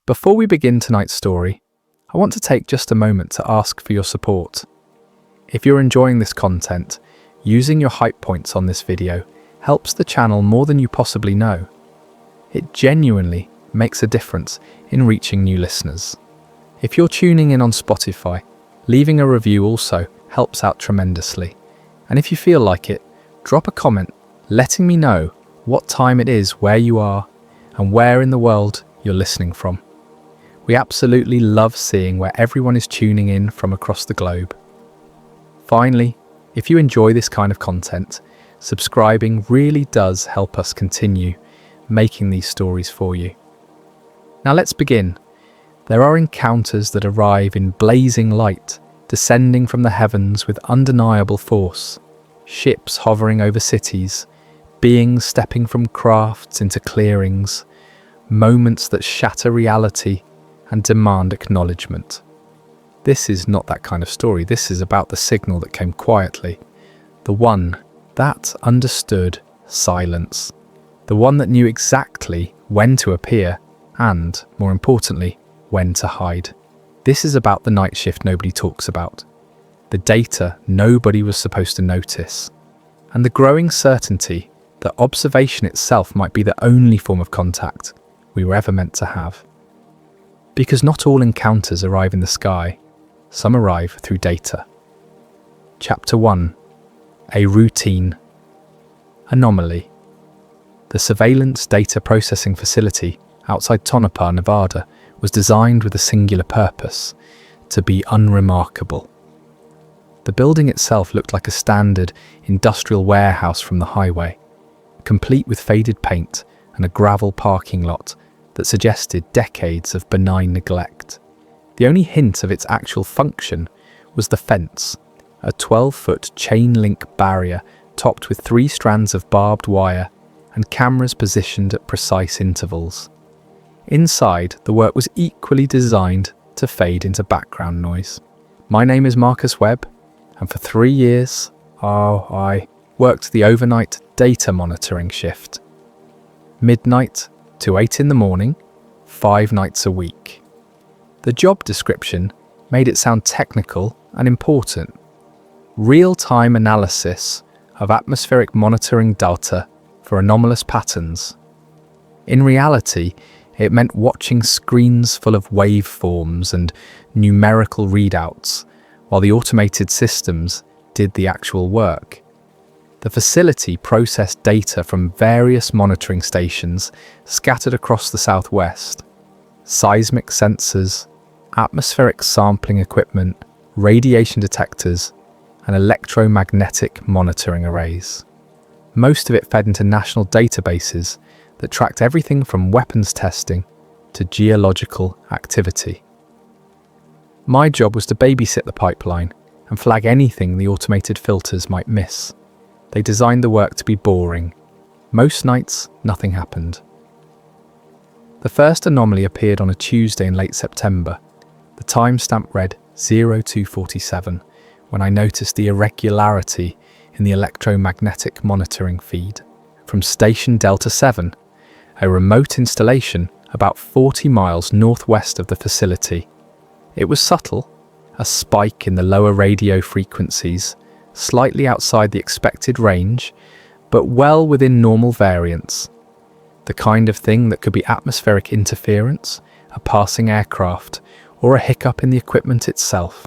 Before we begin tonight's story, I want to take just a moment to ask for your support. If you're enjoying this content, using your hype points on this video helps the channel more than you possibly know. It genuinely makes a difference in reaching new listeners. If you're tuning in on Spotify, leaving a review also helps out tremendously. And if you feel like it, drop a comment letting me know what time it is where you are and where in the world you're listening from. We absolutely love seeing where everyone is tuning in from across the globe. Finally, if you enjoy this kind of content, subscribing really does help us continue making these stories for you. Now let's begin. There are encounters that arrive in blazing light, descending from the heavens with undeniable force. Ships hovering over cities, beings stepping from crafts into clearings, moments that shatter reality and demand acknowledgement. This is not that kind of story. This is about the signal that came quietly, the one that understood silence, the one that knew exactly when to appear and, more importantly, when to hide. This is about the night shift nobody talks about, the data nobody was supposed to notice, and the growing certainty that observation itself might be the only form of contact we were ever meant to have. Because not all encounters arrive in the sky, some arrive through data. Chapter 1. A routine. Anomaly. The surveillance data processing facility outside Tonopah, Nevada, was designed with a singular purpose: to be unremarkable. The building itself looked like a standard industrial warehouse from the highway, complete with faded paint and a gravel parking lot that suggested decades of benign neglect. The only hint of its actual function was the fence, a 12-foot chain-link barrier topped with 3 strands of barbed wire and cameras positioned at precise intervals. Inside, the work was equally designed to fade into background noise. My name is Marcus Webb, and for 3 years, I worked the overnight data monitoring shift. Midnight to 8 in the morning, 5 nights a week. The job description made it sound technical and important. Real-time analysis of atmospheric monitoring data for anomalous patterns. In reality, it meant watching screens full of waveforms and numerical readouts, while the automated systems did the actual work. The facility processed data from various monitoring stations scattered across the southwest. Seismic sensors, atmospheric sampling equipment, radiation detectors, and electromagnetic monitoring arrays. Most of it fed into national databases that tracked everything from weapons testing to geological activity. My job was to babysit the pipeline and flag anything the automated filters might miss. They designed the work to be boring. Most nights, nothing happened. The first anomaly appeared on a Tuesday in late September. The timestamp read 0247 when I noticed the irregularity in the electromagnetic monitoring feed from Station Delta 7, a remote installation about 40 miles northwest of the facility. It was subtle, a spike in the lower radio frequencies, slightly outside the expected range, but well within normal variance. The kind of thing that could be atmospheric interference, a passing aircraft, or a hiccup in the equipment itself.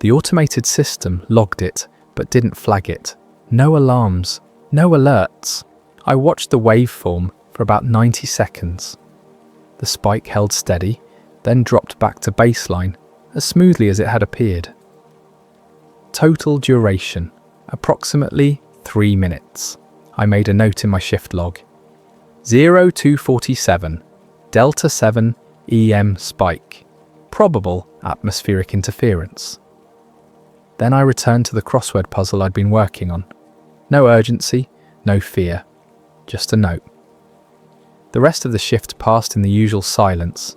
The automated system logged it, but didn't flag it. No alarms, no alerts. I watched the waveform for about 90 seconds. The spike held steady, then dropped back to baseline as smoothly as it had appeared. Total duration, approximately 3 minutes. I made a note in my shift log. 0247, Delta 7 EM spike. Probable atmospheric interference. Then I returned to the crossword puzzle I'd been working on. No urgency, no fear, just a note. The rest of the shift passed in the usual silence.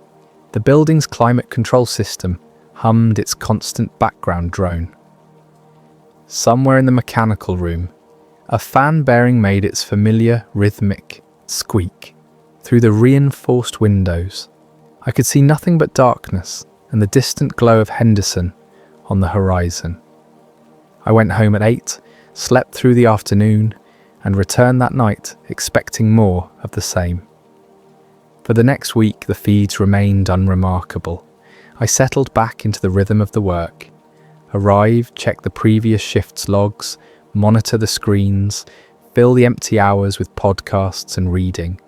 The building's climate control system hummed its constant background drone. Somewhere in the mechanical room, a fan bearing made its familiar rhythmic squeak through the reinforced windows. I could see nothing but darkness and the distant glow of Henderson on the horizon. I went home at 8, slept through the afternoon, and returned that night expecting more of the same. For the next week, the feeds remained unremarkable. I settled back into the rhythm of the work. Arrive, check the previous shift's logs, monitor the screens, fill the empty hours with podcasts and reading.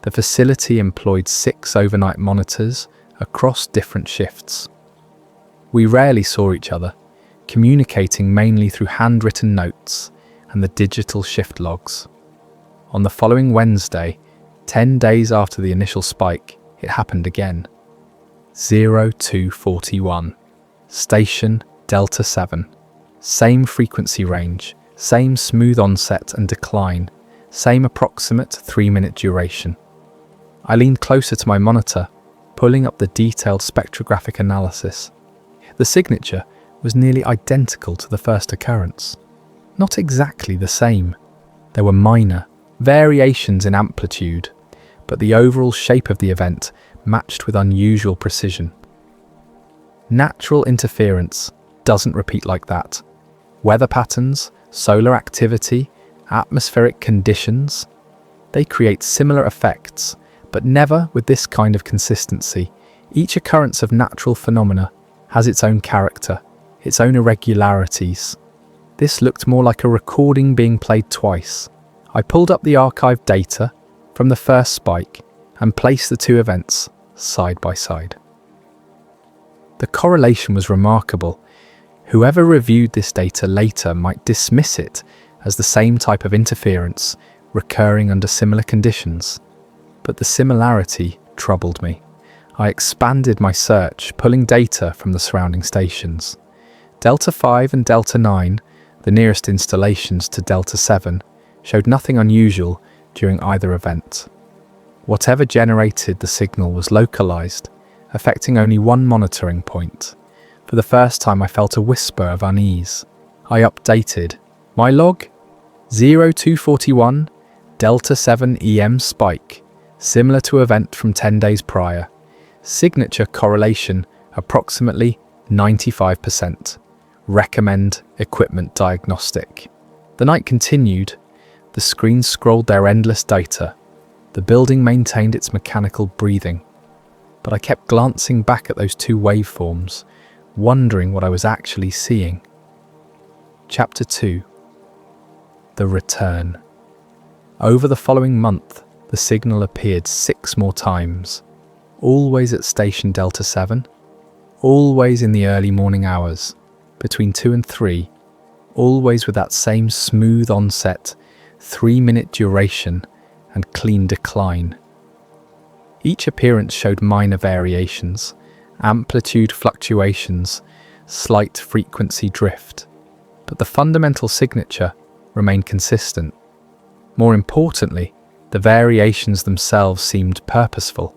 The facility employed 6 overnight monitors across different shifts. We rarely saw each other, communicating mainly through handwritten notes and the digital shift logs. On the following Wednesday, 10 days after the initial spike, it happened again. 0241. Station Delta 7. Same frequency range, same smooth onset and decline, same approximate 3-minute duration. I leaned closer to my monitor, pulling up the detailed spectrographic analysis. The signature was nearly identical to the first occurrence. Not exactly the same. There were minor variations in amplitude, but the overall shape of the event matched with unusual precision. Natural interference doesn't repeat like that. Weather patterns, solar activity, atmospheric conditions, they create similar effects, but never with this kind of consistency. Each occurrence of natural phenomena has its own character, its own irregularities. This looked more like a recording being played twice. I pulled up the archived data from the first spike and placed the two events side by side. The correlation was remarkable. Whoever reviewed this data later might dismiss it as the same type of interference recurring under similar conditions. But the similarity troubled me. I expanded my search, pulling data from the surrounding stations. Delta 5 and Delta 9, the nearest installations to Delta 7, showed nothing unusual during either event. Whatever generated the signal was localized, affecting only one monitoring point. For the first time, I felt a whisper of unease. I updated my log. 0241, Delta 7 EM spike, similar to event from 10 days prior. Signature correlation approximately 95%. Recommend equipment diagnostic. The night continued. The screens scrolled their endless data. The building maintained its mechanical breathing. But I kept glancing back at those two waveforms, wondering what I was actually seeing. Chapter 2. The Return. Over the following month, the signal appeared 6 more times, always at Station Delta 7, always in the early morning hours, between 2 and 3, always with that same smooth onset, 3-minute duration and clean decline. Each appearance showed minor variations, amplitude fluctuations, slight frequency drift, but the fundamental signature remained consistent. More importantly, the variations themselves seemed purposeful.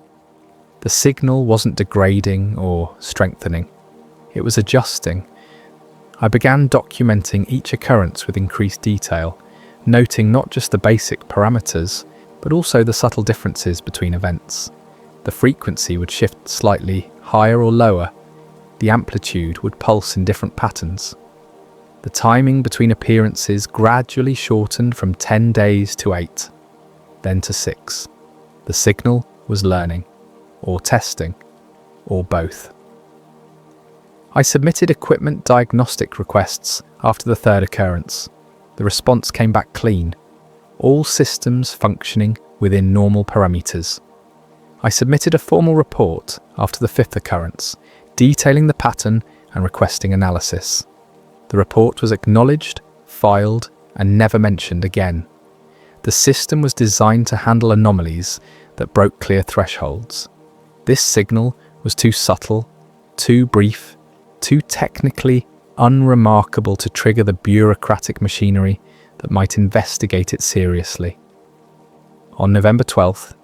The signal wasn't degrading or strengthening. It was adjusting. I began documenting each occurrence with increased detail, noting not just the basic parameters, but also the subtle differences between events. The frequency would shift slightly higher or lower. The amplitude would pulse in different patterns. The timing between appearances gradually shortened from 10 days to 8, then to 6. The signal was learning, or testing, or both. I submitted equipment diagnostic requests after the third occurrence. The response came back clean, all systems functioning within normal parameters. I submitted a formal report after the fifth occurrence, detailing the pattern and requesting analysis. The report was acknowledged, filed, and never mentioned again. The system was designed to handle anomalies that broke clear thresholds. This signal was too subtle, too brief, too technically unremarkable to trigger the bureaucratic machinery that might investigate it seriously. On November 12th,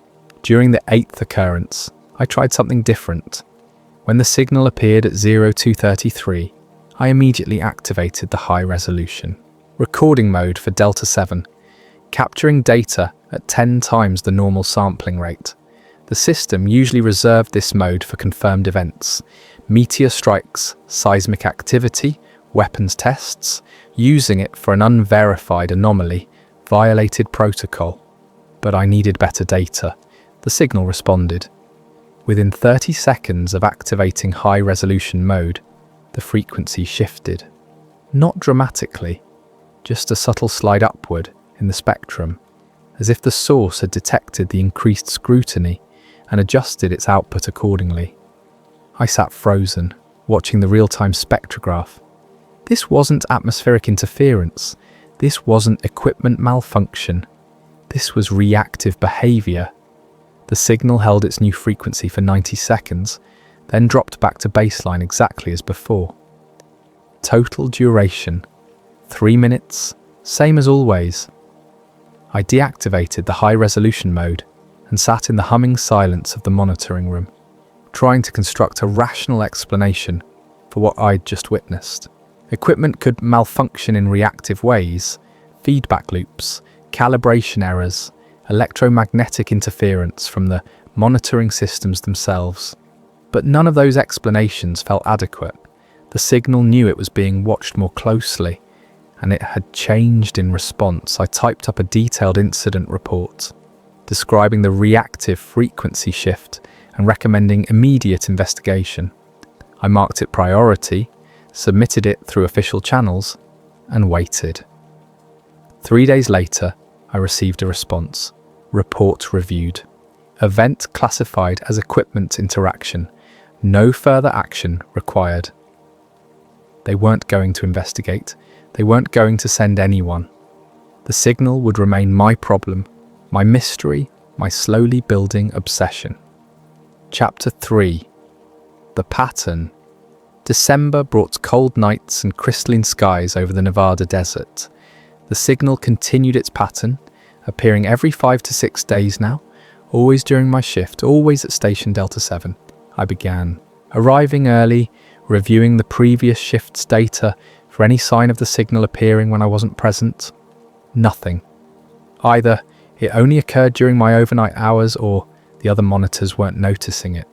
during the 8th occurrence, I tried something different. When the signal appeared at 0233, I immediately activated the high-resolution recording mode for Delta 7, capturing data at 10 times the normal sampling rate. The The system usually reserved this mode for confirmed events, meteor strikes, seismic activity, weapons tests. Using it for an unverified anomaly violated protocol. But I needed better data. The signal responded. Within 30 seconds of activating high-resolution mode, the frequency shifted. Not dramatically, just a subtle slide upward in the spectrum, as if the source had detected the increased scrutiny and adjusted its output accordingly. I sat frozen, watching the real-time spectrograph. This wasn't atmospheric interference. This wasn't equipment malfunction. This was reactive behavior. The signal held its new frequency for 90 seconds, then dropped back to baseline exactly as before. Total duration, 3 minutes, same as always. I deactivated the high-resolution mode and sat in the humming silence of the monitoring room, trying to construct a rational explanation for what I'd just witnessed. Equipment could malfunction in reactive ways, feedback loops, calibration errors, electromagnetic interference from the monitoring systems themselves. But none of those explanations felt adequate. The signal knew it was being watched more closely, and it had changed in response. I typed up a detailed incident report, describing the reactive frequency shift and recommending immediate investigation. I marked it priority, submitted it through official channels, and waited. 3 days later, I received a response. Report reviewed. Event classified as equipment interaction. No further action required. They weren't going to investigate. They weren't going to send anyone. The signal would remain my problem, my mystery, my slowly building obsession. Chapter 3. The Pattern. December brought cold nights and crystalline skies over the Nevada desert. The signal continued its pattern, appearing every 5 to 6 days now, always during my shift, always at Station Delta 7. I began, arriving early, reviewing the previous shift's data for any sign of the signal appearing when I wasn't present. Nothing. Either it only occurred during my overnight hours or the other monitors weren't noticing it.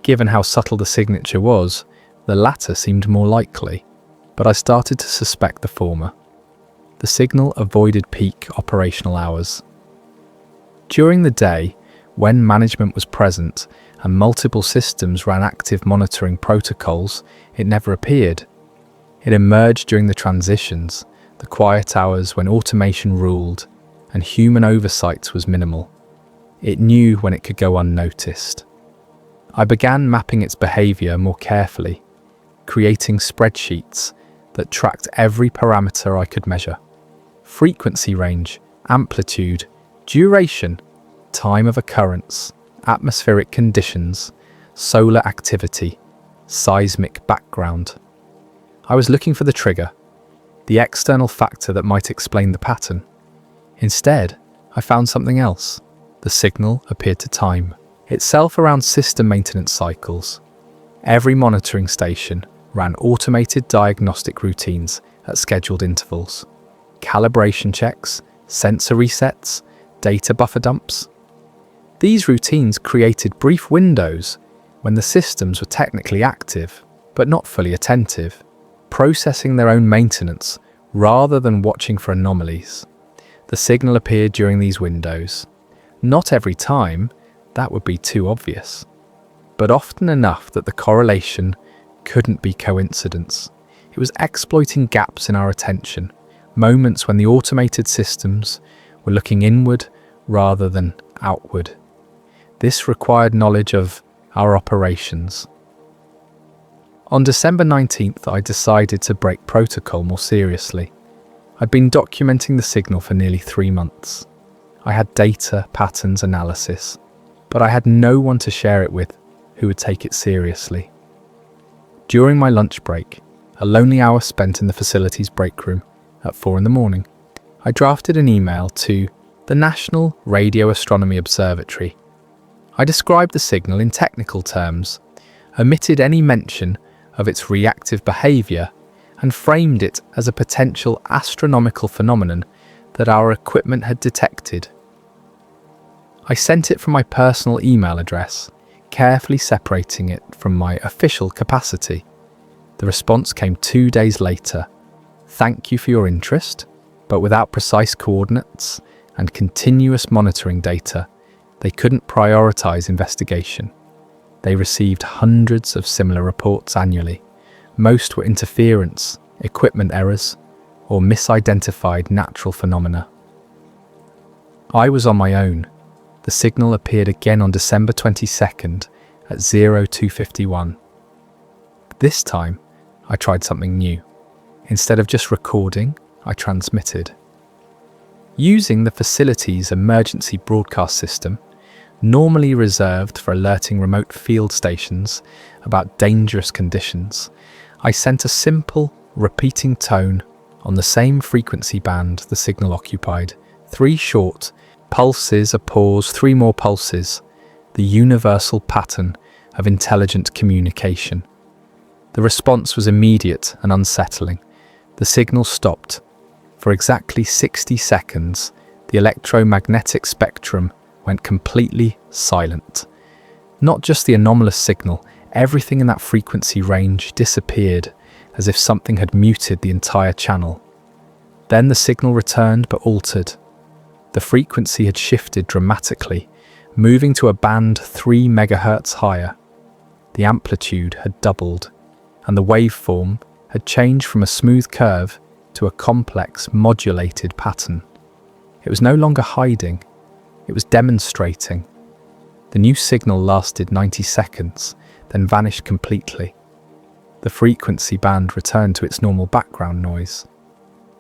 Given how subtle the signature was, the latter seemed more likely, but I started to suspect the former. The signal avoided peak operational hours. During the day, when management was present and multiple systems ran active monitoring protocols, it never appeared. It emerged during the transitions, the quiet hours when automation ruled and human oversight was minimal. It knew when it could go unnoticed. I began mapping its behavior more carefully, creating spreadsheets that tracked every parameter I could measure. Frequency range, amplitude, duration, time of occurrence, atmospheric conditions, solar activity, seismic background. I was looking for the trigger, the external factor that might explain the pattern. Instead, I found something else. The signal appeared to time itself around system maintenance cycles. Every monitoring station ran automated diagnostic routines at scheduled intervals. Calibration checks, sensor resets, data buffer dumps. These routines created brief windows when the systems were technically active, but not fully attentive, processing their own maintenance rather than watching for anomalies. The signal appeared during these windows. Not every time, that would be too obvious, but often enough that the correlation couldn't be coincidence. It was exploiting gaps in our attention, moments when the automated systems were looking inward rather than outward. This required knowledge of our operations. On December 19th, I decided to break protocol more seriously. I'd been documenting the signal for nearly 3 months. I had data, patterns, analysis, but I had no one to share it with who would take it seriously. During my lunch break, a lonely hour spent in the facility's break room at 4 a.m, I drafted an email to the National Radio Astronomy Observatory. I described the signal in technical terms, omitted any mention of its reactive behavior, and framed it as a potential astronomical phenomenon that our equipment had detected. I sent it from my personal email address, carefully separating it from my official capacity. The response came 2 days later. Thank you for your interest, but without precise coordinates and continuous monitoring data, they couldn't prioritize investigation. They received hundreds of similar reports annually. Most were interference, equipment errors, or misidentified natural phenomena. I was on my own. The signal appeared again on December 22nd at 0251. This time, I tried something new. Instead of just recording, I transmitted. Using the facility's emergency broadcast system, normally reserved for alerting remote field stations about dangerous conditions, I sent a simple, repeating tone on the same frequency band the signal occupied. 3 short pulses, a pause, 3 more pulses, the universal pattern of intelligent communication. The response was immediate and unsettling. The signal stopped. For exactly 60 seconds, the electromagnetic spectrum went completely silent. Not just the anomalous signal, everything in that frequency range disappeared, as if something had muted the entire channel. Then the signal returned but altered. The frequency had shifted dramatically, moving to a band 3 MHz higher. The amplitude had doubled, and the waveform had changed from a smooth curve to a complex, modulated pattern. It was no longer hiding, it was demonstrating. The new signal lasted 90 seconds, then vanished completely. The frequency band returned to its normal background noise.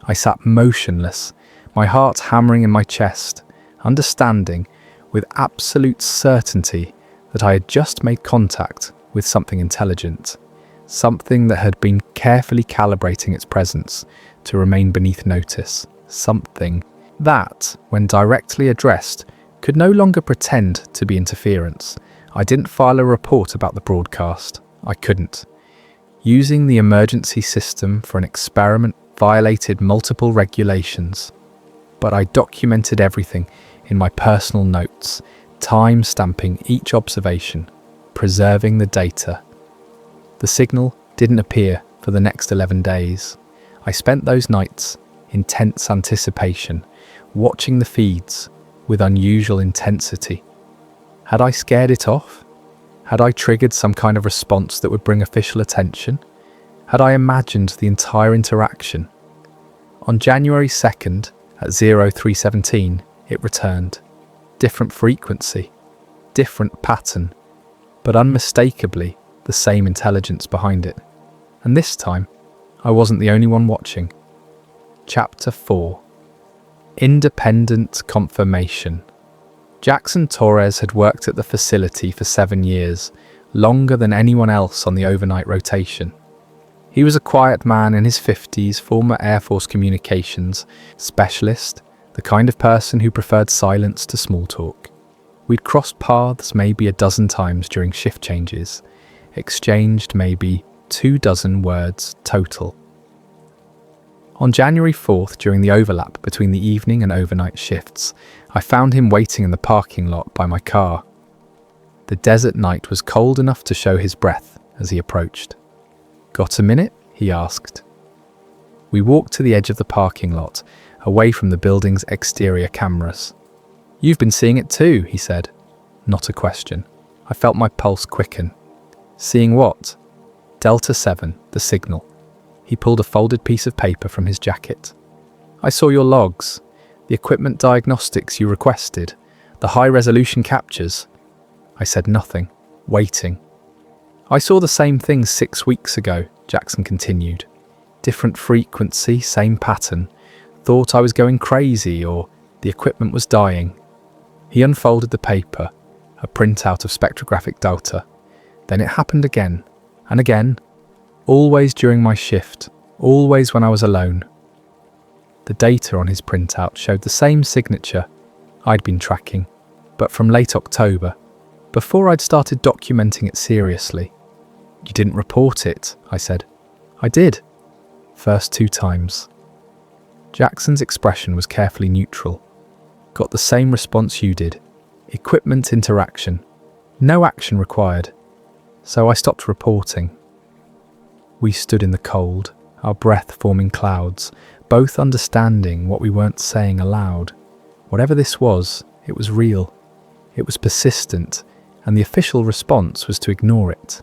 I sat motionless, my heart hammering in my chest, understanding with absolute certainty that I had just made contact with something intelligent, something that had been carefully calibrating its presence to remain beneath notice, something that, when directly addressed, could no longer pretend to be interference. I didn't file a report about the broadcast. I couldn't. Using the emergency system for an experiment violated multiple regulations, but I documented everything in my personal notes, time-stamping each observation, preserving the data. The signal didn't appear for the next 11 days. I spent those nights in tense anticipation, watching the feeds with unusual intensity. Had I scared it off? Had I triggered some kind of response that would bring official attention? Had I imagined the entire interaction? On January 2nd, at 0317, it returned. Different frequency, different pattern, but unmistakably the same intelligence behind it. And this time, I wasn't the only one watching. Chapter 4. Independent Confirmation. Jackson Torres had worked at the facility for 7 years, longer than anyone else on the overnight rotation. He was a quiet man in his 50s, former Air Force communications specialist, the kind of person who preferred silence to small talk. We'd crossed paths maybe a dozen times during shift changes, exchanged maybe 24 words total. On January 4th, during the overlap between the evening and overnight shifts, I found him waiting in the parking lot by my car. The desert night was cold enough to show his breath as he approached. "Got a minute?" he asked. We walked to the edge of the parking lot, away from the building's exterior cameras. "You've been seeing it too," he said. Not a question. I felt my pulse quicken. "Seeing what?" "Delta 7, the signal." He pulled a folded piece of paper from his jacket. "I saw your logs, the equipment diagnostics you requested, the high-resolution captures." I said nothing, waiting. "I saw the same thing 6 weeks ago," Jackson continued. "Different frequency, same pattern. Thought I was going crazy or the equipment was dying." He unfolded the paper, a printout of spectrographic data. Then it happened again, and again, always during my shift, always when I was alone. The data on his printout showed the same signature I'd been tracking, but from late October, before I'd started documenting it seriously. "You didn't report it," I said. "I did. First 2 times. Jackson's expression was carefully neutral. "Got the same response you did. Equipment interaction. No action required. So I stopped reporting. We stood in the cold, our breath forming clouds, both understanding what we weren't saying aloud. Whatever this was, it was real. It was persistent, and the official response was to ignore it.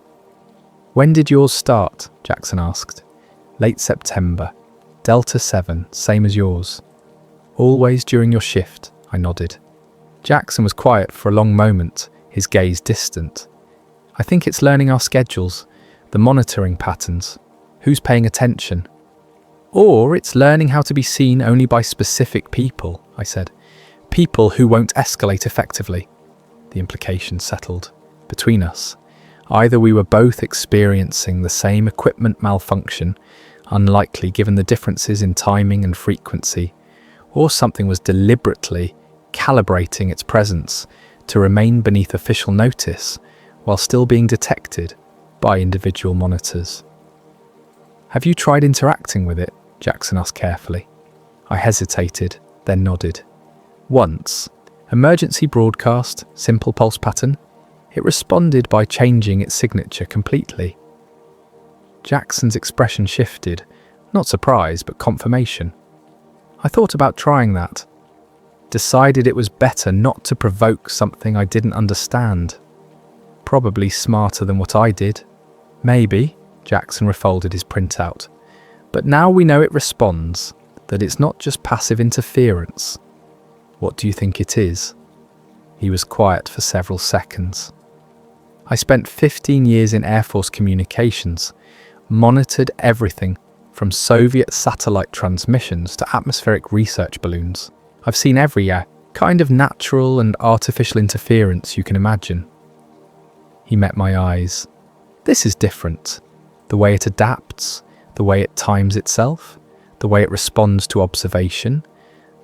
"When did yours start?" Jackson asked. "Late September. Delta 7, same as yours." "Always during your shift," I nodded. Jackson was quiet for a long moment, his gaze distant. "I think it's learning our schedules, the monitoring patterns. Who's paying attention? Or it's learning how to be seen only by specific people," I said. "People who won't escalate effectively." The implication settled between us. Either we were both experiencing the same equipment malfunction, unlikely given the differences in timing and frequency, or something was deliberately calibrating its presence to remain beneath official notice while still being detected by individual monitors. "Have you tried interacting with it?" Jackson asked carefully. I hesitated, then nodded. "Once. Emergency broadcast, simple pulse pattern. It responded by changing its signature completely." Jackson's expression shifted, not surprise, but confirmation. "I thought about trying that. Decided it was better not to provoke something I didn't understand. Probably smarter than what I did. Maybe," Jackson refolded his printout. "But now we know it responds, that it's not just passive interference. What do you think it is?" He was quiet for several seconds. "I spent 15 years in Air Force communications, monitored everything from Soviet satellite transmissions to atmospheric research balloons. I've seen every kind of natural and artificial interference you can imagine." He met my eyes. "This is different. The way it adapts, the way it times itself, the way it responds to observation,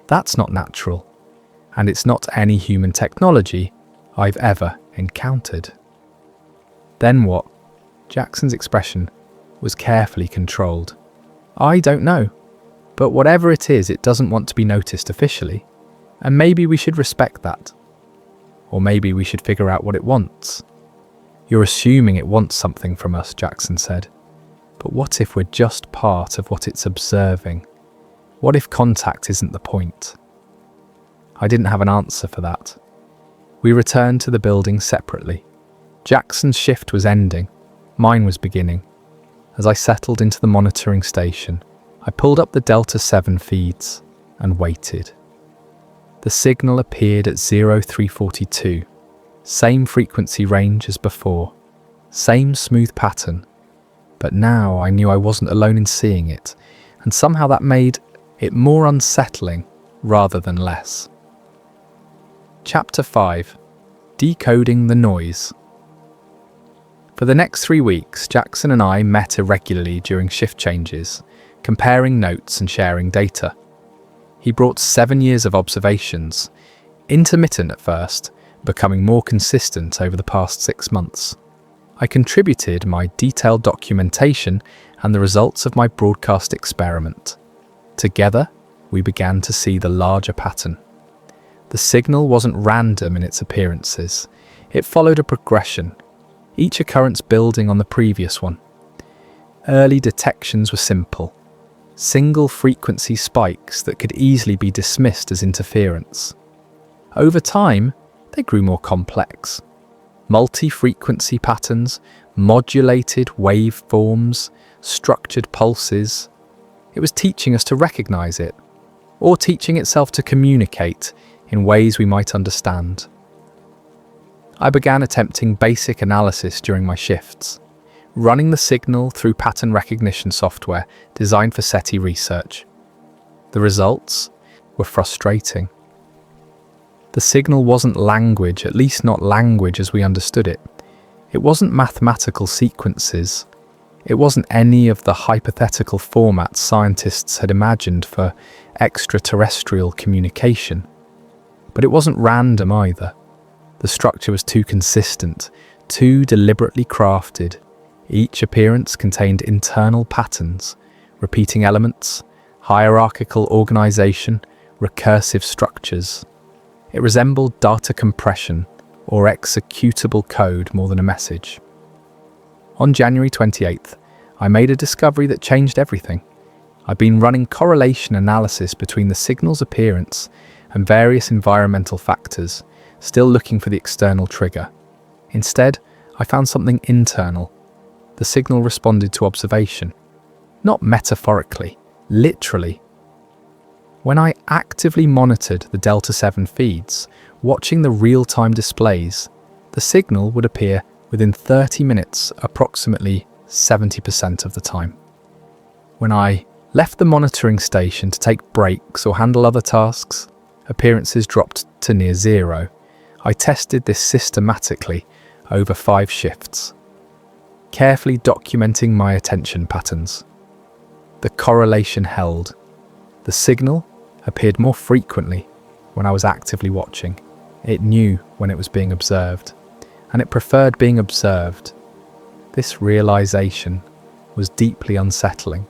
that's not natural. And it's not any human technology I've ever encountered." "Then what?" Jackson's expression was carefully controlled. "I don't know. But whatever it is, it doesn't want to be noticed officially. And maybe we should respect that. Or maybe we should figure out what it wants." "You're assuming it wants something from us," Jackson said. "But what if we're just part of what it's observing? What if contact isn't the point?" I didn't have an answer for that. We returned to the building separately. Jackson's shift was ending. Mine was beginning. As I settled into the monitoring station, I pulled up the Delta 7 feeds and waited. The signal appeared at 0342. Same frequency range as before. Same smooth pattern. But now I knew I wasn't alone in seeing it, and somehow that made it more unsettling rather than less. Chapter 5. Decoding the Noise. For the next 3 weeks, Jackson and I met irregularly during shift changes, comparing notes and sharing data. He brought 7 years of observations, intermittent at first, becoming more consistent over the past 6 months. I contributed my detailed documentation and the results of my broadcast experiment. Together, we began to see the larger pattern. The signal wasn't random in its appearances. It followed a progression, each occurrence building on the previous one. Early detections were simple. Single frequency spikes that could easily be dismissed as interference. Over time, they grew more complex. Multi-frequency patterns, modulated waveforms, structured pulses. It was teaching us to recognize it, or teaching itself to communicate in ways we might understand. I began attempting basic analysis during my shifts, running the signal through pattern recognition software designed for SETI research. The results were frustrating. The signal wasn't language, at least not language as we understood it. It wasn't mathematical sequences. It wasn't any of the hypothetical formats scientists had imagined for extraterrestrial communication. But it wasn't random either. The structure was too consistent, too deliberately crafted. Each appearance contained internal patterns, repeating elements, hierarchical organization, recursive structures. It resembled data compression or executable code more than a message. On January 28th, I made a discovery that changed everything. I'd been running correlation analysis between the signal's appearance and various environmental factors, still looking for the external trigger. Instead, I found something internal. The signal responded to observation. Not metaphorically, literally. When I actively monitored the Delta 7 feeds, watching the real-time displays, the signal would appear within 30 minutes approximately 70% of the time. When I left the monitoring station to take breaks or handle other tasks, appearances dropped to near zero. I tested this systematically over 5 shifts, carefully documenting my attention patterns. The correlation held. The signal appeared more frequently when I was actively watching. It knew when it was being observed, and it preferred being observed. This realization was deeply unsettling.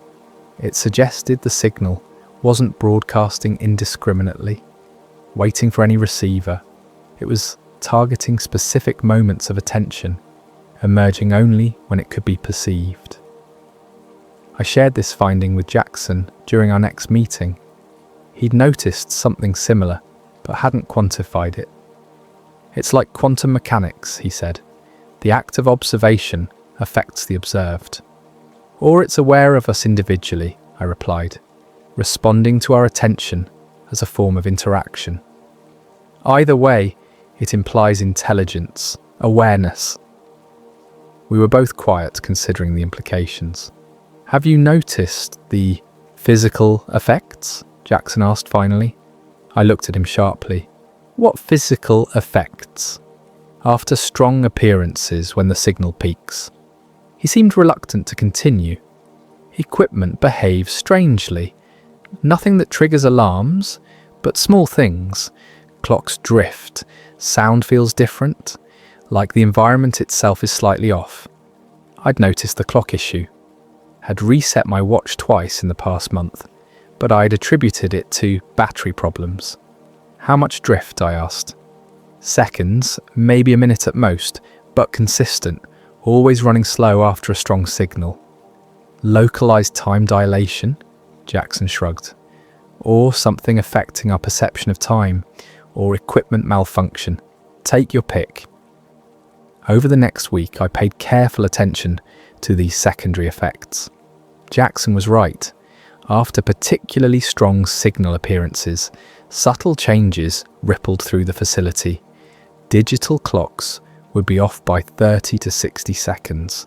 It suggested the signal wasn't broadcasting indiscriminately, waiting for any receiver. It was targeting specific moments of attention, emerging only when it could be perceived. I shared this finding with Jackson during our next meeting. He'd noticed something similar, but hadn't quantified it. "It's like quantum mechanics," he said. "The act of observation affects the observed." "Or it's aware of us individually," I replied, "responding to our attention as a form of interaction." Either way, it implies intelligence, awareness. We were both quiet, considering the implications. "Have you noticed the physical effects?" Jackson asked finally. I looked at him sharply. "What physical effects?" "After strong appearances when the signal peaks." He seemed reluctant to continue. "Equipment behaves strangely. Nothing that triggers alarms, but small things. Clocks drift, sound feels different, like the environment itself is slightly off." I'd noticed the clock issue. Had reset my watch twice in the past month, but I'd attributed it to battery problems. "How much drift?" I asked. "Seconds, maybe a minute at most, but consistent, always running slow after a strong signal." "Localized time dilation?" Jackson shrugged. "Or something affecting our perception of time, or equipment malfunction. Take your pick." Over the next week, I paid careful attention to these secondary effects. Jackson was right. After particularly strong signal appearances, subtle changes rippled through the facility. Digital clocks would be off by 30 to 60 seconds.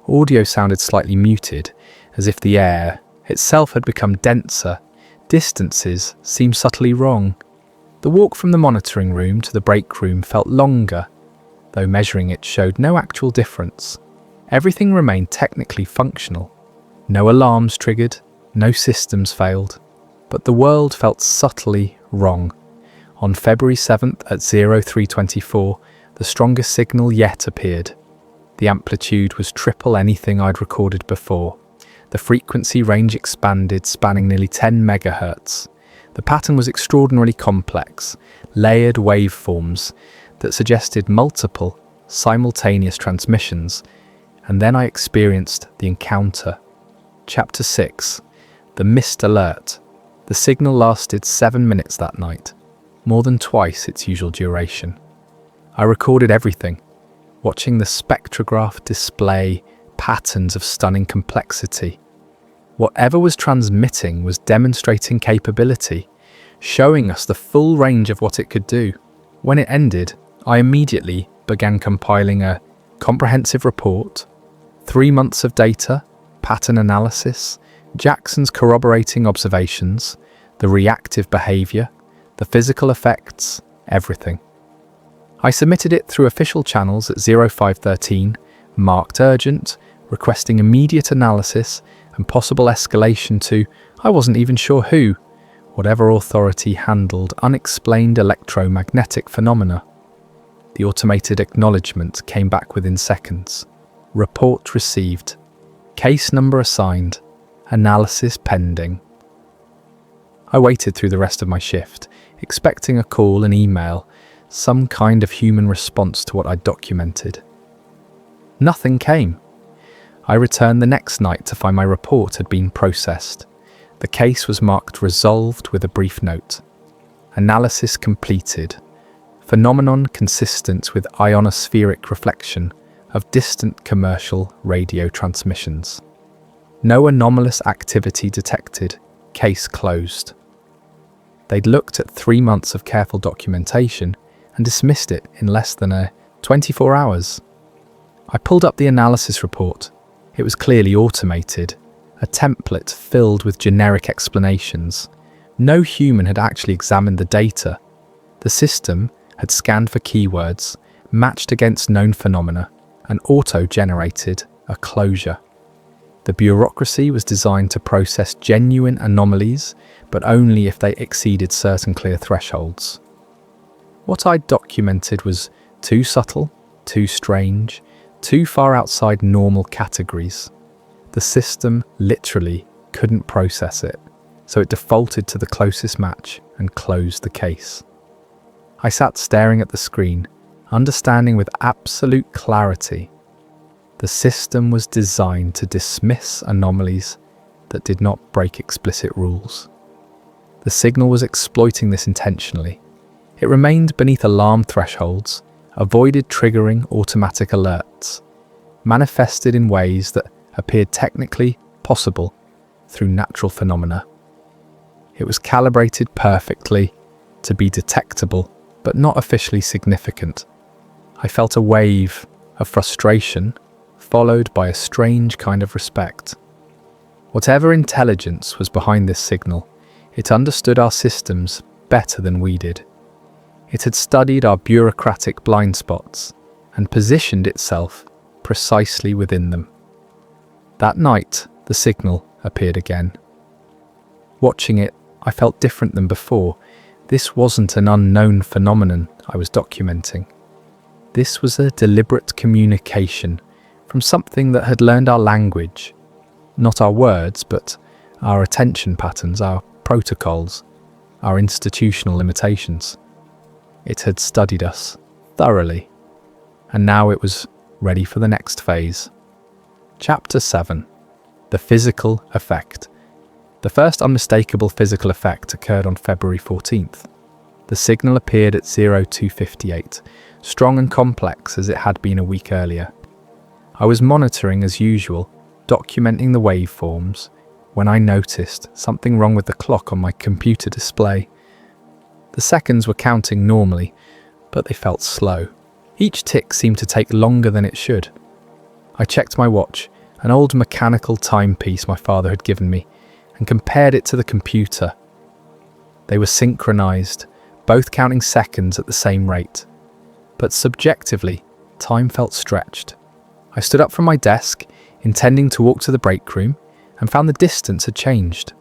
Audio sounded slightly muted, as if the air itself had become denser. Distances seemed subtly wrong. The walk from the monitoring room to the break room felt longer, though measuring it showed no actual difference. Everything remained technically functional. No alarms triggered, no systems failed, but the world felt subtly wrong. On February 7th at 0324, the strongest signal yet appeared. The amplitude was triple anything I'd recorded before. The frequency range expanded, spanning nearly 10 megahertz. The pattern was extraordinarily complex, layered waveforms that suggested multiple, simultaneous transmissions, and then I experienced the encounter. Chapter 6. The Missed Alert. The signal lasted 7 minutes that night, more than twice its usual duration. I recorded everything, watching the spectrograph display patterns of stunning complexity. Whatever was transmitting was demonstrating capability, showing us the full range of what it could do. When it ended, I immediately began compiling a comprehensive report, 3 months of data, pattern analysis, Jackson's corroborating observations, the reactive behavior, the physical effects, everything. I submitted it through official channels at 0513, marked urgent, requesting immediate analysis and possible escalation to, I wasn't even sure who, whatever authority handled unexplained electromagnetic phenomena. The automated acknowledgement came back within seconds. Report received. Case number assigned. Analysis pending. I waited through the rest of my shift, expecting a call, an email, some kind of human response to what I'd documented. Nothing came. I returned the next night to find my report had been processed. The case was marked resolved with a brief note. Analysis completed. Phenomenon consistent with ionospheric reflection of distant commercial radio transmissions. No anomalous activity detected. Case closed. They'd looked at 3 months of careful documentation and dismissed it in less than 24 hours. I pulled up the analysis report. It was clearly automated, a template filled with generic explanations. No human had actually examined the data. The system had scanned for keywords, matched against known phenomena, and auto-generated a closure. The bureaucracy was designed to process genuine anomalies, but only if they exceeded certain clear thresholds. What I documented was too subtle, too strange, too far outside normal categories. The system literally couldn't process it, so it defaulted to the closest match and closed the case. I sat staring at the screen, understanding with absolute clarity. The system was designed to dismiss anomalies that did not break explicit rules. The signal was exploiting this intentionally. It remained beneath alarm thresholds, avoided triggering automatic alerts, manifested in ways that appeared technically possible through natural phenomena. It was calibrated perfectly to be detectable, but not officially significant. I felt a wave of frustration, followed by a strange kind of respect. Whatever intelligence was behind this signal, it understood our systems better than we did. It had studied our bureaucratic blind spots and positioned itself precisely within them. That night, the signal appeared again. Watching it, I felt different than before. This wasn't an unknown phenomenon I was documenting. This was a deliberate communication from something that had learned our language, not our words, but our attention patterns, our protocols, our institutional limitations. It had studied us thoroughly, and now it was ready for the next phase. Chapter 7. The Physical Effect. The first unmistakable physical effect occurred on February 14th. The signal appeared at 0258, strong and complex as it had been a week earlier. I was monitoring as usual, documenting the waveforms, when I noticed something wrong with the clock on my computer display. The seconds were counting normally, but they felt slow. Each tick seemed to take longer than it should. I checked my watch, an old mechanical timepiece my father had given me, and compared it to the computer. They were synchronized, both counting seconds at the same rate. But subjectively, time felt stretched. I stood up from my desk, intending to walk to the break room, and found the distance had changed.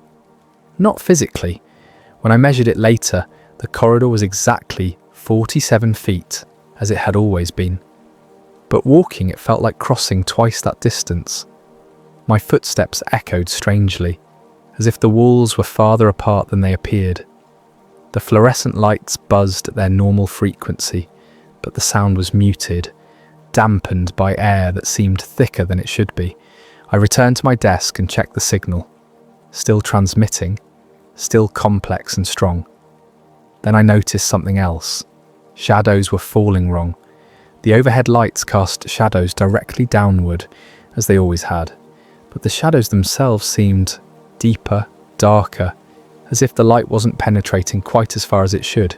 Not physically. When I measured it later, the corridor was exactly 47 feet, as it had always been. But walking, it felt like crossing twice that distance. My footsteps echoed strangely, as if the walls were farther apart than they appeared. The fluorescent lights buzzed at their normal frequency, but the sound was muted, dampened by air that seemed thicker than it should be. I returned to my desk and checked the signal. Still transmitting, still complex and strong. Then I noticed something else. Shadows were falling wrong. The overhead lights cast shadows directly downward, as they always had, but the shadows themselves seemed deeper, darker, as if the light wasn't penetrating quite as far as it should.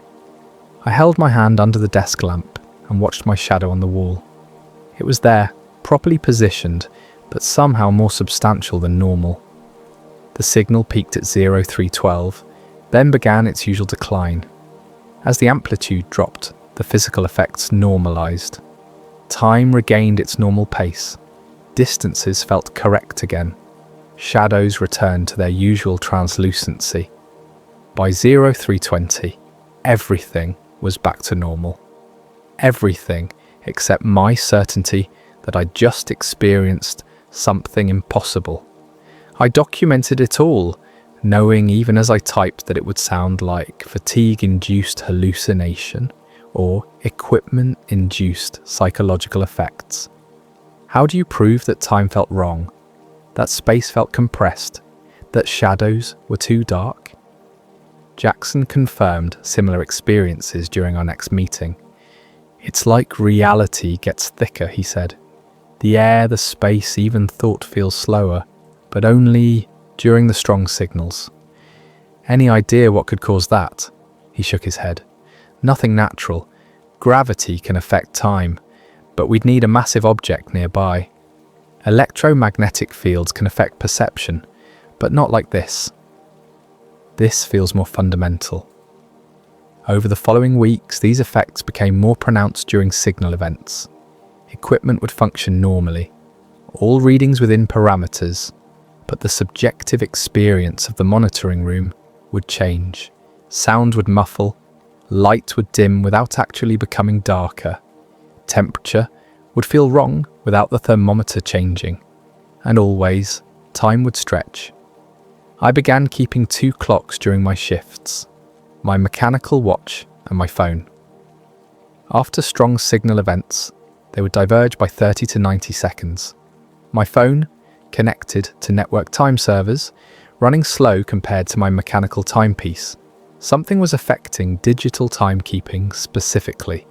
I held my hand under the desk lamp and watched my shadow on the wall. It was there, properly positioned, but somehow more substantial than normal. The signal peaked at 0312, then began its usual decline. As the amplitude dropped, the physical effects normalized. Time regained its normal pace. Distances felt correct again. Shadows returned to their usual translucency. By 0320, everything was back to normal. Everything except my certainty that I'd just experienced something impossible. I documented it all, knowing even as I typed that it would sound like fatigue-induced hallucination or equipment-induced psychological effects. How do you prove that time felt wrong, that space felt compressed, that shadows were too dark? Jackson confirmed similar experiences during our next meeting. It's like reality gets thicker, he said. The air, the space, even thought feels slower, but only during the strong signals. Any idea what could cause that? He shook his head. Nothing natural. Gravity can affect time, but we'd need a massive object nearby. Electromagnetic fields can affect perception, but not like this. This feels more fundamental. Over the following weeks, these effects became more pronounced during signal events. Equipment would function normally, all readings within parameters, but the subjective experience of the monitoring room would change. Sound would muffle, light would dim without actually becoming darker. Temperature would feel wrong without the thermometer changing. And always, time would stretch. I began keeping 2 clocks during my shifts, my mechanical watch and my phone. After strong signal events, they would diverge by 30 to 90 seconds. My phone, connected to network time servers, running slow compared to my mechanical timepiece. Something was affecting digital timekeeping specifically,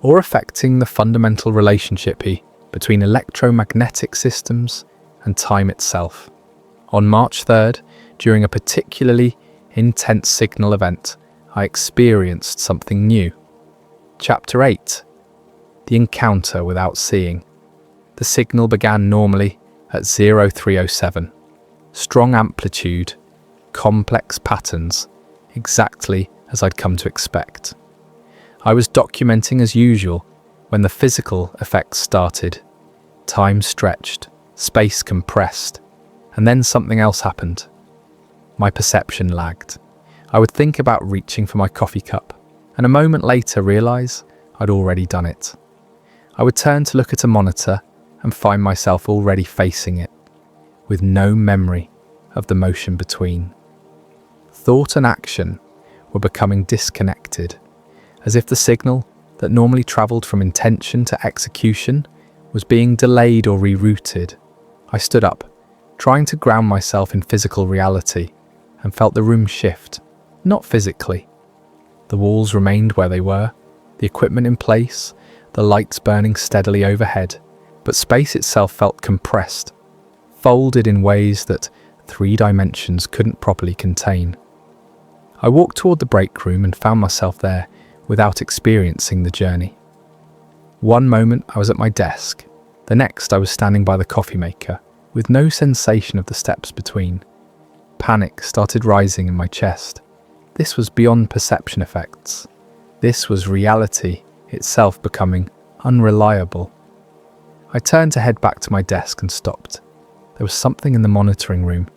or affecting the fundamental relationship between electromagnetic systems and time itself. On March 3rd, during a particularly intense signal event, I experienced something new. Chapter 8. The encounter without seeing. The signal began normally at 0307. Strong amplitude, complex patterns, exactly as I'd come to expect. I was documenting as usual when the physical effects started. Time stretched, space compressed, and then something else happened. My perception lagged. I would think about reaching for my coffee cup, and a moment later realise I'd already done it. I would turn to look at a monitor and find myself already facing it, with no memory of the motion between. Thought and action were becoming disconnected, as if the signal that normally travelled from intention to execution was being delayed or rerouted. I stood up, trying to ground myself in physical reality, and felt the room shift, not physically. The walls remained where they were, the equipment in place, the lights burning steadily overhead, but space itself felt compressed, folded in ways that 3 dimensions couldn't properly contain. I walked toward the break room and found myself there without experiencing the journey. One moment I was at my desk, the next I was standing by the coffee maker, with no sensation of the steps between. Panic started rising in my chest. This was beyond perception effects. This was reality itself becoming unreliable. I turned to head back to my desk and stopped. There was something in the monitoring room,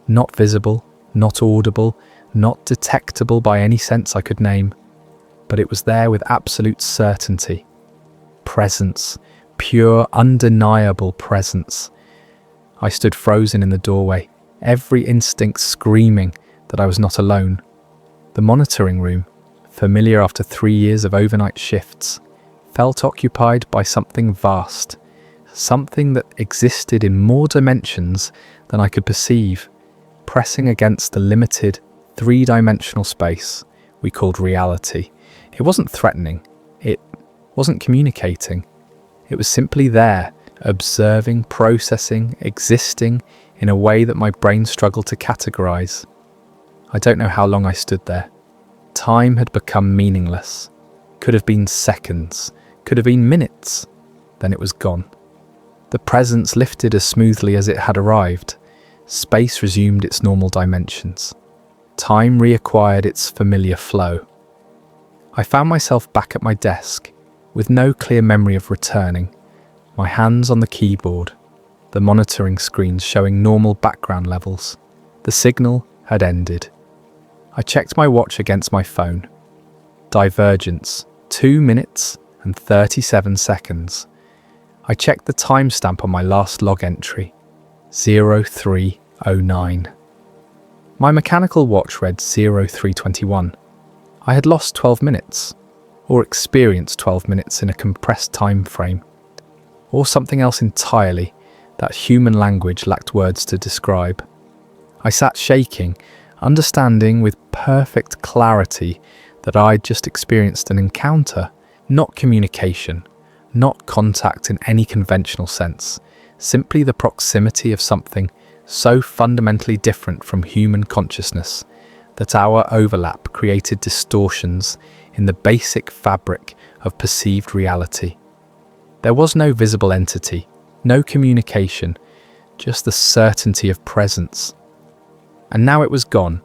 not visible, not audible, not detectable by any sense I could name, but it was there with absolute certainty. Presence, pure, undeniable presence. I stood frozen in the doorway, every instinct screaming that I was not alone. The monitoring room, familiar after 3 years of overnight shifts, felt occupied by something vast, something that existed in more dimensions than I could perceive, pressing against the limited 3-dimensional space we called reality. It wasn't threatening, it wasn't communicating, it was simply there, observing, processing, existing in a way that my brain struggled to categorize. I don't know how long I stood there. Time had become meaningless. Could have been seconds, could have been minutes. Then it was gone. The presence lifted as smoothly as it had arrived. Space resumed its normal dimensions. Time reacquired its familiar flow. I found myself back at my desk, with no clear memory of returning, my hands on the keyboard, the monitoring screens showing normal background levels. The signal had ended. I checked my watch against my phone. Divergence, 2 minutes and 37 seconds. I checked the timestamp on my last log entry, 0309. My mechanical watch read 0321. I had lost 12 minutes, or experienced 12 minutes in a compressed time frame, or something else entirely that human language lacked words to describe. I sat shaking, understanding with perfect clarity that I'd just experienced an encounter, not communication, not contact in any conventional sense, simply the proximity of something so fundamentally different from human consciousness that our overlap created distortions in the basic fabric of perceived reality. There was no visible entity, no communication, just the certainty of presence. And now it was gone,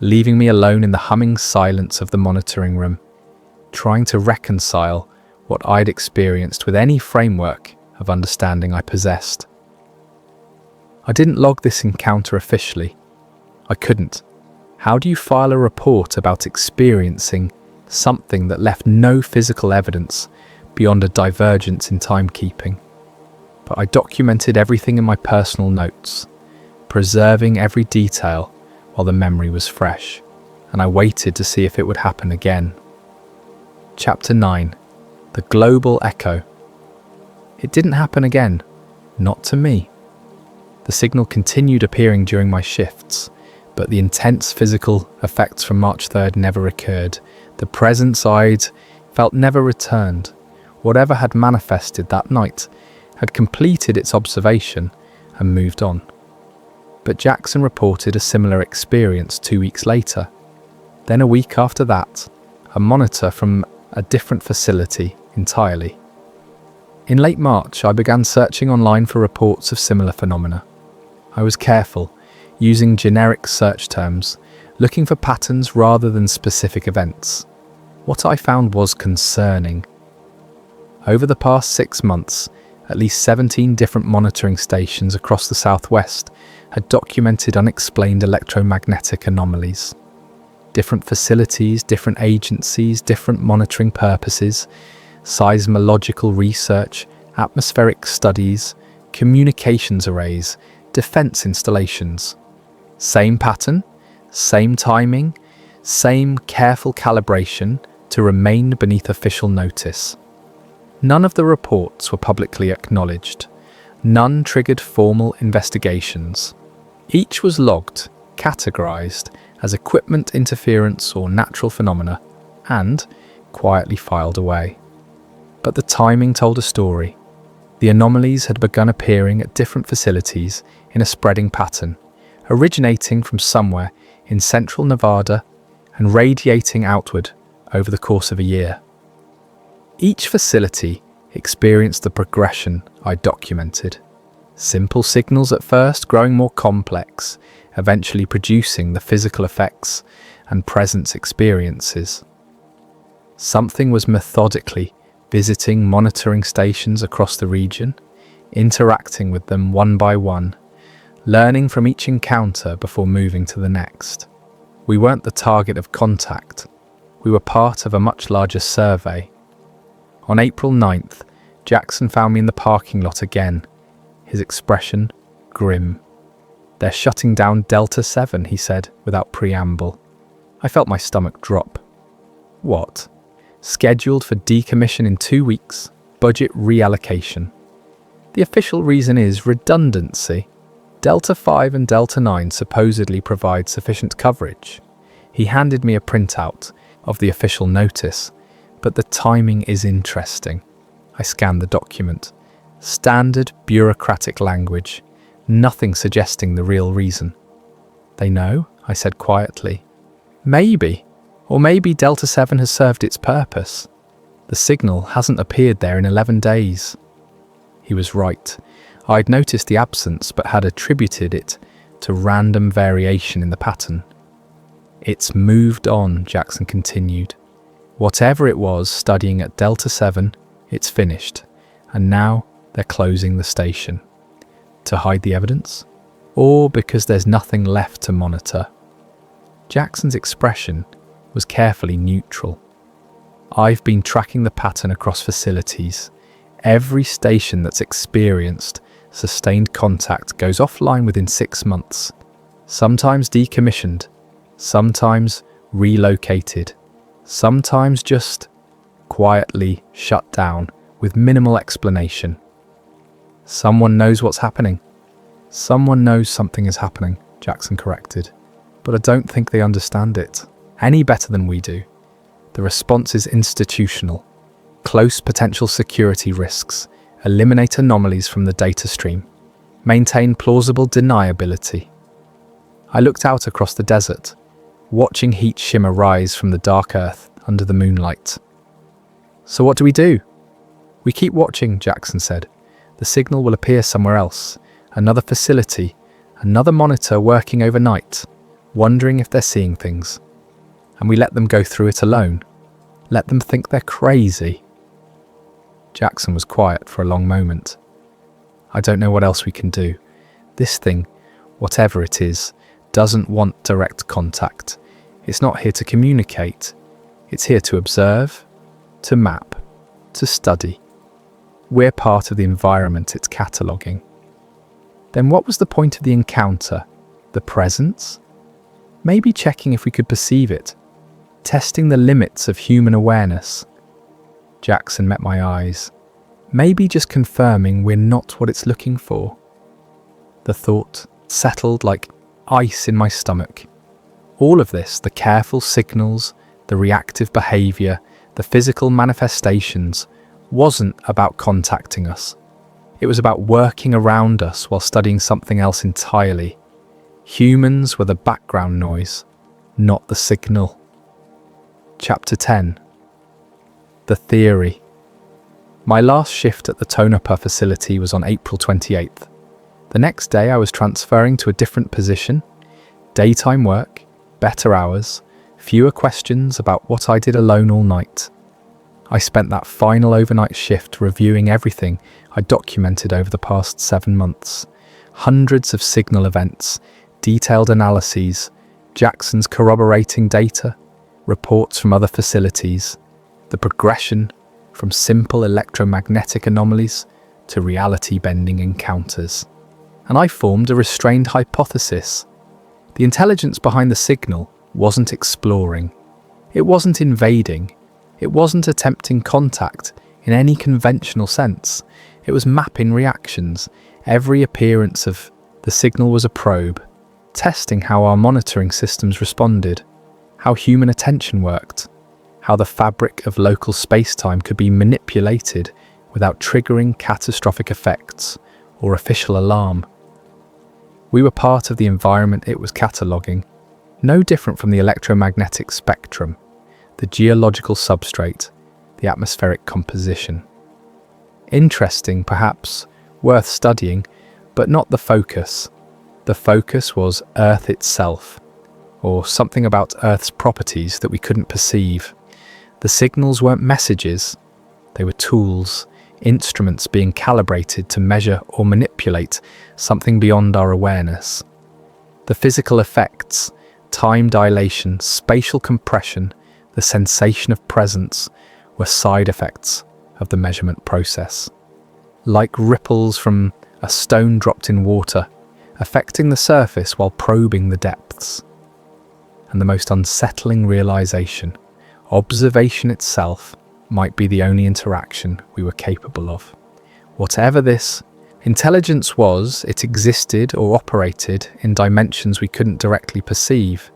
leaving me alone in the humming silence of the monitoring room, trying to reconcile what I'd experienced with any framework of understanding I possessed. I didn't log this encounter officially. I couldn't. How do you file a report about experiencing something that left no physical evidence beyond a divergence in timekeeping? But I documented everything in my personal notes, preserving every detail while the memory was fresh, and I waited to see if it would happen again. Chapter 9. The Global Echo. It didn't happen again. Not to me. The signal continued appearing during my shifts, but the intense physical effects from March 3rd never occurred. The presence I'd felt never returned. Whatever had manifested that night had completed its observation and moved on. But Jackson reported a similar experience 2 weeks later. Then a week after that, a monitor from a different facility entirely. In late March, I began searching online for reports of similar phenomena. I was careful, using generic search terms, looking for patterns rather than specific events. What I found was concerning. Over the past 6 months, at least 17 different monitoring stations across the southwest had documented unexplained electromagnetic anomalies. Different facilities, different agencies, different monitoring purposes, seismological research, atmospheric studies, communications arrays, defense installations. Same pattern, same timing, same careful calibration to remain beneath official notice. None of the reports were publicly acknowledged. None triggered formal investigations. Each was logged, categorized as equipment interference or natural phenomena, and quietly filed away. But the timing told a story. The anomalies had begun appearing at different facilities in a spreading pattern, originating from somewhere in central Nevada and radiating outward over the course of a year. Each facility experienced the progression I documented. Simple signals at first, growing more complex, eventually producing the physical effects and presence experiences. Something was methodically visiting monitoring stations across the region, interacting with them one by one, learning from each encounter before moving to the next. We weren't the target of contact. We were part of a much larger survey. On April 9th, Jackson found me in the parking lot again, his expression grim. "They're shutting down Delta 7, he said, without preamble. I felt my stomach drop. What? Scheduled for decommission in 2 weeks, budget reallocation. The official reason is redundancy. Delta 5 and Delta 9 supposedly provide sufficient coverage. He handed me a printout of the official notice, but the timing is interesting. I scanned the document. Standard bureaucratic language, nothing suggesting the real reason. They know, I said quietly. Maybe. Or maybe Delta 7 has served its purpose. The signal hasn't appeared there in 11 days. He was right. I'd noticed the absence but had attributed it to random variation in the pattern. It's moved on, Jackson continued. Whatever it was studying at Delta 7, it's finished, and now they're closing the station. To hide the evidence? Or because there's nothing left to monitor? Jackson's expression was carefully neutral. I've been tracking the pattern across facilities. Every station that's experienced sustained contact goes offline within 6 months. sometimes decommissioned, sometimes relocated, sometimes just quietly shut down with minimal explanation. Someone knows what's happening. Someone knows something is happening, Jackson corrected, but I don't think they understand it any better than we do. The response is institutional. Close potential security risks, eliminate anomalies from the data stream, maintain plausible deniability. I looked out across the desert, watching heat shimmer rise from the dark earth under the moonlight. So what do? We keep watching, Jackson said. The signal will appear somewhere else, another facility, another monitor working overnight, wondering if they're seeing things. And we let them go through it alone. Let them think they're crazy. Jackson was quiet for a long moment. I don't know what else we can do. This thing, whatever it is, doesn't want direct contact. It's not here to communicate. It's here to observe, to map, to study. We're part of the environment it's cataloguing. Then what was the point of the encounter? The presence? Maybe checking if we could perceive it, testing the limits of human awareness. Jackson met my eyes. Maybe just confirming we're not what it's looking for. The thought settled like ice in my stomach. All of this, the careful signals, the reactive behaviour, the physical manifestations, wasn't about contacting us. It was about working around us while studying something else entirely. Humans were the background noise, not the signal. Chapter 10. The Theory. My last shift at the Tonopah facility was on April 28th. The next day I was transferring to a different position. Daytime work, better hours, fewer questions about what I did alone all night. I spent that final overnight shift reviewing everything I documented over the past 7 months. Hundreds of signal events, detailed analyses, Jackson's corroborating data, reports from other facilities, the progression from simple electromagnetic anomalies to reality-bending encounters. And I formed a restrained hypothesis. The intelligence behind the signal wasn't exploring. It wasn't invading. It wasn't attempting contact in any conventional sense. It was mapping reactions. Every appearance of the signal was a probe, testing how our monitoring systems responded, how human attention worked, how the fabric of local space-time could be manipulated without triggering catastrophic effects or official alarm. We were part of the environment it was cataloguing, no different from the electromagnetic spectrum, the geological substrate, the atmospheric composition. Interesting, perhaps, worth studying, but not the focus. The focus was Earth itself, or something about Earth's properties that we couldn't perceive. The signals weren't messages, they were tools, instruments being calibrated to measure or manipulate something beyond our awareness. The physical effects, time dilation, spatial compression, the sensation of presence, were side effects of the measurement process. Like ripples from a stone dropped in water, affecting the surface while probing the depths. And the most unsettling realization, observation itself might be the only interaction we were capable of. Whatever this intelligence was, it existed or operated in dimensions we couldn't directly perceive.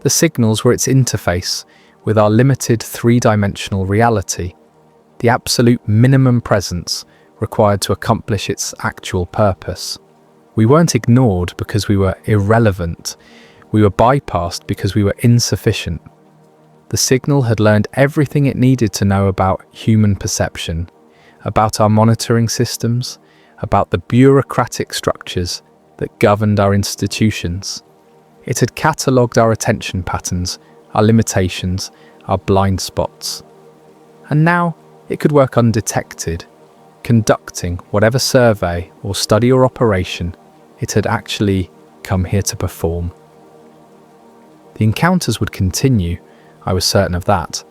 The signals were its interface with our limited three-dimensional reality, the absolute minimum presence required to accomplish its actual purpose. We weren't ignored because we were irrelevant. We were bypassed because we were insufficient. The signal had learned everything it needed to know about human perception, about our monitoring systems, about the bureaucratic structures that governed our institutions. It had catalogued our attention patterns, our limitations, our blind spots. And now it could work undetected, conducting whatever survey or study or operation it had actually come here to perform. The encounters would continue, I was certain of that.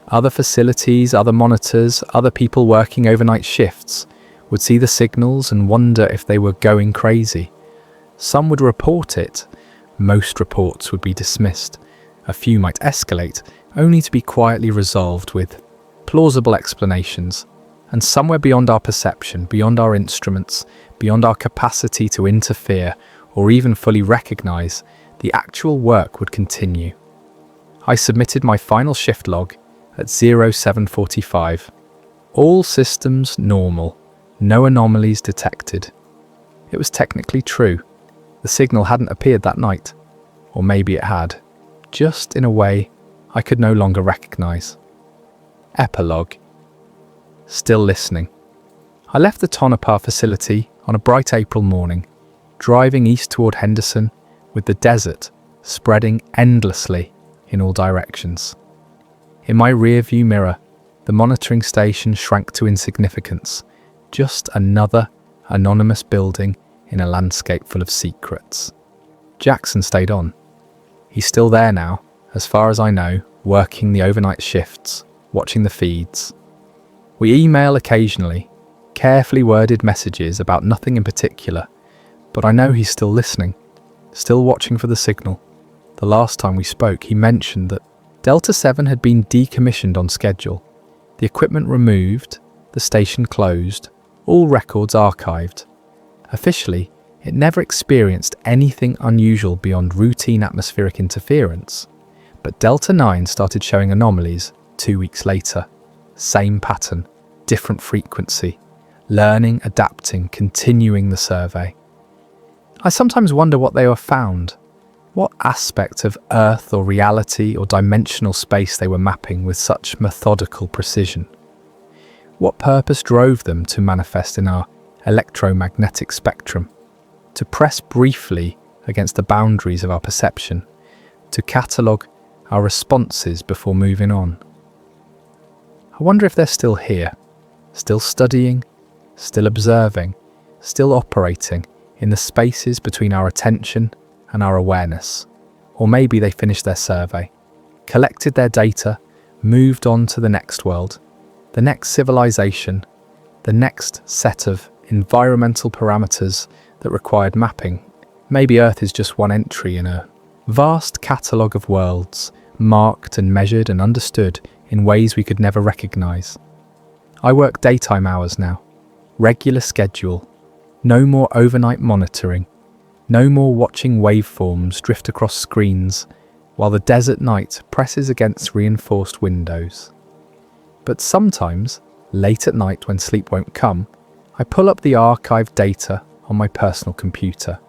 Other facilities, other monitors, other people working overnight shifts would see the signals and wonder if they were going crazy. Some would report it, most reports would be dismissed. A few might escalate, only to be quietly resolved with plausible explanations. And somewhere beyond our perception, beyond our instruments, beyond our capacity to interfere or even fully recognize, the actual work would continue. I submitted my final shift log at 07:45. All systems normal, no anomalies detected. It was technically true. The signal hadn't appeared that night. Or maybe it had, just in a way I could no longer recognize. Epilogue. Still listening. I left the Tonopah facility on a bright April morning, driving east toward Henderson with the desert spreading endlessly in all directions. In my rear-view mirror, the monitoring station shrank to insignificance, just another anonymous building in a landscape full of secrets. Jackson stayed on. He's still there now, as far as I know, working the overnight shifts, watching the feeds. We email occasionally, carefully worded messages about nothing in particular, but I know he's still listening, still watching for the signal. The last time we spoke, he mentioned that Delta 7 had been decommissioned on schedule, the equipment removed, the station closed, all records archived. Officially, it never experienced anything unusual beyond routine atmospheric interference, but Delta 9 started showing anomalies 2 weeks later. Same pattern, different frequency, learning, adapting, continuing the survey. I sometimes wonder what they were found, what aspect of Earth or reality or dimensional space they were mapping with such methodical precision. What purpose drove them to manifest in our electromagnetic spectrum, to press briefly against the boundaries of our perception, to catalogue our responses before moving on. I wonder if they're still here, still studying, still observing, still operating in the spaces between our attention and our awareness. Or maybe they finished their survey, collected their data, moved on to the next world, the next civilization, the next set of environmental parameters that required mapping. Maybe Earth is just one entry in a vast catalogue of worlds, marked and measured and understood in ways we could never recognize. I work daytime hours now, regular schedule, no more overnight monitoring, no more watching waveforms drift across screens while the desert night presses against reinforced windows. But sometimes, late at night when sleep won't come, I pull up the archived data on my personal computer.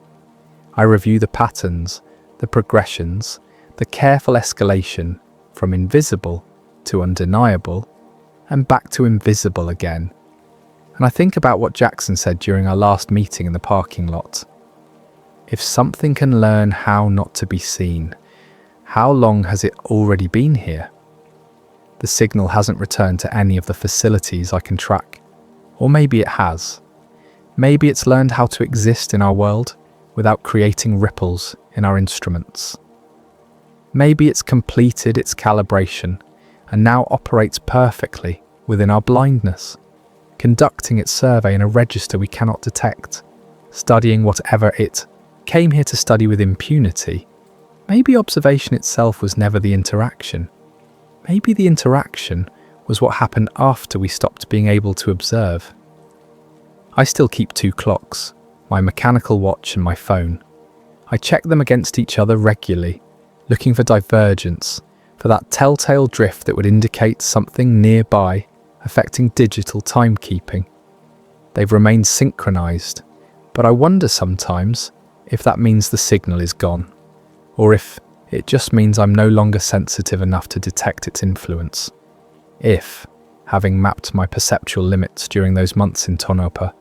I review the patterns, the progressions, the careful escalation from invisible to undeniable and back to invisible again. And I think about what Jackson said during our last meeting in the parking lot. If something can learn how not to be seen, how long has it already been here? The signal hasn't returned to any of the facilities I can track. Or maybe it has. Maybe it's learned how to exist in our world without creating ripples in our instruments. Maybe it's completed its calibration and now operates perfectly within our blindness, conducting its survey in a register we cannot detect, studying whatever it came here to study with impunity. Maybe observation itself was never the interaction. Maybe the interaction was what happened after we stopped being able to observe. I still keep 2 clocks, my mechanical watch and my phone. I check them against each other regularly, looking for divergence, for that telltale drift that would indicate something nearby affecting digital timekeeping. They've remained synchronized, but I wonder sometimes if that means the signal is gone, or if it just means I'm no longer sensitive enough to detect its influence. If, having mapped my perceptual limits during those months in Tonopah,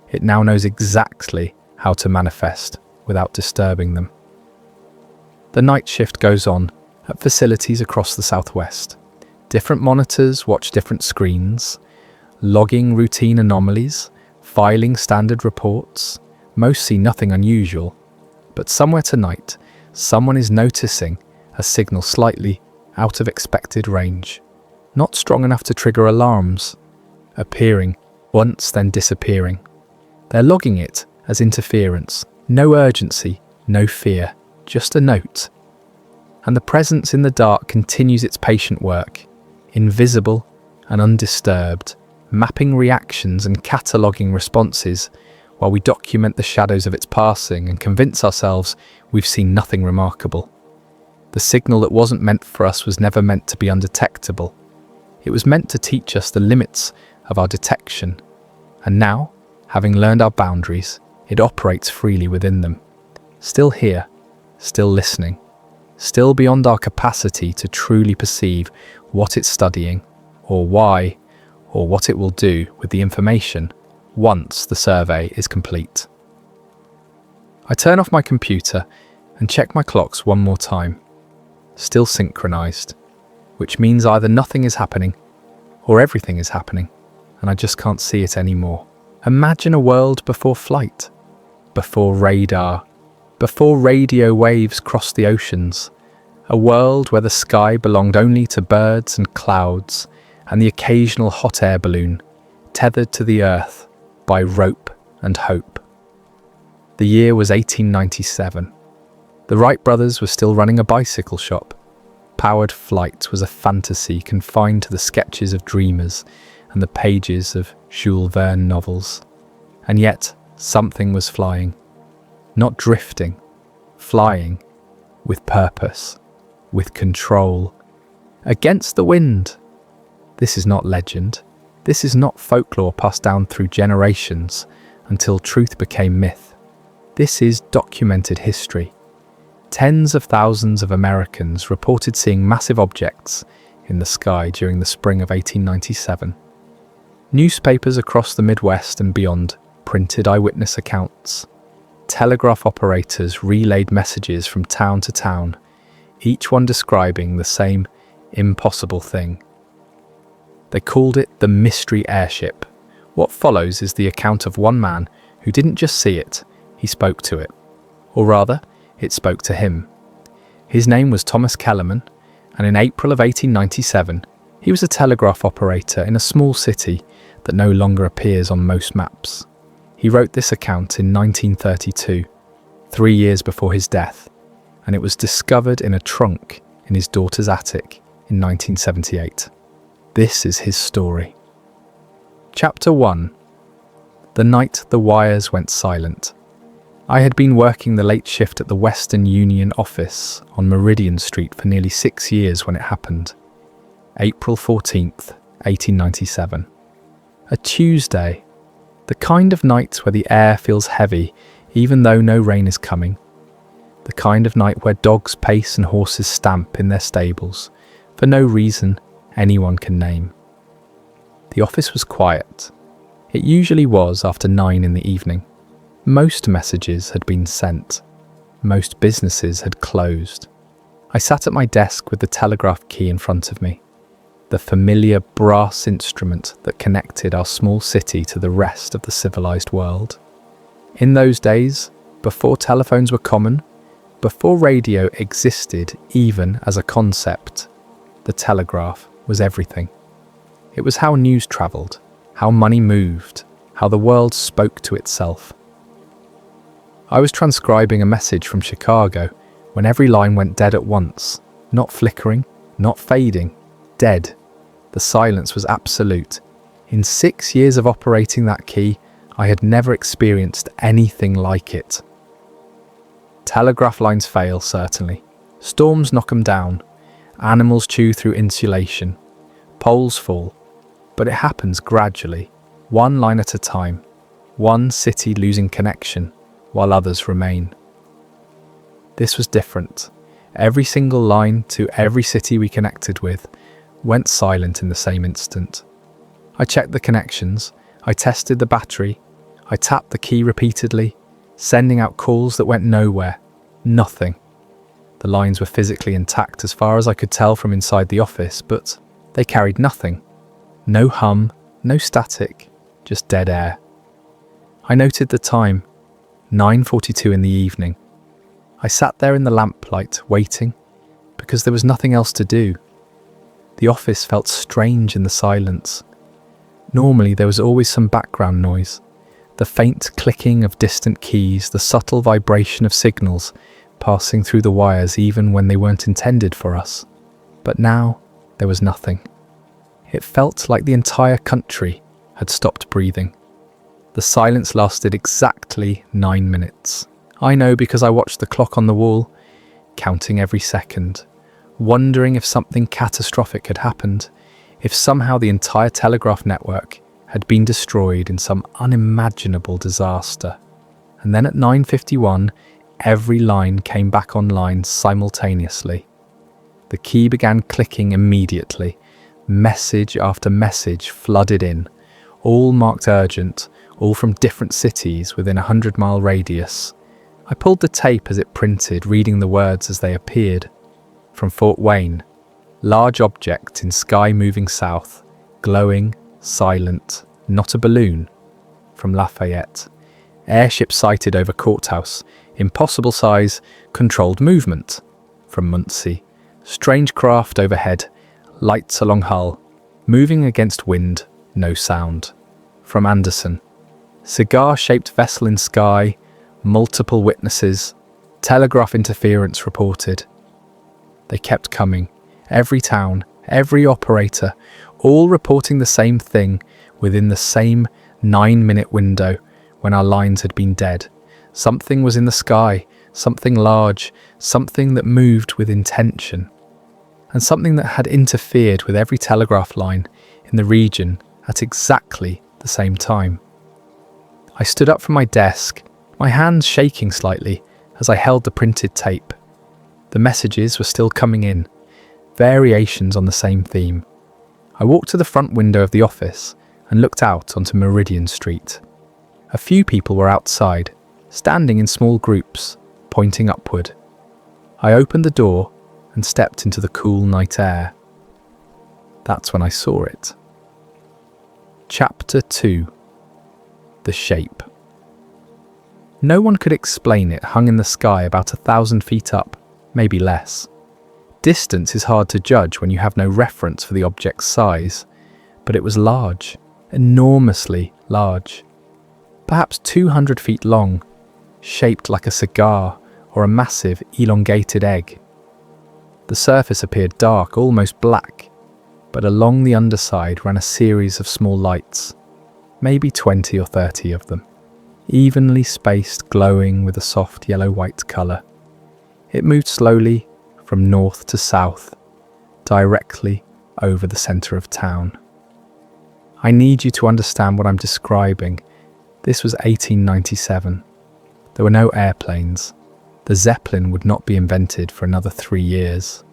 it now knows exactly how to manifest without disturbing them. The night shift goes on at facilities across the southwest. Different monitors watch different screens, logging routine anomalies, filing standard reports. Most see nothing unusual, but somewhere tonight, someone is noticing a signal slightly out of expected range, not strong enough to trigger alarms, appearing once then disappearing. They're logging it as interference, no urgency, no fear, just a note. And the presence in the dark continues its patient work, invisible and undisturbed, mapping reactions and cataloguing responses while we document the shadows of its passing and convince ourselves we've seen nothing remarkable. The signal that wasn't meant for us was never meant to be undetectable. It was meant to teach us the limits of our detection. And now, having learned our boundaries, it operates freely within them. Still here, still listening, still beyond our capacity to truly perceive what it's studying, or why, or what it will do with the information once the survey is complete. I turn off my computer and check my clocks one more time. Still synchronized, which means either nothing is happening or everything is happening, and I just can't see it anymore. Imagine a world before flight, before radar, before radio waves crossed the oceans, a world where the sky belonged only to birds and clouds and the occasional hot air balloon tethered to the earth by rope and hope. The year was 1897. The Wright brothers were still running a bicycle shop. Powered flight was a fantasy confined to the sketches of dreamers and the pages of Jules Verne novels. And yet, something was flying. Not drifting, flying, with purpose, with control, against the wind. This is not legend. This is not folklore passed down through generations until truth became myth. This is documented history. Tens of thousands of Americans reported seeing massive objects in the sky during the spring of 1897. Newspapers across the Midwest and beyond printed eyewitness accounts. Telegraph operators relayed messages from town to town, each one describing the same impossible thing. They called it the mystery airship. What follows is the account of one man who didn't just see it, he spoke to it. Or rather, it spoke to him. His name was Thomas Kellerman, and in April of 1897, he was a telegraph operator in a small city that no longer appears on most maps. He wrote this account in 1932, 3 years before his death, and it was discovered in a trunk in his daughter's attic in 1978. This is his story. Chapter 1. The night the wires went silent. I had been working the late shift at the Western Union office on Meridian Street for nearly 6 years when it happened. April 14th, 1897. A Tuesday. The kind of night where the air feels heavy even though no rain is coming. The kind of night where dogs pace and horses stamp in their stables for no reason anyone can name. The office was quiet. It usually was after 9 in the evening. Most messages had been sent. Most businesses had closed. I sat at my desk with the telegraph key in front of me, the familiar brass instrument that connected our small city to the rest of the civilized world. In those days, before telephones were common, before radio existed even as a concept, the telegraph was everything. It was how news travelled, how money moved, how the world spoke to itself. I was transcribing a message from Chicago when every line went dead at once, not flickering, not fading, dead. The silence was absolute. In 6 years of operating that key, I had never experienced anything like it. Telegraph lines fail, certainly. Storms knock them down. Animals chew through insulation. Poles fall. But it happens gradually, one line at a time, one city losing connection, while others remain. This was different. Every single line to every city we connected with went silent in the same instant. I checked the connections, I tested the battery, I tapped the key repeatedly, sending out calls that went nowhere. Nothing. The lines were physically intact as far as I could tell from inside the office, but they carried nothing. No hum, no static, just dead air. I noted the time, 9:42 in the evening. I sat there in the lamplight, waiting, because there was nothing else to do. The office felt strange in the silence. Normally there was always some background noise, the faint clicking of distant keys, the subtle vibration of signals passing through the wires even when they weren't intended for us. But now, there was nothing. It felt like the entire country had stopped breathing. The silence lasted exactly 9 minutes. I know because I watched the clock on the wall, counting every second, wondering if something catastrophic had happened, if somehow the entire telegraph network had been destroyed in some unimaginable disaster. And then at 9:51, every line came back online simultaneously. The key began clicking immediately. Message after message flooded in, all marked urgent, all from different cities within a 100-mile radius. I pulled the tape as it printed, reading the words as they appeared. From Fort Wayne, large object in sky moving south, glowing, silent, not a balloon. From Lafayette, airship sighted over courthouse, impossible size, controlled movement. From Muncie, strange craft overhead, lights along hull, moving against wind, no sound. From Anderson, cigar-shaped vessel in sky, multiple witnesses, telegraph interference reported. They kept coming, every town, every operator, all reporting the same thing within the same 9-minute window when our lines had been dead. Something was in the sky, something large, something that moved with intention, and something that had interfered with every telegraph line in the region at exactly the same time. I stood up from my desk, my hands shaking slightly as I held the printed tape. The messages were still coming in, variations on the same theme. I walked to the front window of the office and looked out onto Meridian Street. A few people were outside, standing in small groups, pointing upward. I opened the door and stepped into the cool night air. That's when I saw it. Chapter 2. The Shape. No one could explain it. Hung in the sky about 1,000 feet up, maybe less. Distance is hard to judge when you have no reference for the object's size, but it was large, enormously large. Perhaps 200 feet long, shaped like a cigar or a massive elongated egg. The surface appeared dark, almost black, but along the underside ran a series of small lights, maybe 20 or 30 of them, evenly spaced, glowing with a soft yellow-white colour. It moved slowly from north to south, directly over the centre of town. I need you to understand what I'm describing. This was 1897. There were no airplanes. The Zeppelin would not be invented for another 3 years.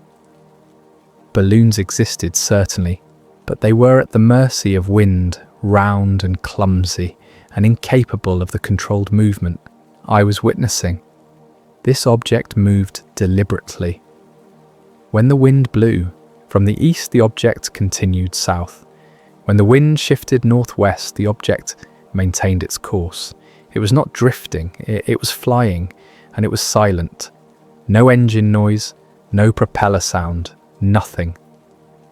Balloons existed, certainly, but they were at the mercy of wind, round and clumsy, and incapable of the controlled movement I was witnessing. This object moved deliberately. When the wind blew from the east, the object continued south. When the wind shifted northwest, the object maintained its course. It was not drifting, it was flying, and it was silent. No engine noise, no propeller sound, nothing.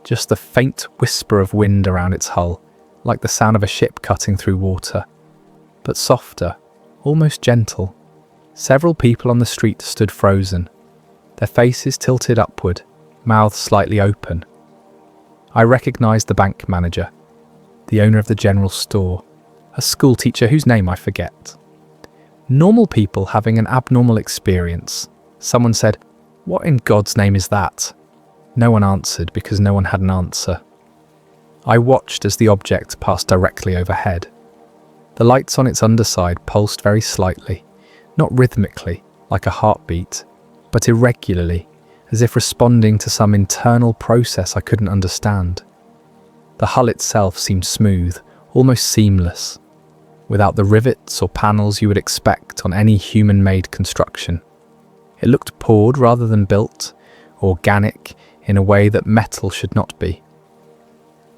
Just the faint whisper of wind around its hull, like the sound of a ship cutting through water, but softer, almost gentle. Several people on the street stood frozen, their faces tilted upward, mouths slightly open. I recognized the bank manager, the owner of the general store, a school teacher whose name I forget. Normal people having an abnormal experience. Someone said, "What in God's name is that?" No one answered because no one had an answer. I watched as the object passed directly overhead. The lights on its underside pulsed very slightly, not rhythmically, like a heartbeat, but irregularly, as if responding to some internal process I couldn't understand. The hull itself seemed smooth, almost seamless, without the rivets or panels you would expect on any human-made construction. It looked poured rather than built, organic in a way that metal should not be.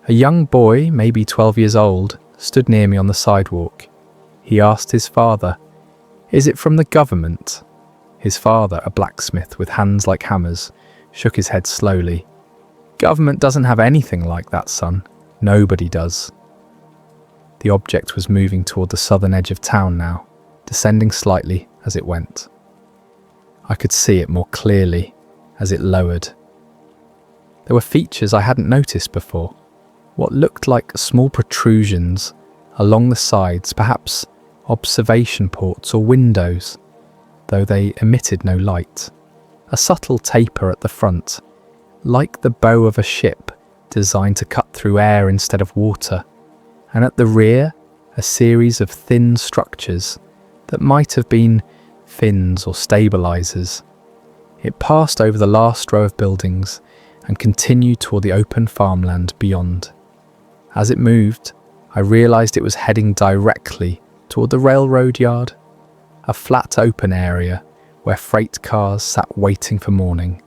A young boy, maybe 12 years old, stood near me on the sidewalk. He asked his father, "Is it from the government?" His father, a blacksmith with hands like hammers, shook his head slowly. "Government doesn't have anything like that, son. Nobody does." The object was moving toward the southern edge of town now, descending slightly as it went. I could see it more clearly as it lowered. There were features I hadn't noticed before, what looked like small protrusions along the sides, perhaps observation ports or windows, though they emitted no light. A subtle taper at the front, like the bow of a ship designed to cut through air instead of water, and at the rear, a series of thin structures that might have been fins or stabilizers. It passed over the last row of buildings and continued toward the open farmland beyond. As it moved, I realized it was heading directly toward the railroad yard, a flat open area where freight cars sat waiting for morning.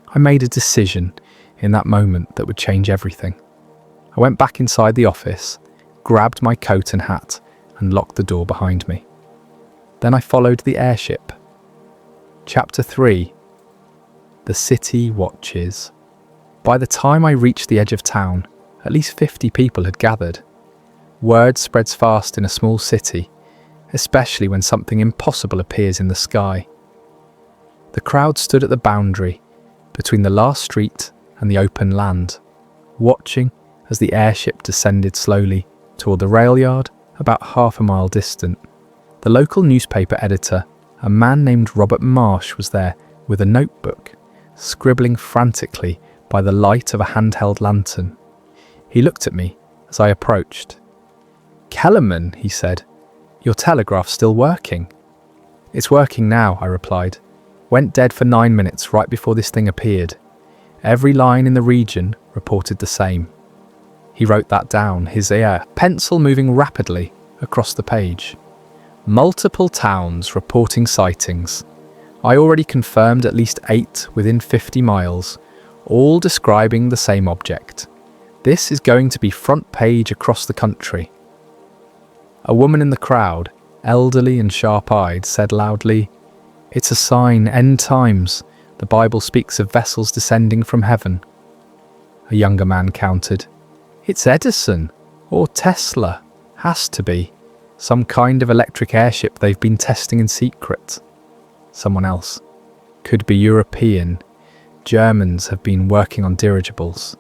I made a decision in that moment that would change everything. I went back inside the office, grabbed my coat and hat, and locked the door behind me. Then I followed the airship. Chapter 3. The City Watches. By the time I reached the edge of town, at least 50 people had gathered. Word spreads fast in a small city, especially when something impossible appears in the sky. The crowd stood at the boundary between the last street and the open land, watching as the airship descended slowly toward the rail yard about half a mile distant. The local newspaper editor, a man named Robert Marsh, was there with a notebook, scribbling frantically by the light of a handheld lantern. He looked at me as I approached. "Kellerman," he said, "your telegraph's still working." "It's working now," I replied. "Went dead for 9 minutes right before this thing appeared. Every line in the region reported the same." He wrote that down, his pencil moving rapidly across the page. "Multiple towns reporting sightings. I already confirmed at least 8 within 50 miles, all describing the same object. This is going to be front page across the country." A woman in the crowd, elderly and sharp-eyed, said loudly, "It's a sign, end times. The Bible speaks of vessels descending from heaven." A younger man countered, "It's Edison or Tesla. Has to be. Some kind of electric airship they've been testing in secret." Someone else, "Could be European. Germans have been working on dirigibles."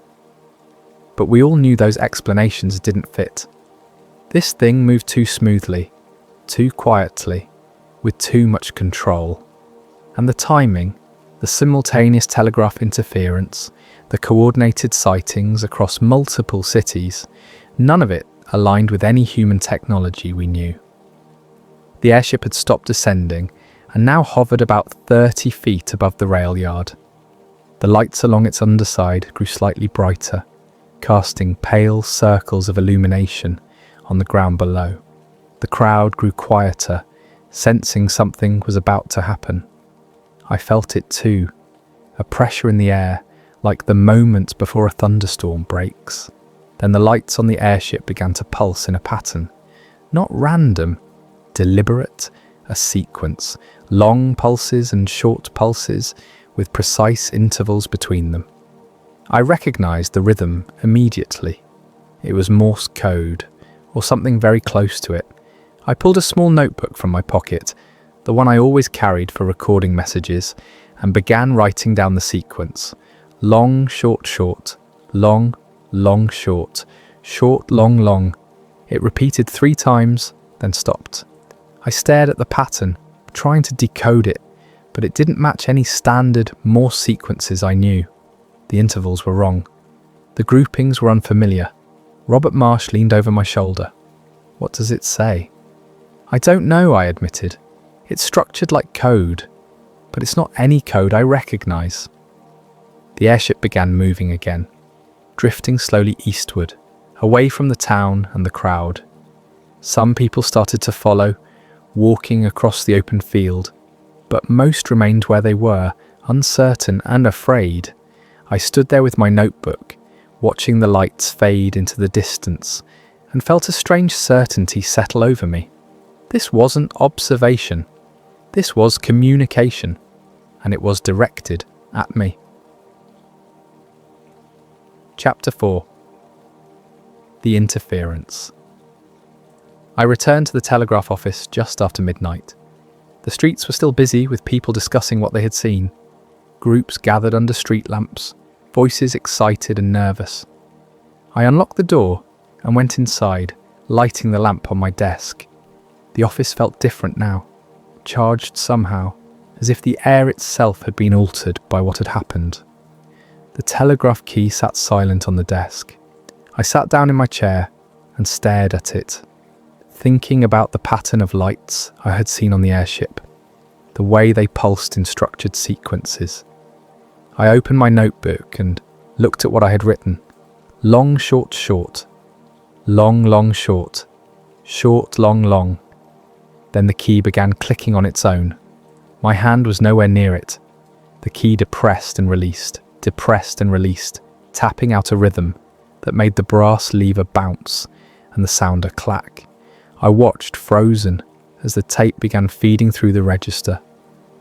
But we all knew those explanations didn't fit. This thing moved too smoothly, too quietly, with too much control. And the timing, the simultaneous telegraph interference, the coordinated sightings across multiple cities, none of it aligned with any human technology we knew. The airship had stopped descending and now hovered about 30 feet above the rail yard. The lights along its underside grew slightly brighter, casting pale circles of illumination on the ground below. The crowd grew quieter, sensing something was about to happen. I felt it too, a pressure in the air, like the moment before a thunderstorm breaks. Then the lights on the airship began to pulse in a pattern, not random, deliberate, a sequence, long pulses and short pulses with precise intervals between them. I recognized the rhythm immediately. It was Morse code, or something very close to it. I pulled a small notebook from my pocket, the one I always carried for recording messages, and began writing down the sequence. Long, short, short, long, long, short, short, long, long. It repeated 3 times, then stopped. I stared at the pattern, trying to decode it, but it didn't match any standard Morse sequences I knew. The intervals were wrong. The groupings were unfamiliar. Robert Marsh leaned over my shoulder. "What does it say?" "I don't know," I admitted. "It's structured like code, but it's not any code I recognize." The airship began moving again, drifting slowly eastward, away from the town and the crowd. Some people started to follow, walking across the open field, but most remained where they were, uncertain and afraid. I stood there with my notebook, watching the lights fade into the distance, and felt a strange certainty settle over me. This wasn't observation. This was communication, and it was directed at me. Chapter 4. The Interference. I returned to the telegraph office just after midnight. The streets were still busy with people discussing what they had seen. Groups gathered under street lamps, voices excited and nervous. I unlocked the door and went inside, lighting the lamp on my desk. The office felt different now, charged somehow, as if the air itself had been altered by what had happened. The telegraph key sat silent on the desk. I sat down in my chair and stared at it, thinking about the pattern of lights I had seen on the airship, the way they pulsed in structured sequences. I opened my notebook and looked at what I had written. Long, short, short. Long, long, short. Short, long, long. Then the key began clicking on its own. My hand was nowhere near it. The key depressed and released, tapping out a rhythm that made the brass lever bounce and the sounder clack. I watched, frozen, as the tape began feeding through the register,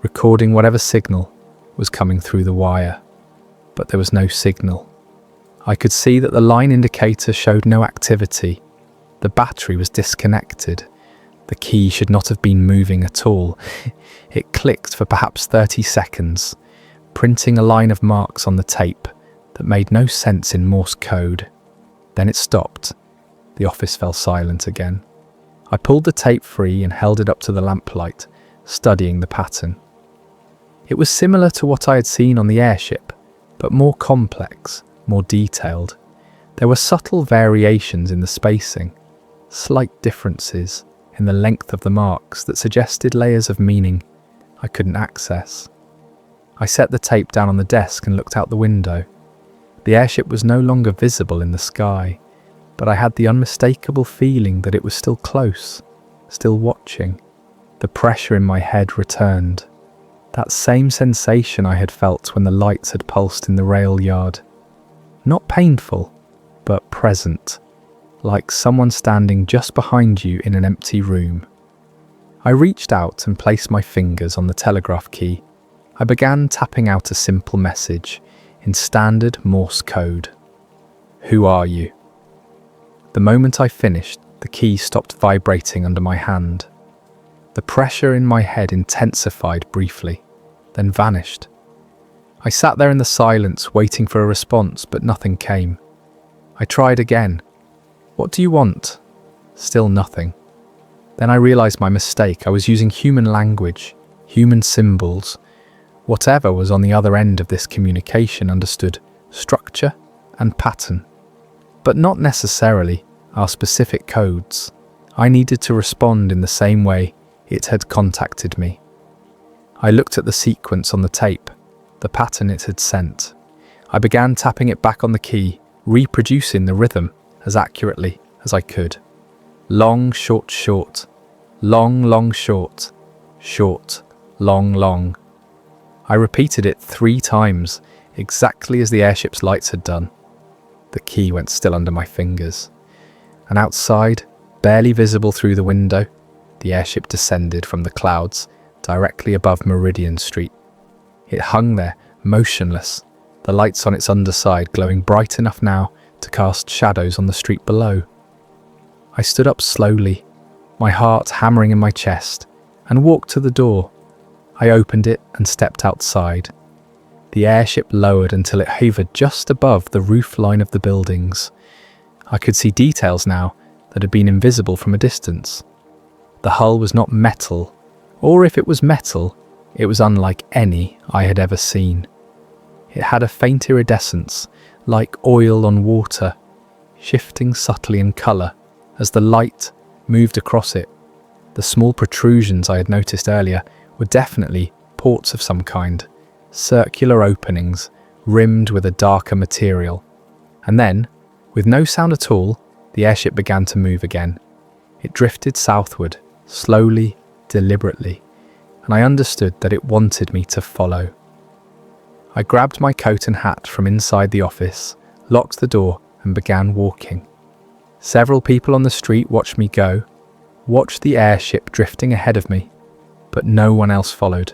recording whatever signal was coming through the wire. But there was no signal. I could see that the line indicator showed no activity. The battery was disconnected. The key should not have been moving at all. It clicked for perhaps 30 seconds, printing a line of marks on the tape that made no sense in Morse code. Then it stopped. The office fell silent again. I pulled the tape free and held it up to the lamplight, studying the pattern. It was similar to what I had seen on the airship, but more complex, more detailed. There were subtle variations in the spacing, slight differences in the length of the marks that suggested layers of meaning I couldn't access. I set the tape down on the desk and looked out the window. The airship was no longer visible in the sky, but I had the unmistakable feeling that it was still close, still watching. The pressure in my head returned. That same sensation I had felt when the lights had pulsed in the rail yard. Not painful, but present, like someone standing just behind you in an empty room. I reached out and placed my fingers on the telegraph key. I began tapping out a simple message in standard Morse code. Who are you? The moment I finished, the key stopped vibrating under my hand. The pressure in my head intensified briefly, then vanished. I sat there in the silence, waiting for a response, but nothing came. I tried again. What do you want? Still nothing. Then I realized my mistake. I was using human language, human symbols. Whatever was on the other end of this communication understood structure and pattern, but not necessarily our specific codes. I needed to respond in the same way it had contacted me. I looked at the sequence on the tape, the pattern it had sent. I began tapping it back on the key, reproducing the rhythm as accurately as I could. Long, short, short. Long, long, short. Short, long, long. I repeated it 3 times, exactly as the airship's lights had done. The key went still under my fingers. And outside, barely visible through the window, the airship descended from the clouds directly above Meridian Street. It hung there, motionless, the lights on its underside glowing bright enough now to cast shadows on the street below. I stood up slowly, my heart hammering in my chest, and walked to the door. I opened it and stepped outside. The airship lowered until it hovered just above the roof line of the buildings. I could see details now that had been invisible from a distance. The hull was not metal, or if it was metal, it was unlike any I had ever seen. It had a faint iridescence, like oil on water, shifting subtly in colour as the light moved across it. The small protrusions I had noticed earlier were definitely ports of some kind, circular openings rimmed with a darker material. And then, with no sound at all, the airship began to move again. It drifted southward, slowly, deliberately, and I understood that it wanted me to follow. I grabbed my coat and hat from inside the office, locked the door, and began walking. Several people on the street watched me go, watched the airship drifting ahead of me, but no one else followed.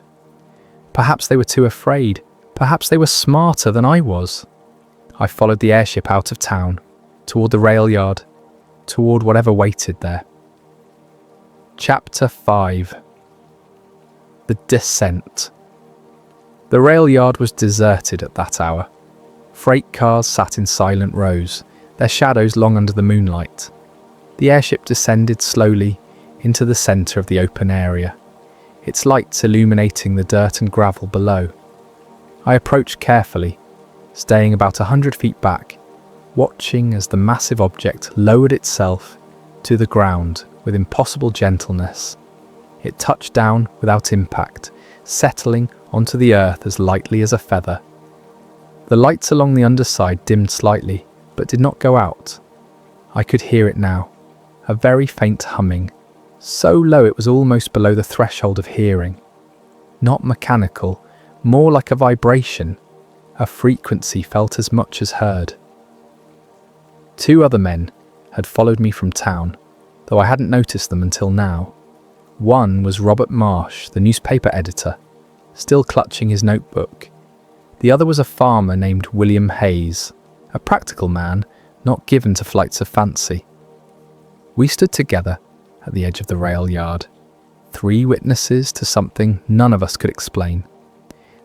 Perhaps they were too afraid. Perhaps they were smarter than I was. I followed the airship out of town, toward the rail yard, toward whatever waited there. Chapter 5. The descent. The rail yard was deserted at that hour. Freight cars sat in silent rows, their shadows long under the moonlight. The airship descended slowly into the centre of the open area, its lights illuminating the dirt and gravel below. I approached carefully, staying about 100 feet back, watching as the massive object lowered itself to the ground with impossible gentleness. It touched down without impact, settling onto the earth as lightly as a feather. The lights along the underside dimmed slightly, but did not go out. I could hear it now, a very faint humming, so low it was almost below the threshold of hearing. Not mechanical, more like a vibration, a frequency felt as much as heard. 2 other men had followed me from town, though I hadn't noticed them until now. One was Robert Marsh, the newspaper editor, still clutching his notebook. The other was a farmer named William Hayes, a practical man not given to flights of fancy. We stood together at the edge of the rail yard, 3 witnesses to something none of us could explain.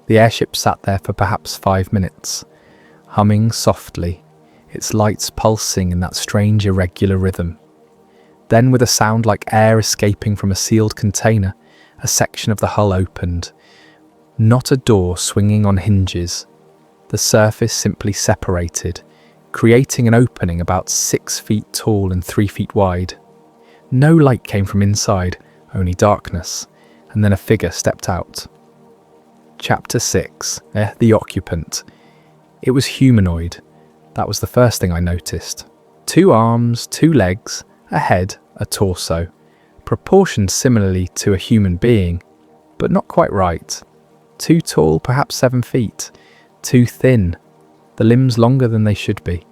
The airship sat there for perhaps 5 minutes, humming softly, its lights pulsing in that strange irregular rhythm. Then, with a sound like air escaping from a sealed container, a section of the hull opened. Not a door swinging on hinges. The surface simply separated, creating an opening about 6 feet tall and 3 feet wide. No light came from inside, only darkness, and then a figure stepped out. Chapter 6. The Occupant. It was humanoid. That was the first thing I noticed. 2 arms, 2 legs, a head, a torso, proportioned similarly to a human being, but not quite right. Too tall, perhaps 7 feet. Too thin, the limbs longer than they should be.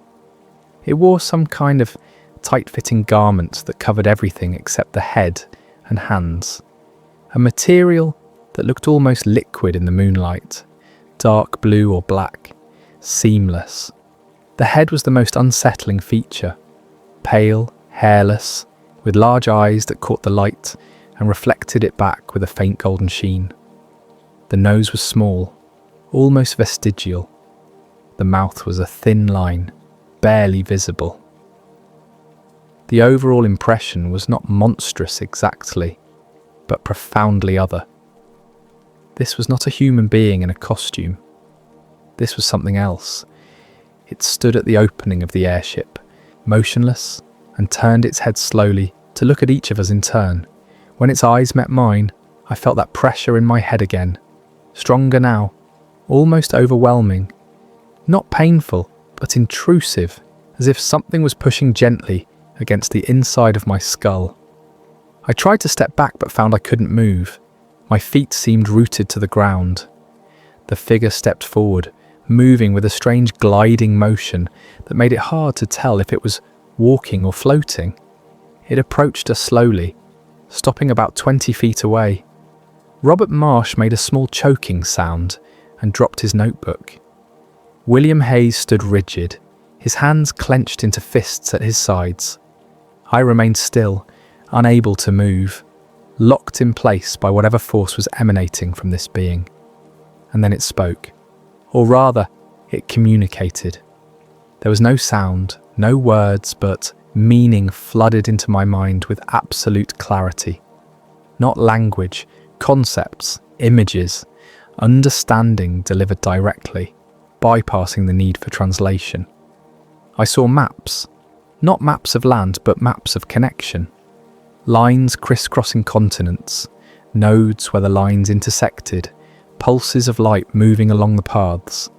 It wore some kind of tight-fitting garment that covered everything except the head and hands. A material that looked almost liquid in the moonlight, dark blue or black, seamless. The head was the most unsettling feature, pale, hairless, with large eyes that caught the light and reflected it back with a faint golden sheen. The nose was small, almost vestigial. The mouth was a thin line, barely visible. The overall impression was not monstrous exactly, but profoundly other. This was not a human being in a costume. This was something else. It stood at the opening of the airship, motionless, and turned its head slowly to look at each of us in turn. When its eyes met mine, I felt that pressure in my head again. Stronger now, almost overwhelming. Not painful, but intrusive, as if something was pushing gently against the inside of my skull. I tried to step back but found I couldn't move. My feet seemed rooted to the ground. The figure stepped forward, moving with a strange gliding motion that made it hard to tell if it was walking or floating. It approached us slowly, stopping about 20 feet away. Robert Marsh made a small choking sound and dropped his notebook. William Hayes stood rigid, his hands clenched into fists at his sides. I remained still, unable to move, locked in place by whatever force was emanating from this being. And then it spoke. Or rather, it communicated. There was no sound, no words, but meaning flooded into my mind with absolute clarity. Not language, concepts, images, understanding delivered directly, bypassing the need for translation. I saw maps, not maps of land, but maps of connection. Lines crisscrossing continents, nodes where the lines intersected, pulses of light moving along the paths.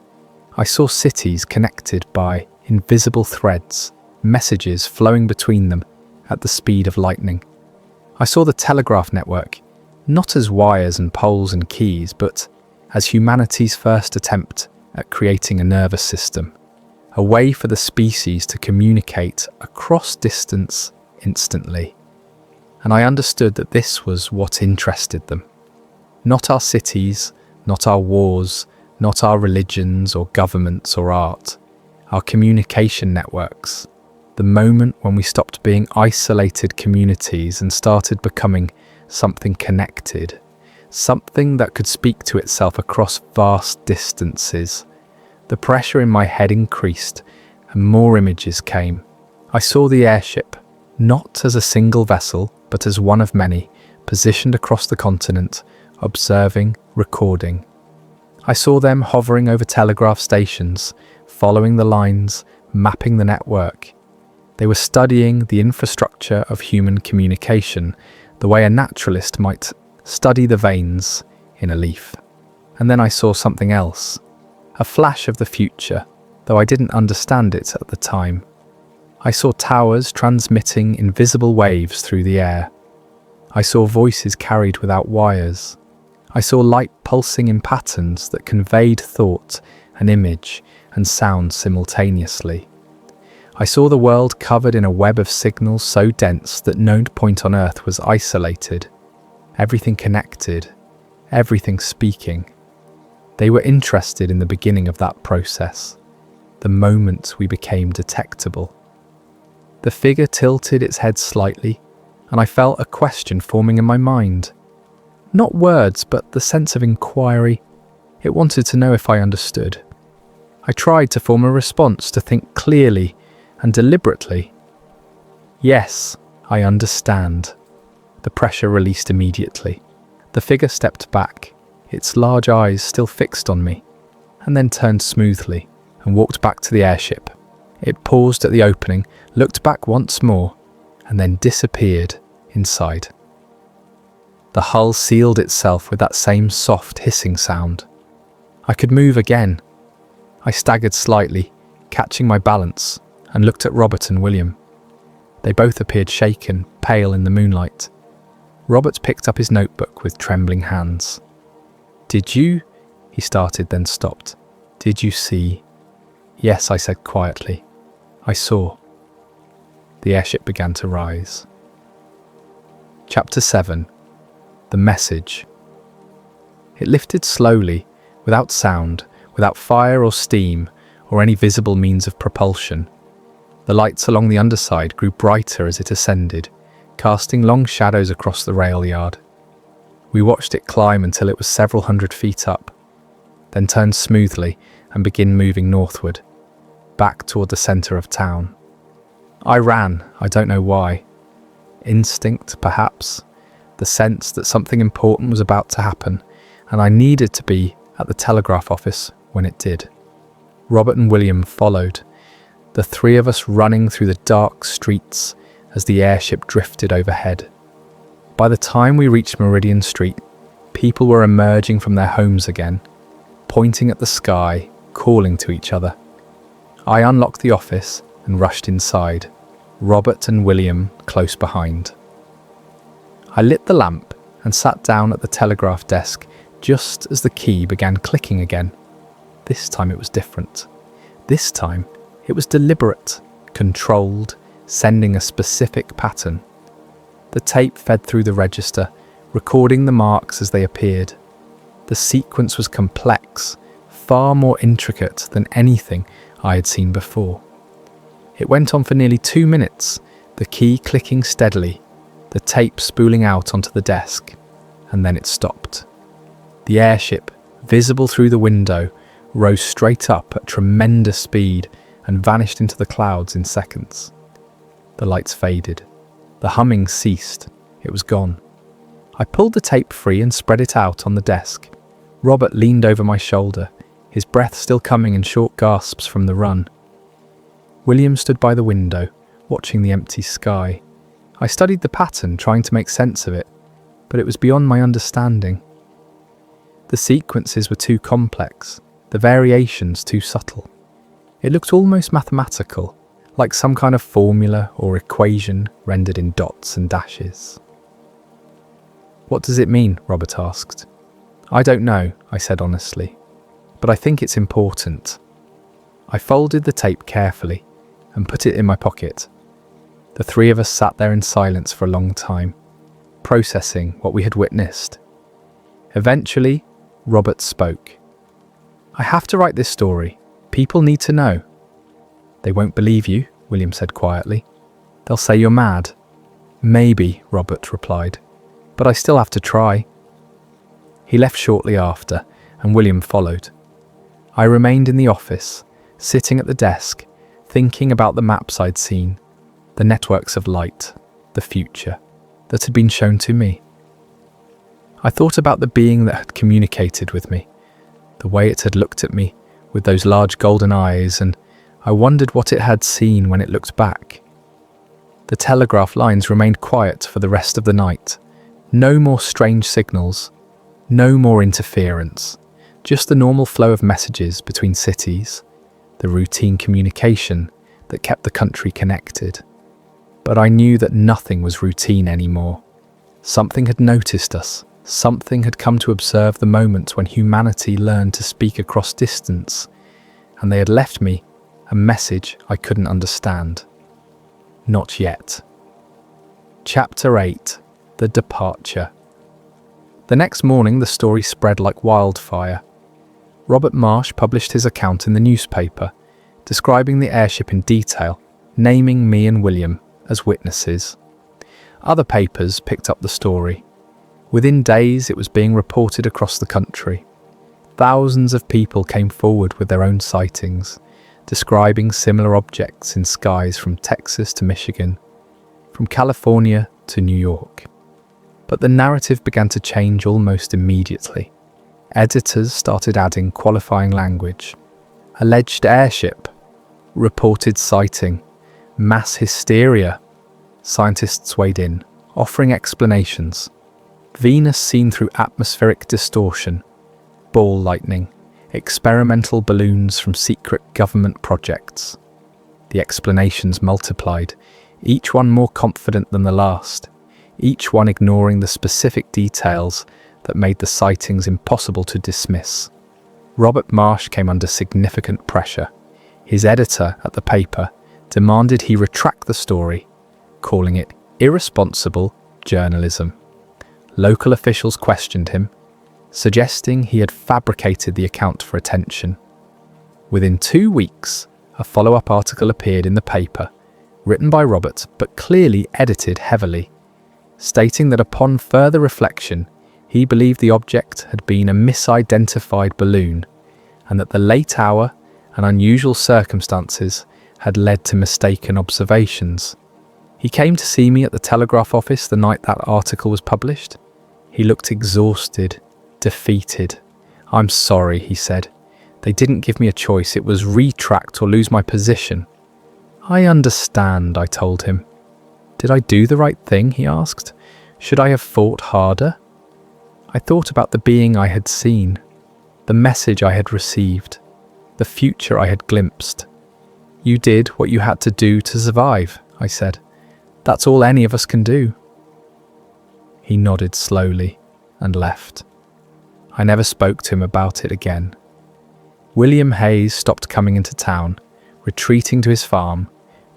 I saw cities connected by invisible threads, messages flowing between them at the speed of lightning. I saw the telegraph network, not as wires and poles and keys, but as humanity's first attempt at creating a nervous system, a way for the species to communicate across distance instantly. And I understood that this was what interested them. Not our cities, not our wars, not our religions or governments or art, our communication networks. The moment when we stopped being isolated communities and started becoming something connected, something that could speak to itself across vast distances. The pressure in my head increased, and more images came. I saw the airship, not as a single vessel, but as one of many, positioned across the continent, observing, recording. I saw them hovering over telegraph stations, following the lines, mapping the network. They were studying the infrastructure of human communication, the way a naturalist might study the veins in a leaf. And then I saw something else, a flash of the future, though I didn't understand it at the time. I saw towers transmitting invisible waves through the air. I saw voices carried without wires. I saw light pulsing in patterns that conveyed thought and image and sound simultaneously. I saw the world covered in a web of signals so dense that no point on Earth was isolated. Everything connected, everything speaking. They were interested in the beginning of that process, the moment we became detectable. The figure tilted its head slightly, and I felt a question forming in my mind. Not words, but the sense of inquiry. It wanted to know if I understood. I tried to form a response, to think clearly and deliberately. Yes, I understand. The pressure released immediately. The figure stepped back, its large eyes still fixed on me, and then turned smoothly and walked back to the airship. It paused at the opening, looked back once more, and then disappeared inside. The hull sealed itself with that same soft hissing sound. I could move again. I staggered slightly, catching my balance, and looked at Robert and William. They both appeared shaken, pale in the moonlight. Robert picked up his notebook with trembling hands. "Did you?" he started, then stopped. "Did you see?" "Yes," I said quietly. "I saw." The airship began to rise. Chapter 7. The Message. It lifted slowly, without sound, without fire or steam, or any visible means of propulsion. The lights along the underside grew brighter as it ascended, casting long shadows across the rail yard. We watched it climb until it was several hundred feet up, then turned smoothly and begin moving northward, back toward the centre of town. I ran, I don't know why. Instinct, perhaps, the sense that something important was about to happen, and I needed to be at the telegraph office when it did. Robert and William followed, the three of us running through the dark streets as the airship drifted overhead. By the time we reached Meridian Street, people were emerging from their homes again, pointing at the sky, calling to each other. I unlocked the office and rushed inside, Robert and William close behind. I lit the lamp and sat down at the telegraph desk just as the key began clicking again. This time it was different. This time it was deliberate, controlled, sending a specific pattern. The tape fed through the register, recording the marks as they appeared. The sequence was complex, far more intricate than anything I had seen before. It went on for nearly 2 minutes, the key clicking steadily, the tape spooling out onto the desk, and then it stopped. The airship, visible through the window, rose straight up at tremendous speed and vanished into the clouds in seconds. The lights faded. The humming ceased. It was gone. I pulled the tape free and spread it out on the desk. Robert leaned over my shoulder, his breath still coming in short gasps from the run. William stood by the window, watching the empty sky. I studied the pattern, trying to make sense of it, but it was beyond my understanding. The sequences were too complex, the variations too subtle. It looked almost mathematical, like some kind of formula or equation rendered in dots and dashes. "What does it mean?" Robert asked. "I don't know," I said honestly, "but I think it's important." I folded the tape carefully and put it in my pocket. The three of us sat there in silence for a long time, processing what we had witnessed. Eventually, Robert spoke. "I have to write this story. People need to know." "They won't believe you," William said quietly. "They'll say you're mad." "Maybe," Robert replied, "but I still have to try." He left shortly after, and William followed. I remained in the office, sitting at the desk, thinking about the maps I'd seen, the networks of light, the future, that had been shown to me. I thought about the being that had communicated with me, the way it had looked at me with those large golden eyes, and I wondered what it had seen when it looked back. The telegraph lines remained quiet for the rest of the night. No more strange signals, no more interference, just the normal flow of messages between cities, the routine communication that kept the country connected. But I knew that nothing was routine anymore. Something had noticed us. Something had come to observe the moment when humanity learned to speak across distance, and they had left me a message I couldn't understand. Not yet. Chapter 8. The Departure. The next morning, the story spread like wildfire. Robert Marsh published his account in the newspaper, describing the airship in detail, naming me and William as witnesses. Other papers picked up the story. Within days, it was being reported across the country. Thousands of people came forward with their own sightings, describing similar objects in skies from Texas to Michigan, from California to New York. But the narrative began to change almost immediately. Editors started adding qualifying language. Alleged airship, reported sighting, mass hysteria. Scientists weighed in, offering explanations. Venus seen through atmospheric distortion, ball lightning, experimental balloons from secret government projects. The explanations multiplied, each one more confident than the last, each one ignoring the specific details that made the sightings impossible to dismiss. Robert Marsh came under significant pressure. His editor at the paper demanded he retract the story, calling it irresponsible journalism. Local officials questioned him, suggesting he had fabricated the account for attention. Within 2 weeks, a follow-up article appeared in the paper, written by Robert but clearly edited heavily, stating that upon further reflection, he believed the object had been a misidentified balloon, and that the late hour and unusual circumstances had led to mistaken observations. He came to see me at the telegraph office the night that article was published. He looked exhausted, defeated. "I'm sorry," he said. "They didn't give me a choice. It was retract or lose my position." "I understand," I told him. "Did I do the right thing?" he asked. "Should I have fought harder?" I thought about the being I had seen, the message I had received, the future I had glimpsed. "You did what you had to do to survive," I said. "That's all any of us can do." He nodded slowly and left. I never spoke to him about it again. William Hayes stopped coming into town, retreating to his farm,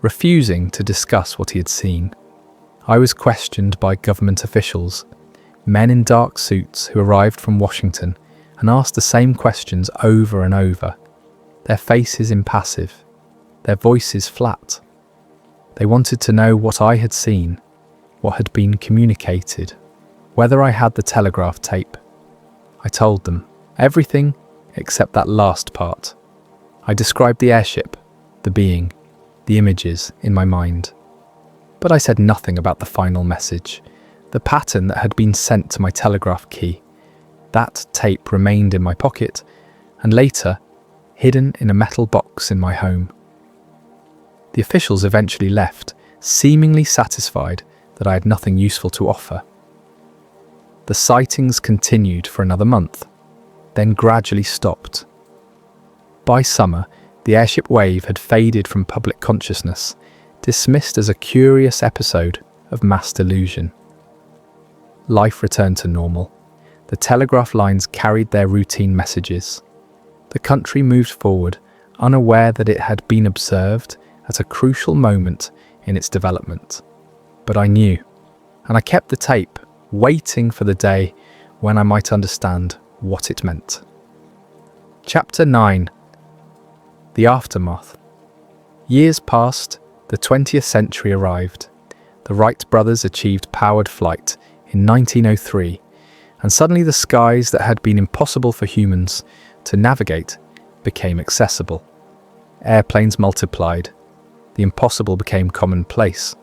refusing to discuss what he had seen. I was questioned by government officials, men in dark suits who arrived from Washington and asked the same questions over and over, their faces impassive, their voices flat. They wanted to know what I had seen, what had been communicated, whether I had the telegraph tape. I told them everything except that last part. I described the airship, the being, the images in my mind. But I said nothing about the final message, the pattern that had been sent to my telegraph key. That tape remained in my pocket, and later, hidden in a metal box in my home. The officials eventually left, seemingly satisfied that I had nothing useful to offer. The sightings continued for another month, then gradually stopped. By summer, the airship wave had faded from public consciousness, dismissed as a curious episode of mass delusion. Life returned to normal. The telegraph lines carried their routine messages. The country moved forward, unaware that it had been observed at a crucial moment in its development. But I knew, and I kept the tape, waiting for the day when I might understand what it meant. Chapter 9. The Aftermath. Years passed, the 20th century arrived. The Wright brothers achieved powered flight in 1903, and suddenly the skies that had been impossible for humans to navigate became accessible. Airplanes multiplied. The impossible became commonplace,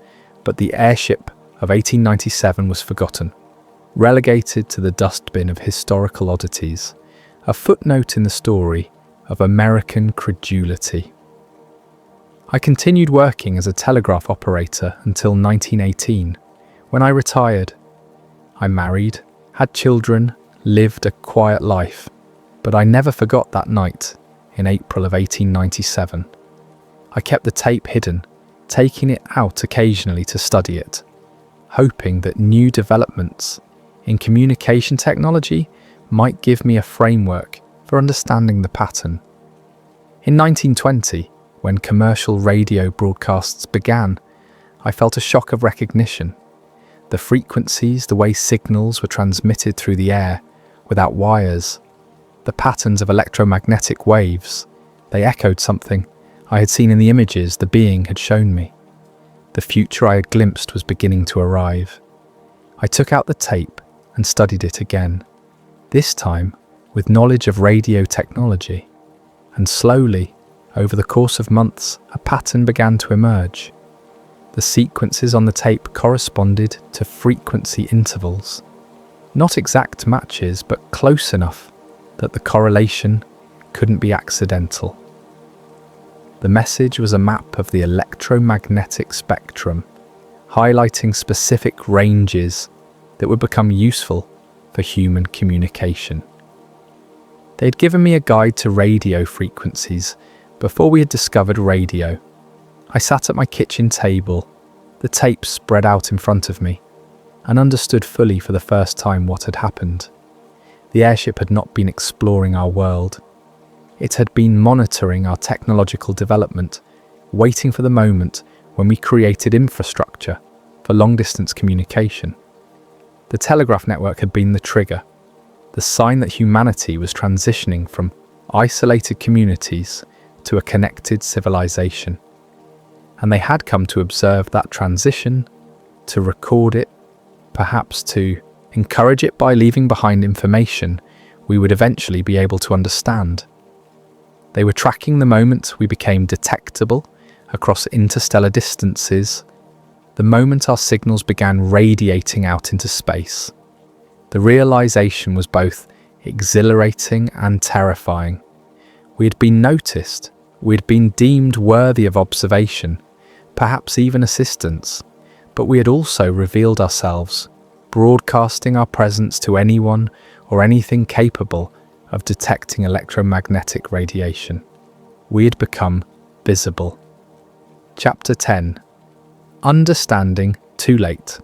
but the airship of 1897 was forgotten, relegated to the dustbin of historical oddities, a footnote in the story of American credulity. I continued working as a telegraph operator until 1918, when I retired. I married, had children, lived a quiet life, but I never forgot that night in April of 1897. I kept the tape hidden, taking it out occasionally to study it, hoping that new developments in communication technology might give me a framework for understanding the pattern. In 1920, when commercial radio broadcasts began, I felt a shock of recognition. The frequencies, the way signals were transmitted through the air without wires, the patterns of electromagnetic waves, they echoed something I had seen in the images the being had shown me. The future I had glimpsed was beginning to arrive. I took out the tape and studied it again, this time with knowledge of radio technology, and slowly, over the course of months, a pattern began to emerge. The sequences on the tape corresponded to frequency intervals, not exact matches, but close enough that the correlation couldn't be accidental. The message was a map of the electromagnetic spectrum, highlighting specific ranges that would become useful for human communication. They had given me a guide to radio frequencies before we had discovered radio. I sat at my kitchen table, the tape spread out in front of me, and understood fully for the first time what had happened. The airship had not been exploring our world. It had been monitoring our technological development, waiting for the moment when we created infrastructure for long-distance communication. The telegraph network had been the trigger, the sign that humanity was transitioning from isolated communities to a connected civilization. And they had come to observe that transition, to record it, perhaps to encourage it by leaving behind information we would eventually be able to understand. They were tracking the moment we became detectable across interstellar distances, the moment our signals began radiating out into space. The realization was both exhilarating and terrifying. We had been noticed, we had been deemed worthy of observation, perhaps even assistance, but we had also revealed ourselves, broadcasting our presence to anyone or anything capable of detecting electromagnetic radiation. We had become visible. Chapter 10. Understanding Too Late.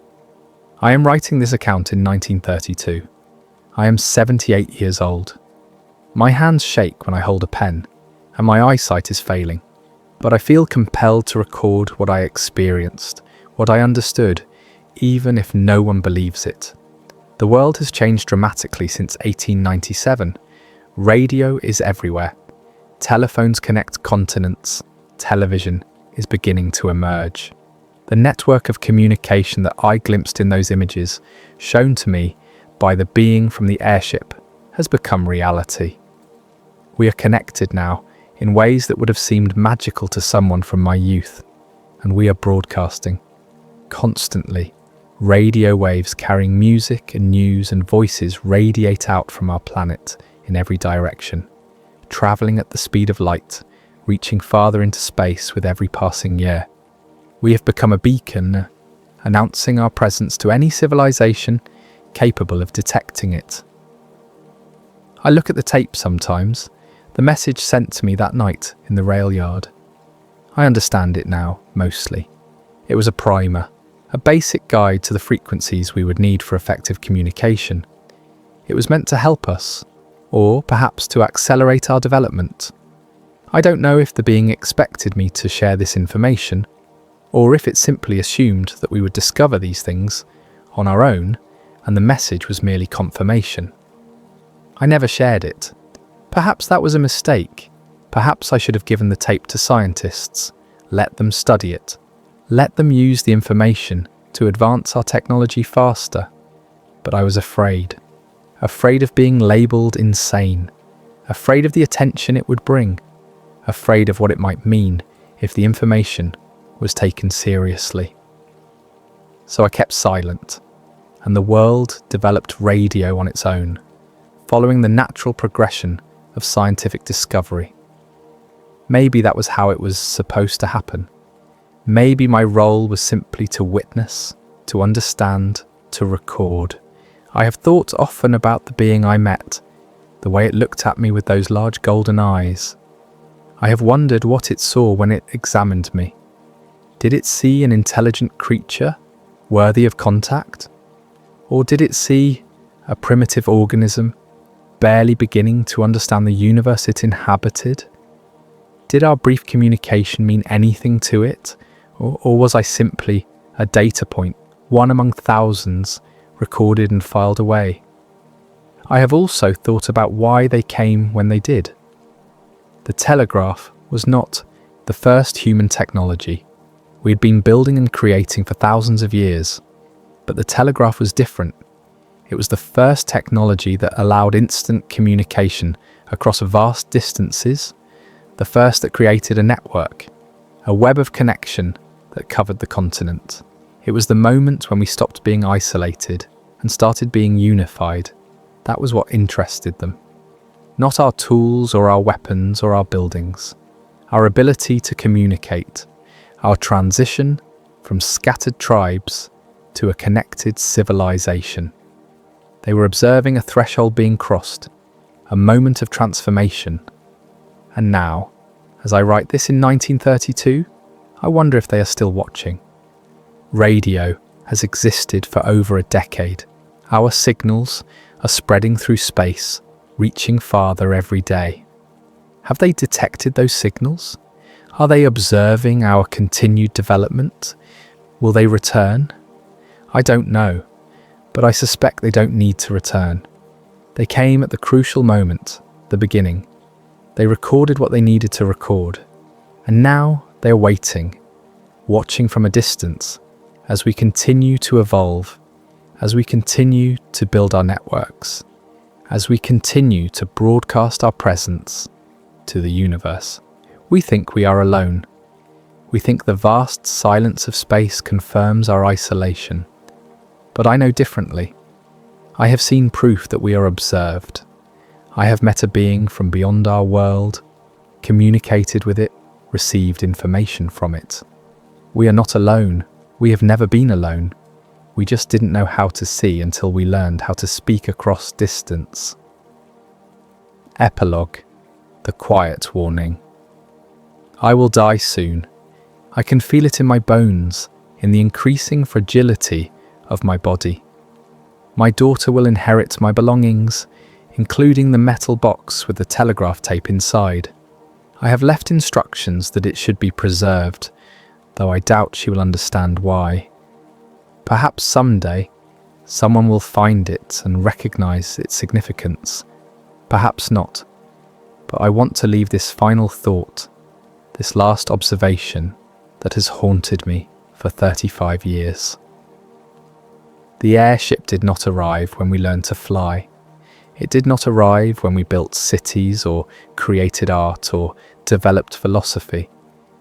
I am writing this account in 1932. I am 78 years old. My hands shake when I hold a pen, and my eyesight is failing. But I feel compelled to record what I experienced, what I understood, even if no one believes it. The world has changed dramatically since 1897. Radio is everywhere. Telephones connect continents. Television is beginning to emerge. The network of communication that I glimpsed in those images, shown to me by the being from the airship, has become reality. We are connected now in ways that would have seemed magical to someone from my youth, and we are broadcasting constantly. Radio waves carrying music and news and voices radiate out from our planet in every direction, travelling at the speed of light, reaching farther into space with every passing year. We have become a beacon, announcing our presence to any civilization capable of detecting it. I look at the tape sometimes, the message sent to me that night in the rail yard. I understand it now, mostly. It was a primer, a basic guide to the frequencies we would need for effective communication. It was meant to help us, or perhaps to accelerate our development. I don't know if the being expected me to share this information, or if it simply assumed that we would discover these things on our own, and the message was merely confirmation. I never shared it. Perhaps that was a mistake. Perhaps I should have given the tape to scientists, let them study it, let them use the information to advance our technology faster. But I was afraid. afraid of being labelled insane, afraid of the attention it would bring, afraid of what it might mean if the information was taken seriously. So I kept silent, and the world developed radio on its own, following the natural progression of scientific discovery. Maybe that was how it was supposed to happen. Maybe my role was simply to witness, to understand, to record. I have thought often about the being I met, the way it looked at me with those large golden eyes. I have wondered what it saw when it examined me. Did it see an intelligent creature, worthy of contact? Or did it see a primitive organism, barely beginning to understand the universe it inhabited? Did our brief communication mean anything to it? Or was I simply a data point, one among thousands, recorded and filed away? I have also thought about why they came when they did. The telegraph was not the first human technology. We had been building and creating for thousands of years, but the telegraph was different. It was the first technology that allowed instant communication across vast distances, the first that created a network, a web of connection that covered the continent. It was the moment when we stopped being isolated and started being unified. That was what interested them. Not our tools or our weapons or our buildings. Our ability to communicate. Our transition from scattered tribes to a connected civilization. They were observing a threshold being crossed, a moment of transformation. And now, as I write this in 1932, I wonder if they are still watching. Radio has existed for over a decade. Our signals are spreading through space, reaching farther every day. Have they detected those signals? Are they observing our continued development? Will they return? I don't know, but I suspect they don't need to return. They came at the crucial moment, the beginning. They recorded what they needed to record, and now they are waiting, watching from a distance as we continue to evolve, as we continue to build our networks, as we continue to broadcast our presence to the universe. We think we are alone. We think the vast silence of space confirms our isolation. But I know differently. I have seen proof that we are observed. I have met a being from beyond our world, communicated with it, received information from it. We are not alone. We have never been alone. We just didn't know how to see until we learned how to speak across distance. Epilogue. The quiet warning. I will die soon. I can feel it in my bones, in the increasing fragility of my body. My daughter will inherit my belongings, including the metal box with the telegraph tape inside. I have left instructions that it should be preserved, though I doubt she will understand why. Perhaps someday, someone will find it and recognize its significance. Perhaps not. But I want to leave this final thought, this last observation that has haunted me for 35 years. The airship did not arrive when we learned to fly. It did not arrive when we built cities or created art or developed philosophy.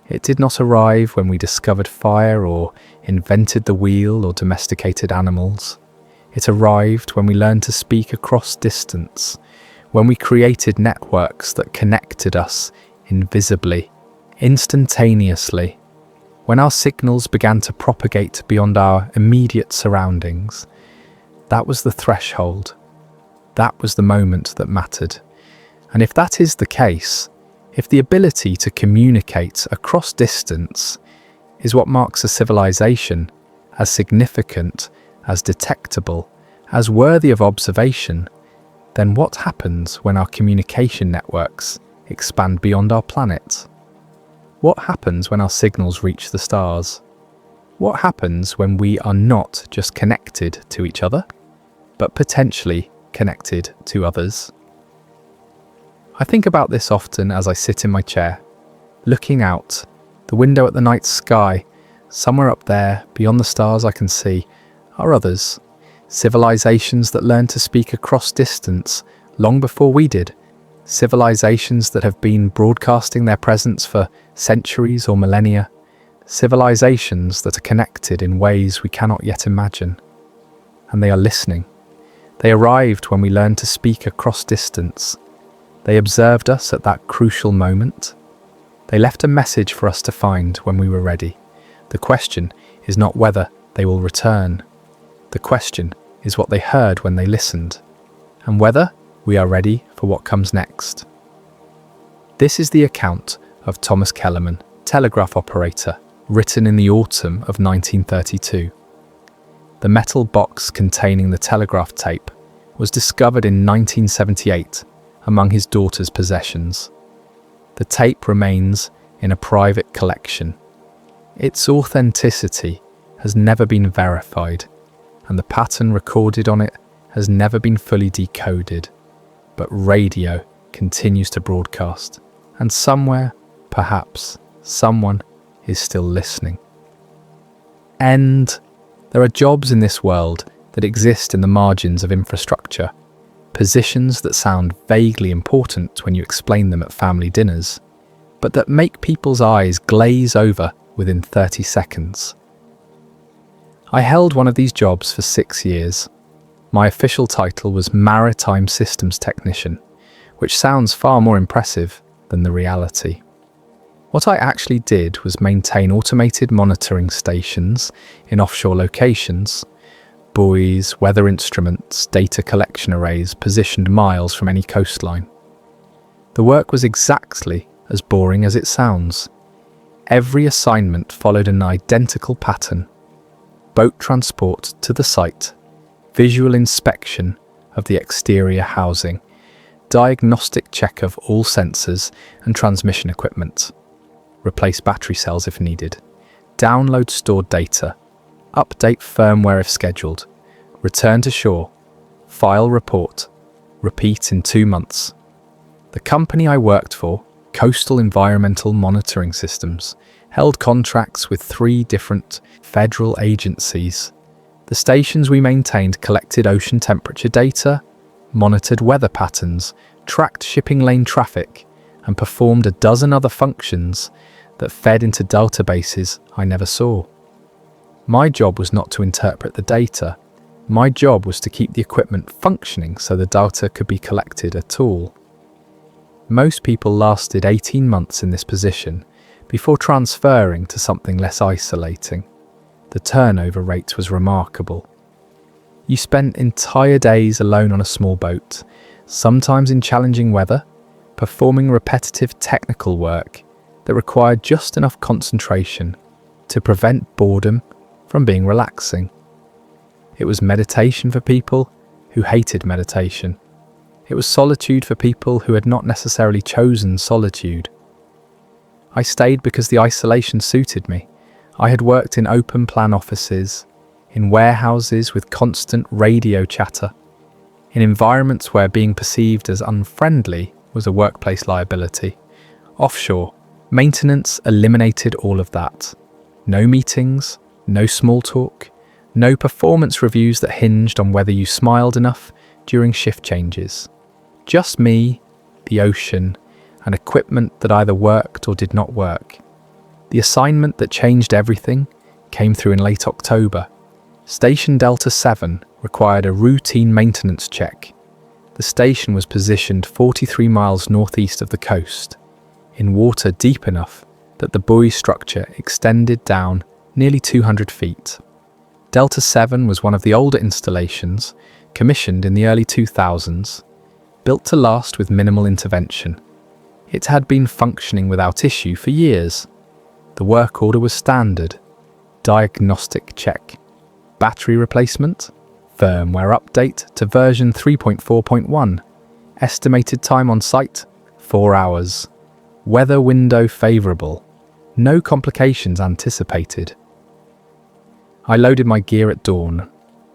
It did not arrive when we discovered fire or invented the wheel or domesticated animals. It arrived when we learned to speak across distance, when we created networks that connected us invisibly, instantaneously, when our signals began to propagate beyond our immediate surroundings. That was the threshold. That was the moment that mattered. And if that is the case, if the ability to communicate across distance is what marks a civilization as significant, as detectable, as worthy of observation, then what happens when our communication networks expand beyond our planet? What happens when our signals reach the stars? What happens when we are not just connected to each other, but potentially connected to others? I think about this often as I sit in my chair, looking out the window at the night sky. Somewhere up there, beyond the stars I can see, are others, Civilizations that learned to speak across distance long before we did. Civilizations that have been broadcasting their presence for centuries or millennia. Civilizations that are connected in ways we cannot yet imagine. And they are listening. They arrived when we learned to speak across distance. They observed us at that crucial moment. They left a message for us to find when we were ready. The question is not whether they will return. The question is what they heard when they listened, and whether we are ready for what comes next. This is the account of Thomas Kellerman, telegraph operator, written in the autumn of 1932. The metal box containing the telegraph tape was discovered in 1978 among his daughter's possessions. The tape remains in a private collection. Its authenticity has never been verified, and the pattern recorded on it has never been fully decoded. But radio continues to broadcast, and somewhere, perhaps, someone is still listening. And there are jobs in this world that exist in the margins of infrastructure, positions that sound vaguely important when you explain them at family dinners, but that make people's eyes glaze over within 30 seconds. I held one of these jobs for 6 years. My official title was Maritime Systems Technician, which sounds far more impressive than the reality. What I actually did was maintain automated monitoring stations in offshore locations, buoys, weather instruments, data collection arrays positioned miles from any coastline. The work was exactly as boring as it sounds. Every assignment followed an identical pattern: boat transport to the site, visual inspection of the exterior housing, diagnostic check of all sensors and transmission equipment, replace battery cells if needed, download stored data, update firmware if scheduled, return to shore, file report, repeat in 2 months. The company I worked for, Coastal Environmental Monitoring Systems, held contracts with 3 different federal agencies. The stations we maintained collected ocean temperature data, monitored weather patterns, tracked shipping lane traffic, and performed a dozen other functions that fed into databases I never saw. My job was not to interpret the data. My job was to keep the equipment functioning so the data could be collected at all. Most people lasted 18 months in this position before transferring to something less isolating. The turnover rate was remarkable. You spent entire days alone on a small boat, sometimes in challenging weather, performing repetitive technical work that required just enough concentration to prevent boredom from being relaxing. It was meditation for people who hated meditation. It was solitude for people who had not necessarily chosen solitude. I stayed because the isolation suited me. I had worked in open plan offices, in warehouses with constant radio chatter, in environments where being perceived as unfriendly was a workplace liability. Offshore, maintenance eliminated all of that. No meetings, no small talk, no performance reviews that hinged on whether you smiled enough during shift changes. Just me, the ocean, and equipment that either worked or did not work. The assignment that changed everything came through in late October. Station Delta 7 required a routine maintenance check. The station was positioned 43 miles northeast of the coast, in water deep enough that the buoy structure extended down nearly 200 feet. Delta 7 was one of the older installations, commissioned in the early 2000s, built to last with minimal intervention. It had been functioning without issue for years. The work order was standard: diagnostic check, battery replacement, firmware update to version 3.4.1, estimated time on site 4 hours, weather window favourable, no complications anticipated. I loaded my gear at dawn.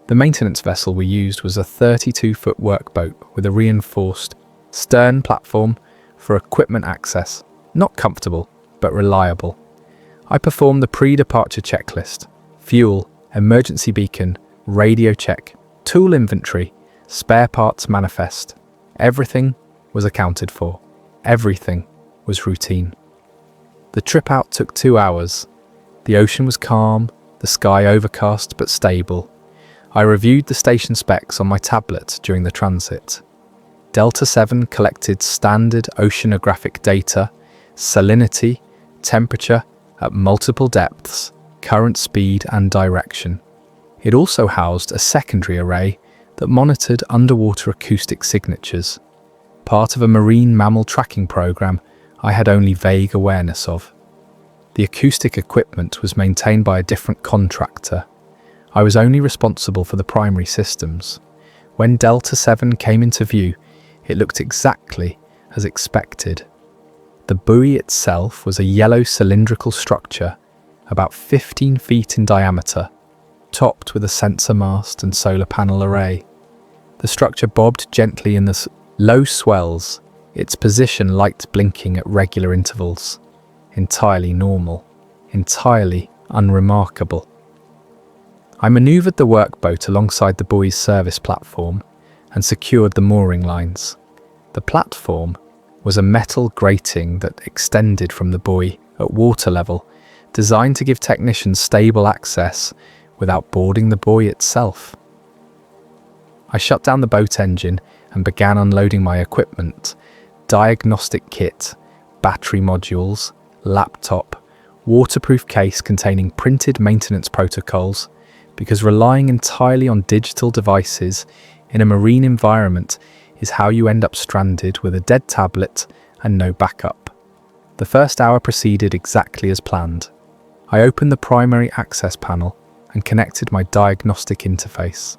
The maintenance vessel we used was a 32-foot workboat with a reinforced stern platform for equipment access, not comfortable, but reliable. I performed the pre-departure checklist: fuel, emergency beacon, radio check, Tool inventory, spare parts manifest. Everything was accounted for. Everything was routine. The trip out took 2 hours. The ocean was calm, the sky overcast but stable. I reviewed the station specs on my tablet during the transit. Delta 7 collected standard oceanographic data, salinity, temperature at multiple depths, current speed and direction. It also housed a secondary array that monitored underwater acoustic signatures, part of a marine mammal tracking program I had only vague awareness of. The acoustic equipment was maintained by a different contractor. I was only responsible for the primary systems. When Delta 7 came into view, it looked exactly as expected. The buoy itself was a yellow cylindrical structure, about 15 feet in diameter, topped with a sensor mast and solar panel array. The structure bobbed gently in the low swells, its position light blinking at regular intervals. Entirely normal, entirely unremarkable. I manoeuvred the workboat alongside the buoy's service platform and secured the mooring lines. The platform was a metal grating that extended from the buoy at water level, designed to give technicians stable access without boarding the buoy itself. I shut down the boat engine and began unloading my equipment: diagnostic kit, battery modules, laptop, waterproof case containing printed maintenance protocols, because relying entirely on digital devices in a marine environment is how you end up stranded with a dead tablet and no backup. The first hour proceeded exactly as planned. I opened the primary access panel and connected my diagnostic interface.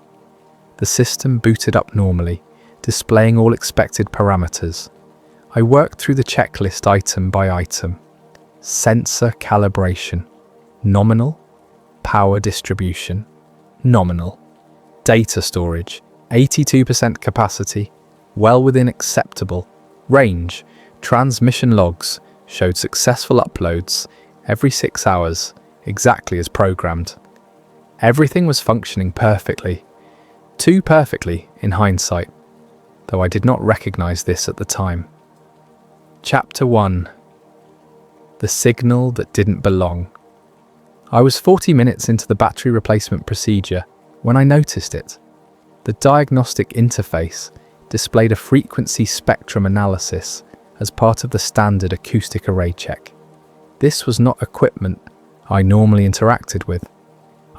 The system booted up normally, displaying all expected parameters. I worked through the checklist item by item. Sensor calibration, nominal. Power distribution, nominal. Data storage, 82% capacity, well within acceptable. Range, transmission logs showed successful uploads every 6 hours, exactly as programmed. Everything was functioning perfectly. Too perfectly in hindsight, though I did not recognize this at the time. Chapter 1. The signal that didn't belong. I was 40 minutes into the battery replacement procedure when I noticed it. The diagnostic interface displayed a frequency spectrum analysis as part of the standard acoustic array check. This was not equipment I normally interacted with.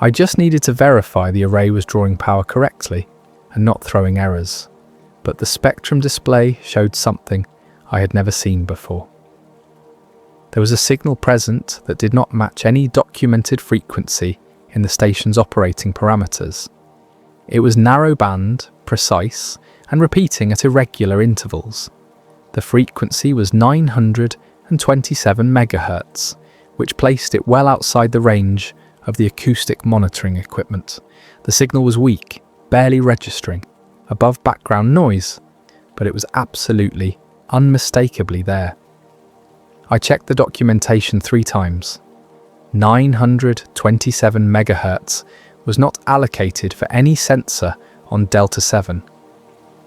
I just needed to verify the array was drawing power correctly and not throwing errors. But the spectrum display showed something I had never seen before. There was a signal present that did not match any documented frequency in the station's operating parameters. It was narrowband, precise, and repeating at irregular intervals. The frequency was 927 MHz, which placed it well outside the range of the acoustic monitoring equipment. The signal was weak, barely registering, above background noise, but it was absolutely, unmistakably there. I checked the documentation 3 times. 927 MHz was not allocated for any sensor on Delta 7.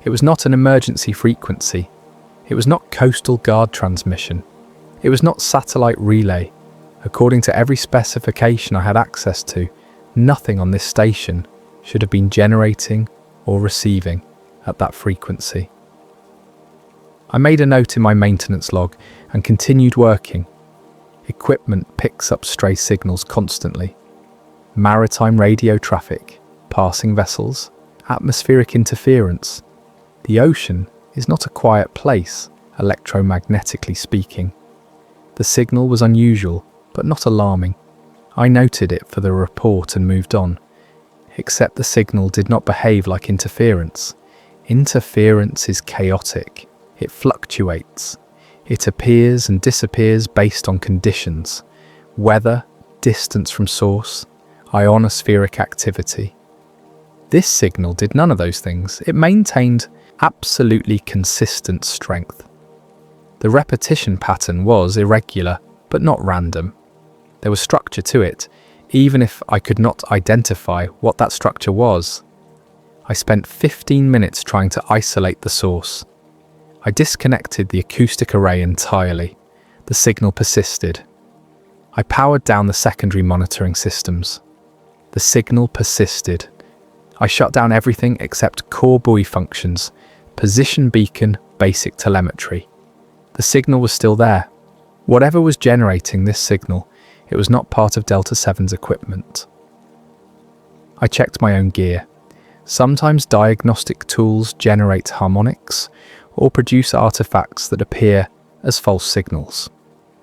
It was not an emergency frequency. It was not coastal guard transmission. It was not satellite relay. According to every specification I had access to, nothing on this station should have been generating or receiving at that frequency. I made a note in my maintenance log and continued working. Equipment picks up stray signals constantly. Maritime radio traffic, passing vessels, atmospheric interference. The ocean is not a quiet place, electromagnetically speaking. The signal was unusual, but not alarming. I noted it for the report and moved on. Except the signal did not behave like interference. Interference is chaotic. It fluctuates. It appears and disappears based on conditions: weather, distance from source, ionospheric activity. This signal did none of those things. It maintained absolutely consistent strength. The repetition pattern was irregular, but not random. There was structure to it, even if I could not identify what that structure was. I spent 15 minutes trying to isolate the source. I disconnected the acoustic array entirely. The signal persisted. I powered down the secondary monitoring systems. The signal persisted. I shut down everything except core buoy functions, position beacon, basic telemetry. The signal was still there. Whatever was generating this signal, it was not part of Delta 7's equipment. I checked my own gear. Sometimes diagnostic tools generate harmonics or produce artifacts that appear as false signals.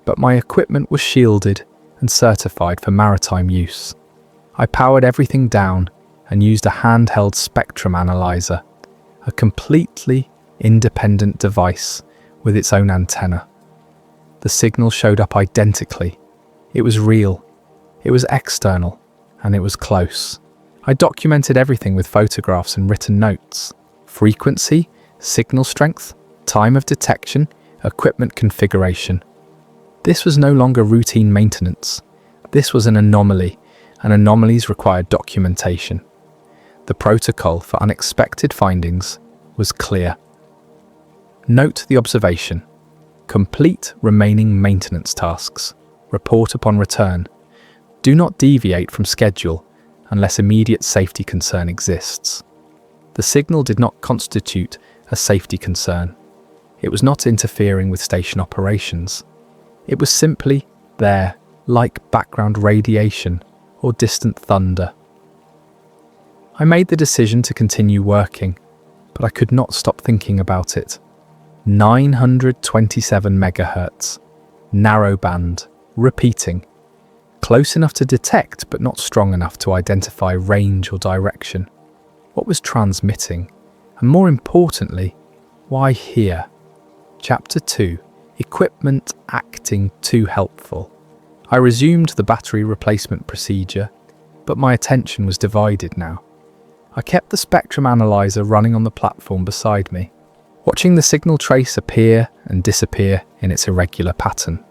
But my equipment was shielded and certified for maritime use. I powered everything down and used a handheld spectrum analyzer, a completely independent device with its own antenna. The signal showed up identically. It was real, it was external, and it was close. I documented everything with photographs and written notes. Frequency, signal strength, time of detection, equipment configuration. This was no longer routine maintenance. This was an anomaly, and anomalies required documentation. The protocol for unexpected findings was clear. Note the observation. Complete remaining maintenance tasks. Report upon return. Do not deviate from schedule unless immediate safety concern exists. The signal did not constitute a safety concern. It was not interfering with station operations. It was simply there, like background radiation or distant thunder. I made the decision to continue working, but I could not stop thinking about it. 927 megahertz, narrowband, repeating. Close enough to detect, but not strong enough to identify range or direction. What was transmitting? And more importantly, why here? Chapter 2. Equipment acting too helpful. I resumed the battery replacement procedure, but my attention was divided now. I kept the spectrum analyzer running on the platform beside me, watching the signal trace appear and disappear in its irregular pattern.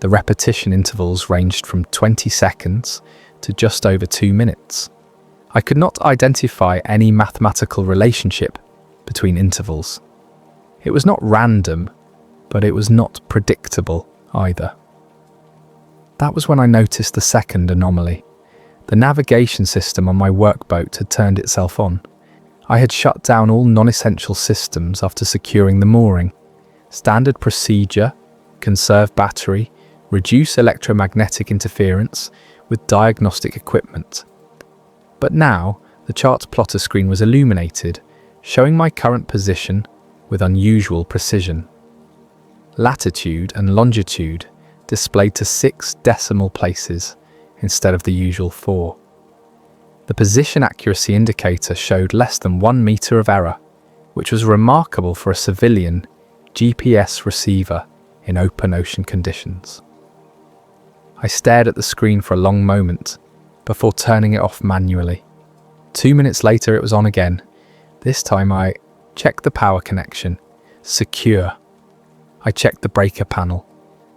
The repetition intervals ranged from 20 seconds to just over 2 minutes. I could not identify any mathematical relationship between intervals. It was not random, but it was not predictable either. That was when I noticed the second anomaly. The navigation system on my workboat had turned itself on. I had shut down all non-essential systems after securing the mooring. Standard procedure: conserve battery, reduce electromagnetic interference with diagnostic equipment. But now, the chart's plotter screen was illuminated, showing my current position with unusual precision. Latitude and longitude displayed to 6 decimal places instead of the usual 4. The position accuracy indicator showed less than 1 meter of error, which was remarkable for a civilian GPS receiver in open ocean conditions. I stared at the screen for a long moment before turning it off manually. 2 minutes later it was on again. This time I checked the power connection. Secure. I checked the breaker panel.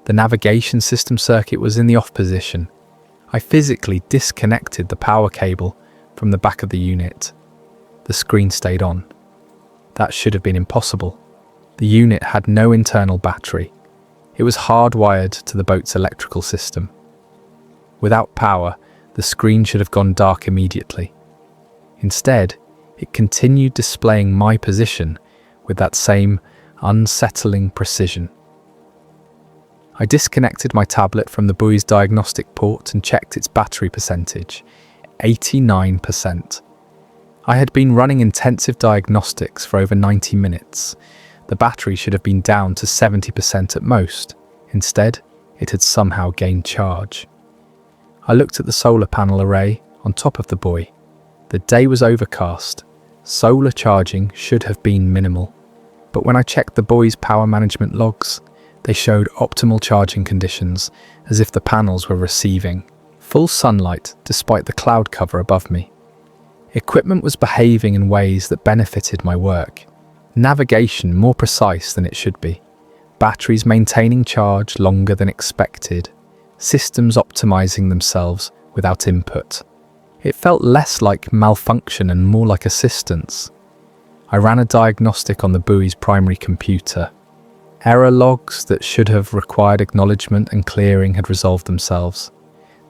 The navigation system circuit was in the off position. I physically disconnected the power cable from the back of the unit. The screen stayed on. That should have been impossible. The unit had no internal battery. It was hardwired to the boat's electrical system. Without power, the screen should have gone dark immediately. Instead, it continued displaying my position with that same unsettling precision. I disconnected my tablet from the buoy's diagnostic port and checked its battery percentage, 89%. I had been running intensive diagnostics for over 90 minutes. The battery should have been down to 70% at most. Instead, it had somehow gained charge. I looked at the solar panel array on top of the buoy. The day was overcast. Solar charging should have been minimal. But when I checked the buoy's power management logs, they showed optimal charging conditions, as if the panels were receiving full sunlight despite the cloud cover above me. Equipment was behaving in ways that benefited my work. Navigation more precise than it should be. Batteries maintaining charge longer than expected. Systems optimizing themselves without input. It felt less like malfunction and more like assistance. I ran a diagnostic on the buoy's primary computer. Error logs that should have required acknowledgement and clearing had resolved themselves.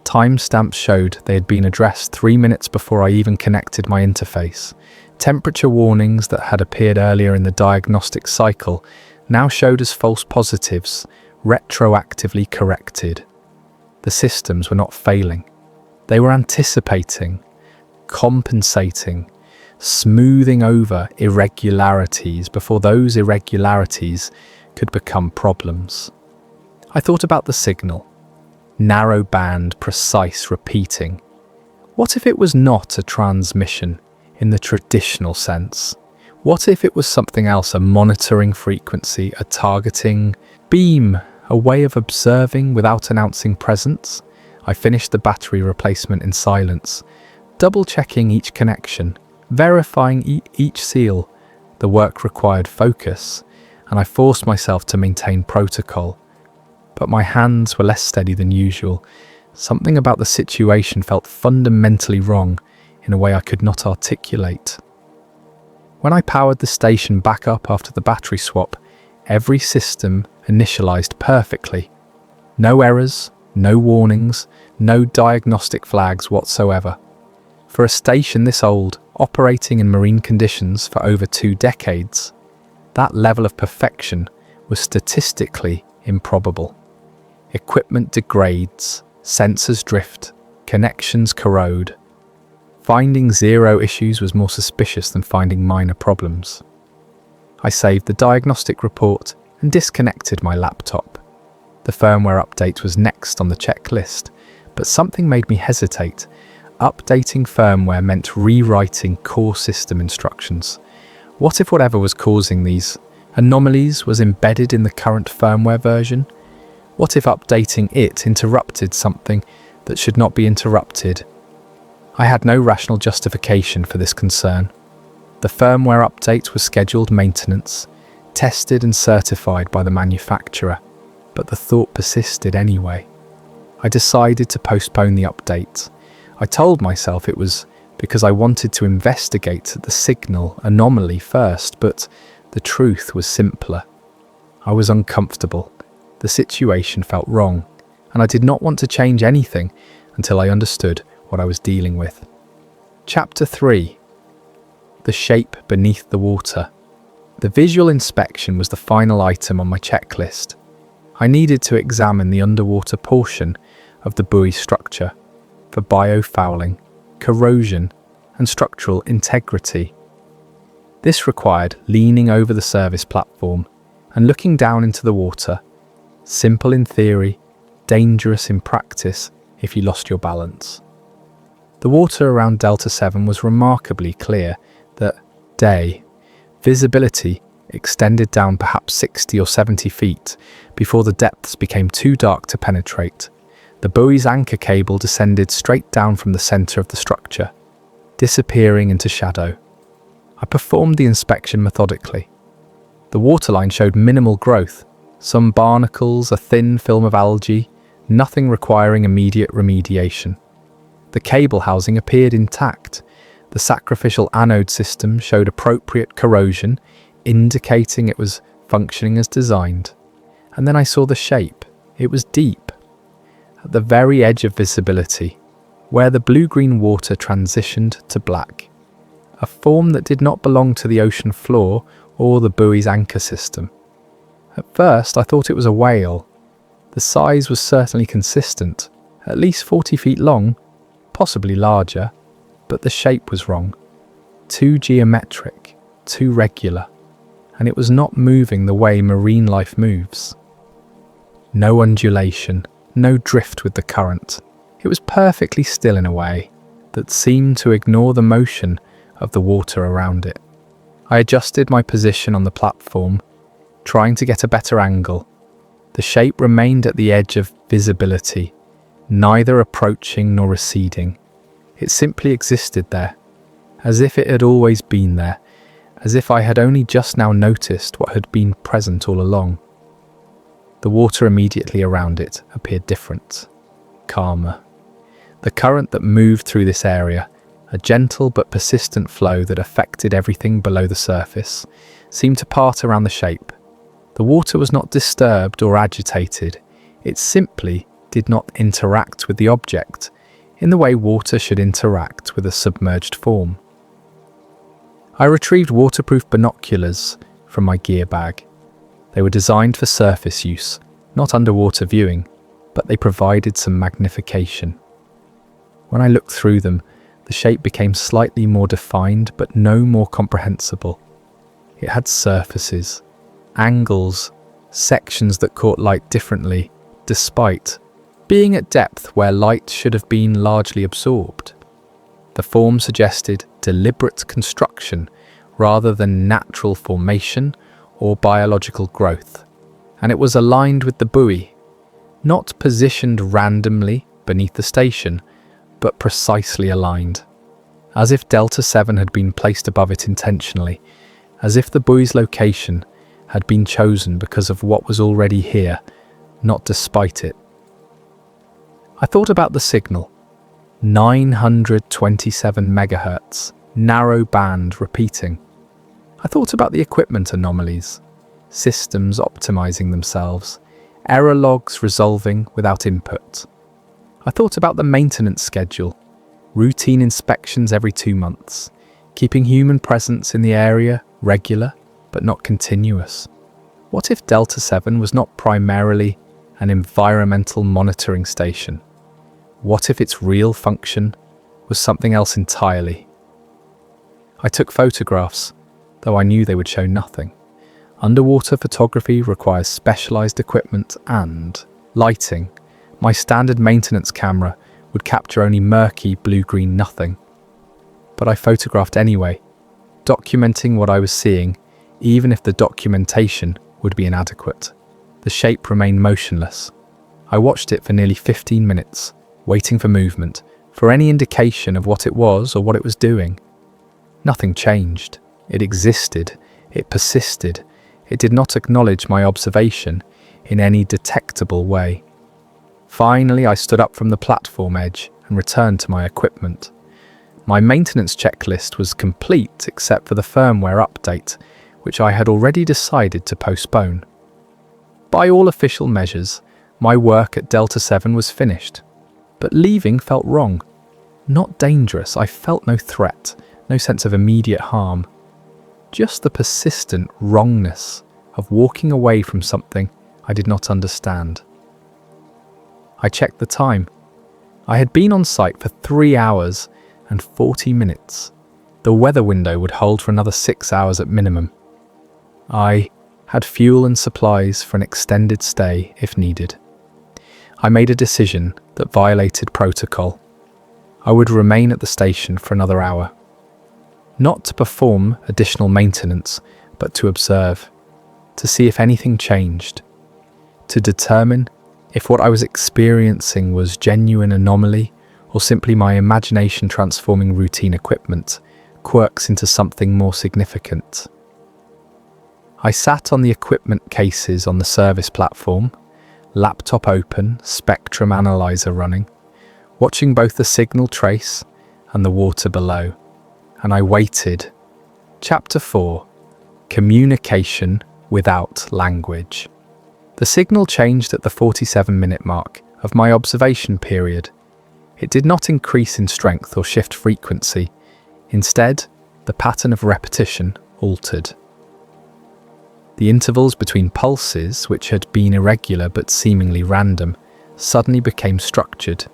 Timestamps showed they had been addressed 3 minutes before I even connected my interface. Temperature warnings that had appeared earlier in the diagnostic cycle now showed as false positives, retroactively corrected. The systems were not failing. They were anticipating, compensating, smoothing over irregularities before those irregularities could become problems. I thought about the signal. Narrow band, precise repeating. What if it was not a transmission in the traditional sense? What if it was something else, a monitoring frequency, a targeting beam, a way of observing without announcing presence? I finished the battery replacement in silence, double-checking each connection, verifying each seal. The work required focus, and I forced myself to maintain protocol. But my hands were less steady than usual. Something about the situation felt fundamentally wrong in a way I could not articulate. When I powered the station back up after the battery swap, every system initialized perfectly. No errors, no warnings, no diagnostic flags whatsoever. For a station this old, operating in marine conditions for over 2 decades, that level of perfection was statistically improbable. Equipment degrades, sensors drift, connections corrode. Finding 0 issues was more suspicious than finding minor problems. I saved the diagnostic report and disconnected my laptop. The firmware update was next on the checklist, but something made me hesitate. Updating firmware meant rewriting core system instructions. What if whatever was causing these anomalies was embedded in the current firmware version? What if updating it interrupted something that should not be interrupted? I had no rational justification for this concern. The firmware update was scheduled maintenance, tested and certified by the manufacturer, but the thought persisted anyway. I decided to postpone the update. I told myself it was because I wanted to investigate the signal anomaly first, but the truth was simpler. I was uncomfortable. The situation felt wrong, and I did not want to change anything until I understood what I was dealing with. Chapter 3. The shape beneath the water. The visual inspection was the final item on my checklist. I needed to examine the underwater portion of the buoy structure for biofouling, corrosion, and structural integrity. This required leaning over the service platform and looking down into the water. Simple in theory, dangerous in practice if you lost your balance. The water around Delta 7 was remarkably clear that day. Visibility extended down perhaps 60 or 70 feet before the depths became too dark to penetrate. The buoy's anchor cable descended straight down from the center of the structure, disappearing into shadow. I performed the inspection methodically. The waterline showed minimal growth, some barnacles, a thin film of algae, nothing requiring immediate remediation. The cable housing appeared intact. The sacrificial anode system showed appropriate corrosion, indicating it was functioning as designed. And then I saw the shape. It was deep, at the very edge of visibility, where the blue-green water transitioned to black. A form that did not belong to the ocean floor or the buoy's anchor system. At first, I thought it was a whale. The size was certainly consistent, at least 40 feet long, possibly larger, but the shape was wrong. Too geometric, too regular, and it was not moving the way marine life moves. No undulation, no drift with the current. It was perfectly still in a way that seemed to ignore the motion of the water around it. I adjusted my position on the platform, trying to get a better angle. The shape remained at the edge of visibility, neither approaching nor receding. It simply existed there, as if it had always been there, as if I had only just now noticed what had been present all along. The water immediately around it appeared different, calmer. The current that moved through this area, a gentle but persistent flow that affected everything below the surface, seemed to part around the shape. The water was not disturbed or agitated. It simply did not interact with the object in the way water should interact with a submerged form. I retrieved waterproof binoculars from my gear bag. They were designed for surface use, not underwater viewing, but they provided some magnification. When I looked through them, the shape became slightly more defined but no more comprehensible. It had surfaces, angles, sections that caught light differently, despite being at depth where light should have been largely absorbed. The form suggested deliberate construction rather than natural formation or biological growth, and it was aligned with the buoy, not positioned randomly beneath the station, but precisely aligned, as if Delta 7 had been placed above it intentionally, as if the buoy's location had been chosen because of what was already here, not despite it. I thought about the signal, 927 megahertz, narrow band repeating. I thought about the equipment anomalies, systems optimizing themselves, error logs resolving without input. I thought about the maintenance schedule, routine inspections every 2 months, keeping human presence in the area regular but not continuous. What if Delta 7 was not primarily an environmental monitoring station? What if its real function was something else entirely? I took photographs, though I knew they would show nothing. Underwater photography requires specialized equipment and lighting. My standard maintenance camera would capture only murky blue-green nothing. But I photographed anyway, documenting what I was seeing, even if the documentation would be inadequate. The shape remained motionless. I watched it for nearly 15 minutes, waiting for movement, for any indication of what it was or what it was doing. Nothing changed. It existed. It persisted. It did not acknowledge my observation in any detectable way. Finally, I stood up from the platform edge and returned to my equipment. My maintenance checklist was complete except for the firmware update, which I had already decided to postpone. By all official measures, my work at Delta 7 was finished. But leaving felt wrong. Not dangerous. I felt no threat, no sense of immediate harm. Just the persistent wrongness of walking away from something I did not understand. I checked the time. I had been on site for 3 hours and 40 minutes. The weather window would hold for another 6 hours at minimum. I had fuel and supplies for an extended stay if needed. I made a decision that violated protocol. I would remain at the station for another hour. Not to perform additional maintenance, but to observe, to see if anything changed, to determine if what I was experiencing was genuine anomaly or simply my imagination transforming routine equipment, quirks into something more significant. I sat on the equipment cases on the service platform, laptop open, spectrum analyzer running, watching both the signal trace and the water below, and I waited. Chapter 4: Communication without language. The signal changed at the 47-minute mark of my observation period. It did not increase in strength or shift frequency. Instead, the pattern of repetition altered. The intervals between pulses, which had been irregular but seemingly random, suddenly became structured.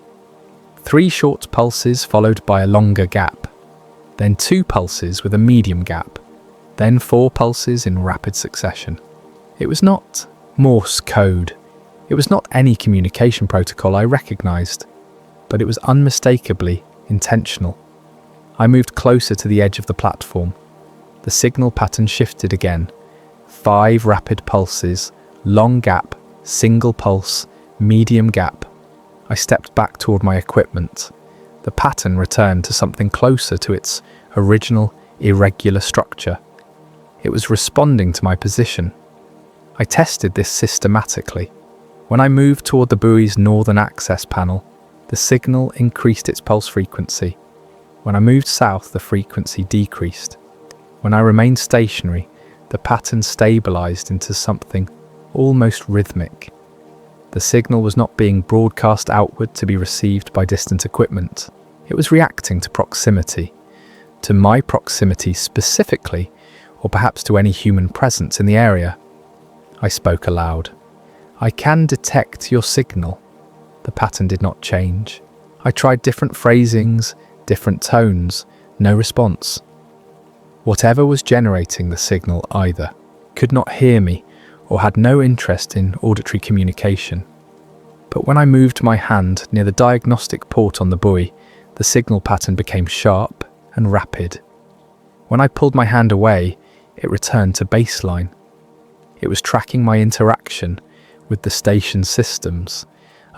3 short pulses followed by a longer gap, then 2 pulses with a medium gap, then 4 pulses in rapid succession. It was not Morse code. It was not any communication protocol I recognized, but it was unmistakably intentional. I moved closer to the edge of the platform. The signal pattern shifted again. 5 rapid pulses, long gap, single pulse, medium gap. I stepped back toward my equipment. The pattern returned to something closer to its original irregular structure. It was responding to my position. I tested this systematically. When I moved toward the buoy's northern access panel, The signal increased its pulse frequency. When I moved south, the frequency decreased. When I remained stationary, the pattern stabilized into something almost rhythmic. The signal was not being broadcast outward to be received by distant equipment. It was reacting to proximity, to my proximity specifically, or perhaps to any human presence in the area. I spoke aloud. "I can detect your signal." The pattern did not change. I tried different phrasings, different tones, no response. Whatever was generating the signal either could not hear me or had no interest in auditory communication. But when I moved my hand near the diagnostic port on the buoy, the signal pattern became sharp and rapid. When I pulled my hand away, it returned to baseline. It was tracking my interaction with the station systems.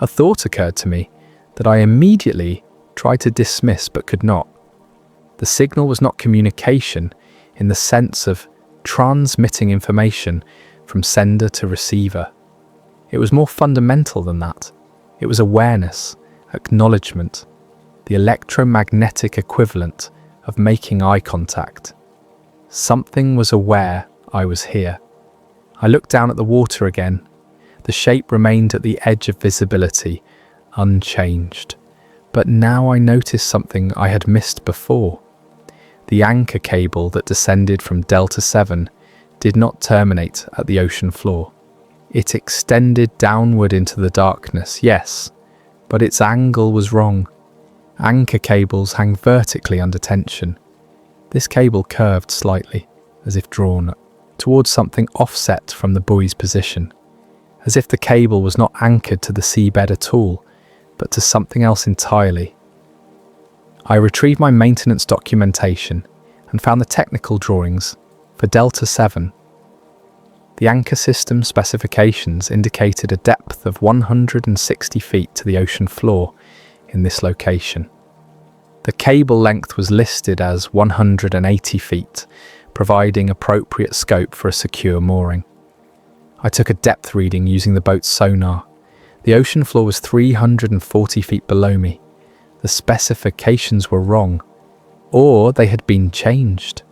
A thought occurred to me that I immediately tried to dismiss but could not. The signal was not communication in the sense of transmitting information from sender to receiver. It was more fundamental than that. It was awareness, acknowledgement, the electromagnetic equivalent of making eye contact. Something was aware I was here. I looked down at the water again. The shape remained at the edge of visibility, unchanged. But now I noticed something I had missed before. The anchor cable that descended from Delta 7 did not terminate at the ocean floor. It extended downward into the darkness, yes, but its angle was wrong. Anchor cables hang vertically under tension. This cable curved slightly, as if drawn towards something offset from the buoy's position, as if the cable was not anchored to the seabed at all, but to something else entirely. I retrieved my maintenance documentation and found the technical drawings for Delta 7. The anchor system specifications indicated a depth of 160 feet to the ocean floor in this location. The cable length was listed as 180 feet, providing appropriate scope for a secure mooring. I took a depth reading using the boat's sonar. The ocean floor was 340 feet below me. The specifications were wrong, or they had been changed,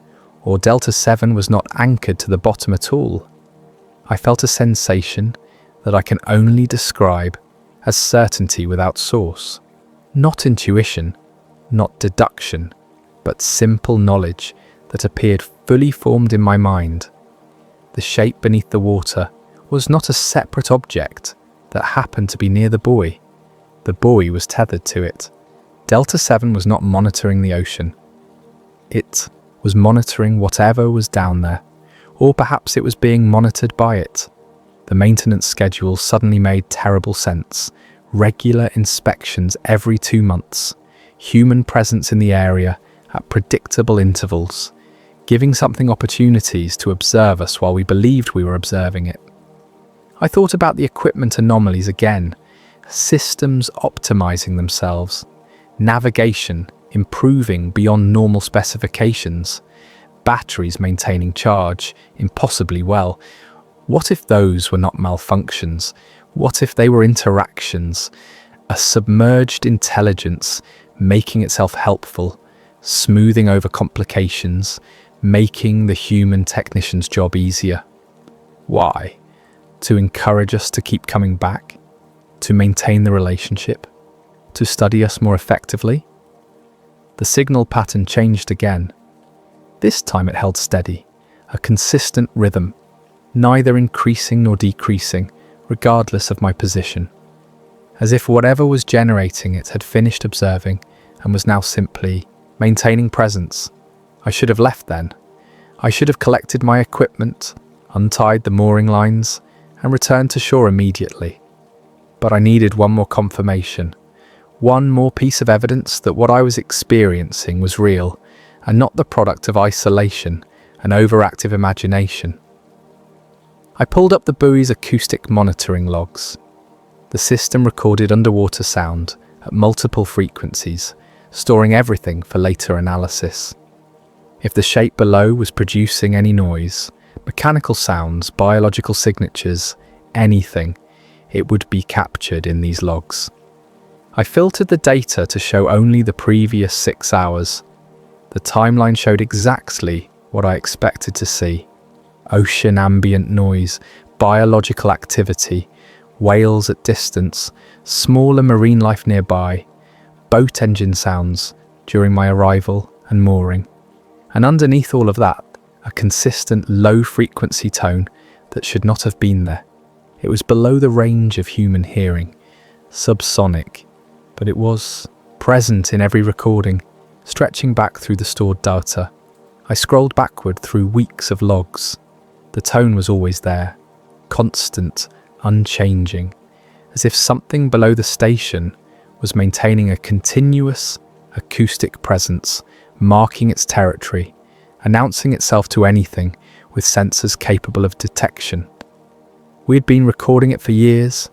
or Delta 7 was not anchored to the bottom at all. I felt a sensation that I can only describe as certainty without source. Not intuition, not deduction, but simple knowledge that appeared fully formed in my mind. The shape beneath the water was not a separate object that happened to be near the buoy. The buoy was tethered to it. Delta 7 was not monitoring the ocean. It was monitoring whatever was down there, or perhaps it was being monitored by it. The maintenance schedule suddenly made terrible sense. Regular inspections every 2 months, human presence in the area at predictable intervals, giving something opportunities to observe us while we believed we were observing it. I thought about the equipment anomalies again, systems optimizing themselves, navigation improving beyond normal specifications, batteries maintaining charge impossibly well. What if those were not malfunctions? What if they were interactions? A submerged intelligence making itself helpful, smoothing over complications, making the human technician's job easier. Why? To encourage us to keep coming back? To maintain the relationship? To study us more effectively? The signal pattern changed again. This time it held steady, a consistent rhythm, neither increasing nor decreasing, regardless of my position. As if whatever was generating it had finished observing and was now simply maintaining presence. I should have left then. I should have collected my equipment, untied the mooring lines, and returned to shore immediately. But I needed one more confirmation, one more piece of evidence that what I was experiencing was real and not the product of isolation and overactive imagination. I pulled up the buoy's acoustic monitoring logs. The system recorded underwater sound at multiple frequencies, storing everything for later analysis. If the shape below was producing any noise, mechanical sounds, biological signatures, anything, it would be captured in these logs. I filtered the data to show only the previous 6 hours. The timeline showed exactly what I expected to see. Ocean ambient noise, biological activity, whales at distance, smaller marine life nearby, boat engine sounds during my arrival and mooring. And underneath all of that, a consistent low-frequency tone that should not have been there. It was below the range of human hearing, subsonic, but it was present in every recording, stretching back through the stored data. I scrolled backward through weeks of logs. The tone was always there, constant, unchanging, as if something below the station was maintaining a continuous acoustic presence, marking its territory, announcing itself to anything with sensors capable of detection. We had been recording it for years.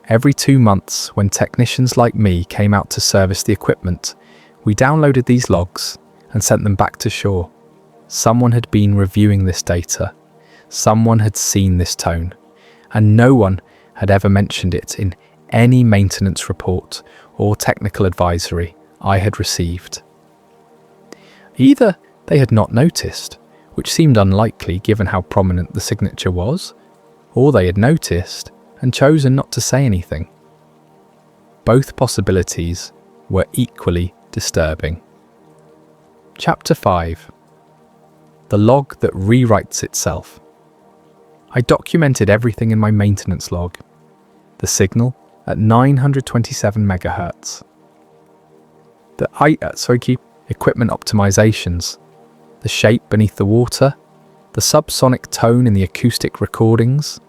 Every 2 months, when technicians like me came out to service the equipment, we downloaded these logs and sent them back to shore. Someone had been reviewing this data. Someone had seen this tone, and no one had ever mentioned it in any maintenance report or technical advisory I had received. Either they had not noticed, which seemed unlikely given how prominent the signature was, or they had noticed and chosen not to say anything. Both possibilities were equally disturbing. Chapter 5. The log that rewrites itself. I documented everything in my maintenance log. The signal at 927 MHz. The equipment optimizations. The shape beneath the water. The subsonic tone in the acoustic recordings.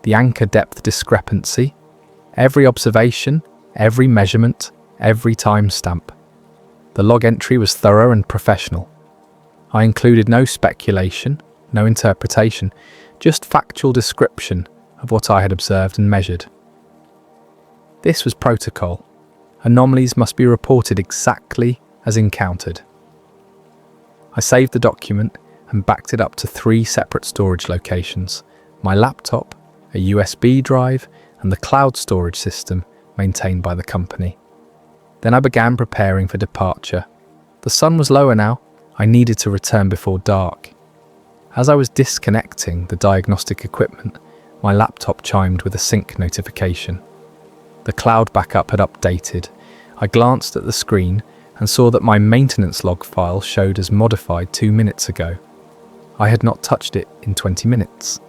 The anchor depth discrepancy. Every observation, every measurement, every timestamp. The log entry was thorough and professional. I included no speculation, no interpretation, just factual description of what I had observed and measured. This was protocol. Anomalies must be reported exactly as encountered. I saved the document and backed it up to 3 separate storage locations: my laptop, a USB drive, and the cloud storage system maintained by the company. Then I began preparing for departure. The sun was lower now. I needed to return before dark. As I was disconnecting the diagnostic equipment, my laptop chimed with a sync notification. The cloud backup had updated. I glanced at the screen and saw that my maintenance log file showed as modified 2 minutes ago. I had not touched it in 20 minutes.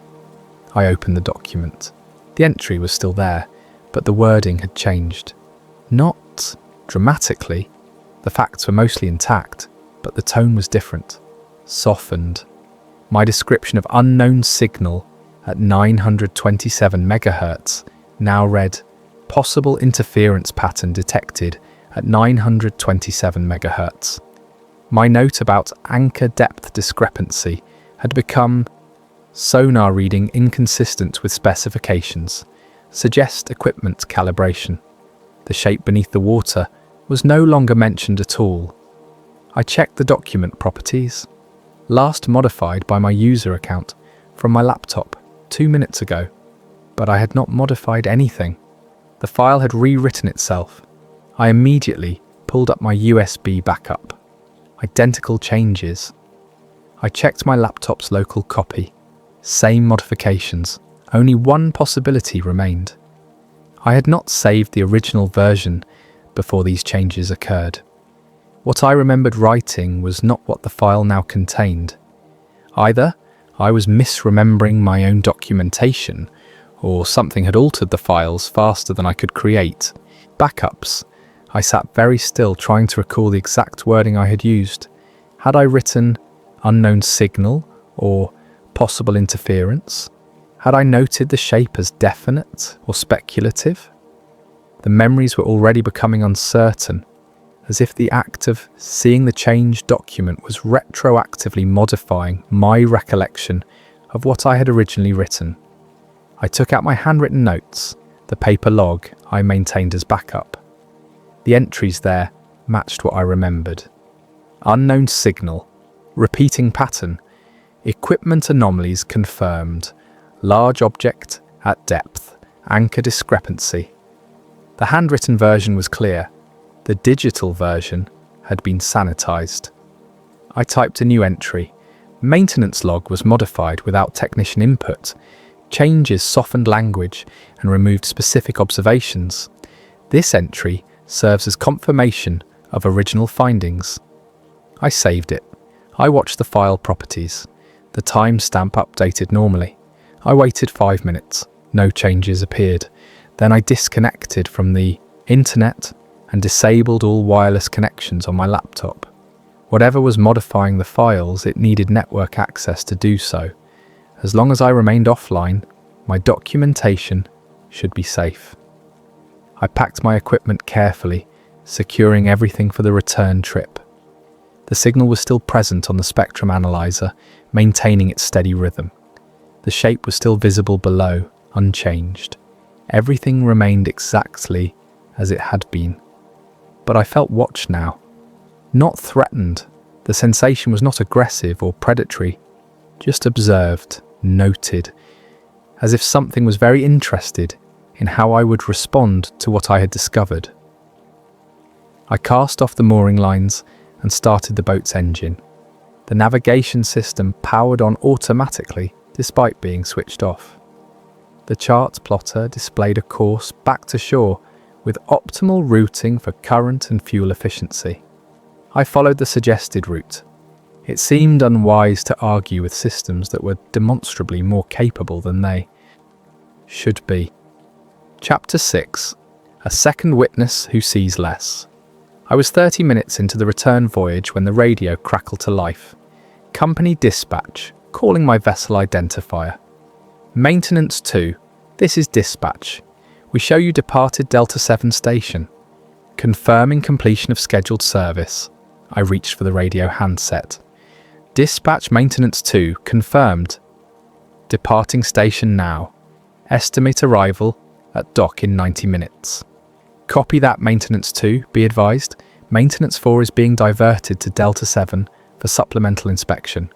I opened the document. The entry was still there, but the wording had changed. Not dramatically. The facts were mostly intact, but the tone was different, softened. My description of unknown signal at 927 MHz now read, possible interference pattern detected at 927 MHz. My note about anchor depth discrepancy had become sonar reading inconsistent with specifications, suggest equipment calibration. The shape beneath the water was no longer mentioned at all. I checked the document properties, last modified by my user account from my laptop 2 minutes ago, but I had not modified anything. The file had rewritten itself. I immediately pulled up my USB backup. Identical changes. I checked my laptop's local copy. Same modifications. Only one possibility remained. I had not saved the original version before these changes occurred. What I remembered writing was not what the file now contained. Either I was misremembering my own documentation, or something had altered the files faster than I could create. Backups. I sat very still trying to recall the exact wording I had used. Had I written unknown signal or possible interference? Had I noted the shape as definite or speculative? The memories were already becoming uncertain, as if the act of seeing the changed document was retroactively modifying my recollection of what I had originally written. I took out my handwritten notes, the paper log I maintained as backup. The entries there matched what I remembered. Unknown signal, repeating pattern, equipment anomalies confirmed, large object at depth, anchor discrepancy. The handwritten version was clear. The digital version had been sanitized. I typed a new entry. Maintenance log was modified without technician input. Changes softened language and removed specific observations. This entry serves as confirmation of original findings. I saved it. I watched the file properties. The timestamp updated normally. I waited 5 minutes. No changes appeared. Then I disconnected from the internet and disabled all wireless connections on my laptop. Whatever was modifying the files, it needed network access to do so. As long as I remained offline, my documentation should be safe. I packed my equipment carefully, securing everything for the return trip. The signal was still present on the spectrum analyzer, maintaining its steady rhythm. The shape was still visible below, unchanged. Everything remained exactly as it had been. But I felt watched now. Not threatened. The sensation was not aggressive or predatory, just observed, noted, as if something was very interested in how I would respond to what I had discovered. I cast off the mooring lines and started the boat's engine. The navigation system powered on automatically despite being switched off. The chart plotter displayed a course back to shore with optimal routing for current and fuel efficiency. I followed the suggested route. It seemed unwise to argue with systems that were demonstrably more capable than they should be. Chapter 6. A second witness who sees less. I was 30 minutes into the return voyage when the radio crackled to life. Company dispatch, calling my vessel identifier. Maintenance 2. This is dispatch. We show you departed Delta 7 station. Confirming completion of scheduled service. I reached for the radio handset. Dispatch Maintenance 2 confirmed. Departing station now. Estimate arrival at dock in 90 minutes. Copy that, Maintenance 2, be advised. Maintenance 4 is being diverted to Delta 7 for supplemental inspection.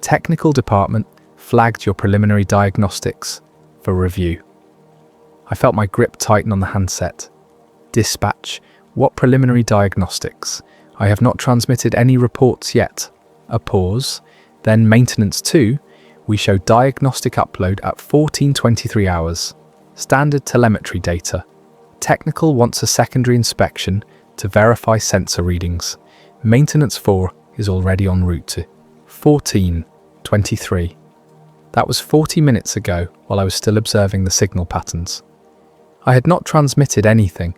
Technical department flagged your preliminary diagnostics for review. I felt my grip tighten on the handset. Dispatch, what preliminary diagnostics? I have not transmitted any reports yet. A pause. Then Maintenance 2, we show diagnostic upload at 14:23 hours. Standard telemetry data. Technical wants a secondary inspection to verify sensor readings. Maintenance 4 is already en route to 14:23. That was 40 minutes ago while I was still observing the signal patterns. I had not transmitted anything,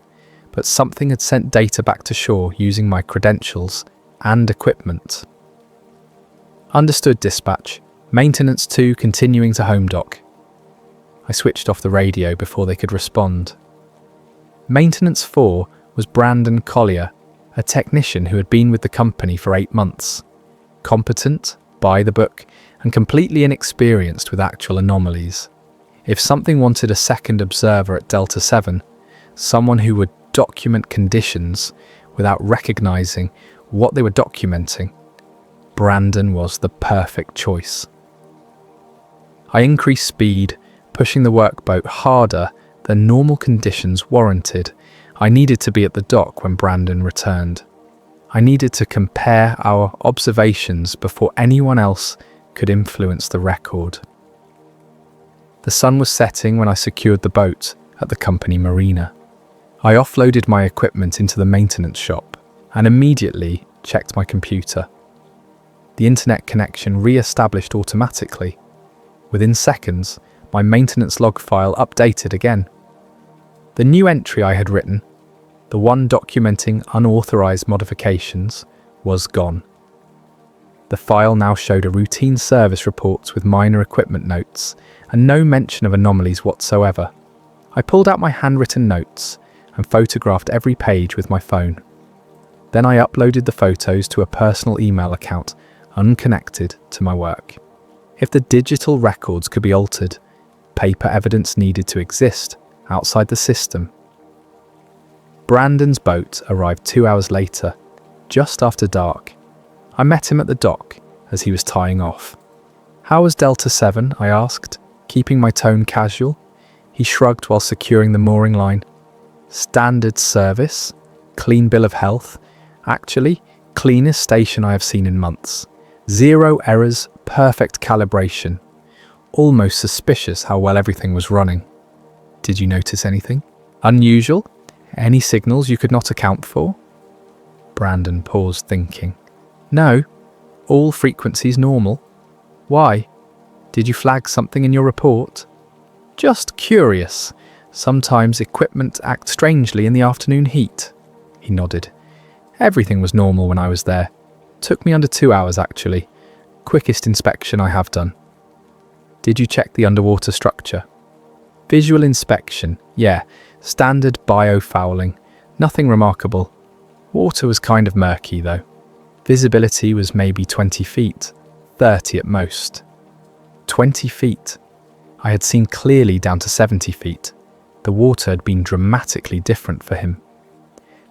but something had sent data back to shore using my credentials and equipment. Understood, dispatch. Maintenance 2 continuing to home dock. I switched off the radio before they could respond. Maintenance 4 was Brandon Collier, a technician who had been with the company for 8 months. Competent, by the book, and completely inexperienced with actual anomalies. If something wanted a second observer at Delta 7, someone who would document conditions without recognizing what they were documenting, Brandon was the perfect choice. I increased speed, pushing the workboat harder than normal conditions warranted. I needed to be at the dock when Brandon returned. I needed to compare our observations before anyone else could influence the record. The sun was setting when I secured the boat at the company marina. I offloaded my equipment into the maintenance shop and immediately checked my computer. The internet connection re-established automatically. Within seconds, my maintenance log file updated again. The new entry I had written, the one documenting unauthorized modifications, was gone. The file now showed a routine service report with minor equipment notes and no mention of anomalies whatsoever. I pulled out my handwritten notes and photographed every page with my phone. Then I uploaded the photos to a personal email account unconnected to my work. If the digital records could be altered, paper evidence needed to exist outside the system. Brandon's boat arrived 2 hours later, just after dark. I met him at the dock as he was tying off. "How was Delta 7?" I asked, keeping my tone casual. He shrugged while securing the mooring line. Standard service, clean bill of health, actually, cleanest station I have seen in months. 0 errors, perfect calibration. Almost suspicious how well everything was running. Did you notice anything unusual? Any signals you could not account for? Brandon paused, thinking. No, all frequencies normal. Why? Did you flag something in your report? Just curious. Sometimes equipment acts strangely in the afternoon heat. He nodded. Everything was normal when I was there. Took me under 2 hours, actually. Quickest inspection I have done. Did you check the underwater structure? Visual inspection, yeah. Standard biofouling. Nothing remarkable. Water was kind of murky, though. Visibility was maybe 20 feet, 30 at most. 20 feet. I had seen clearly down to 70 feet. The water had been dramatically different for him.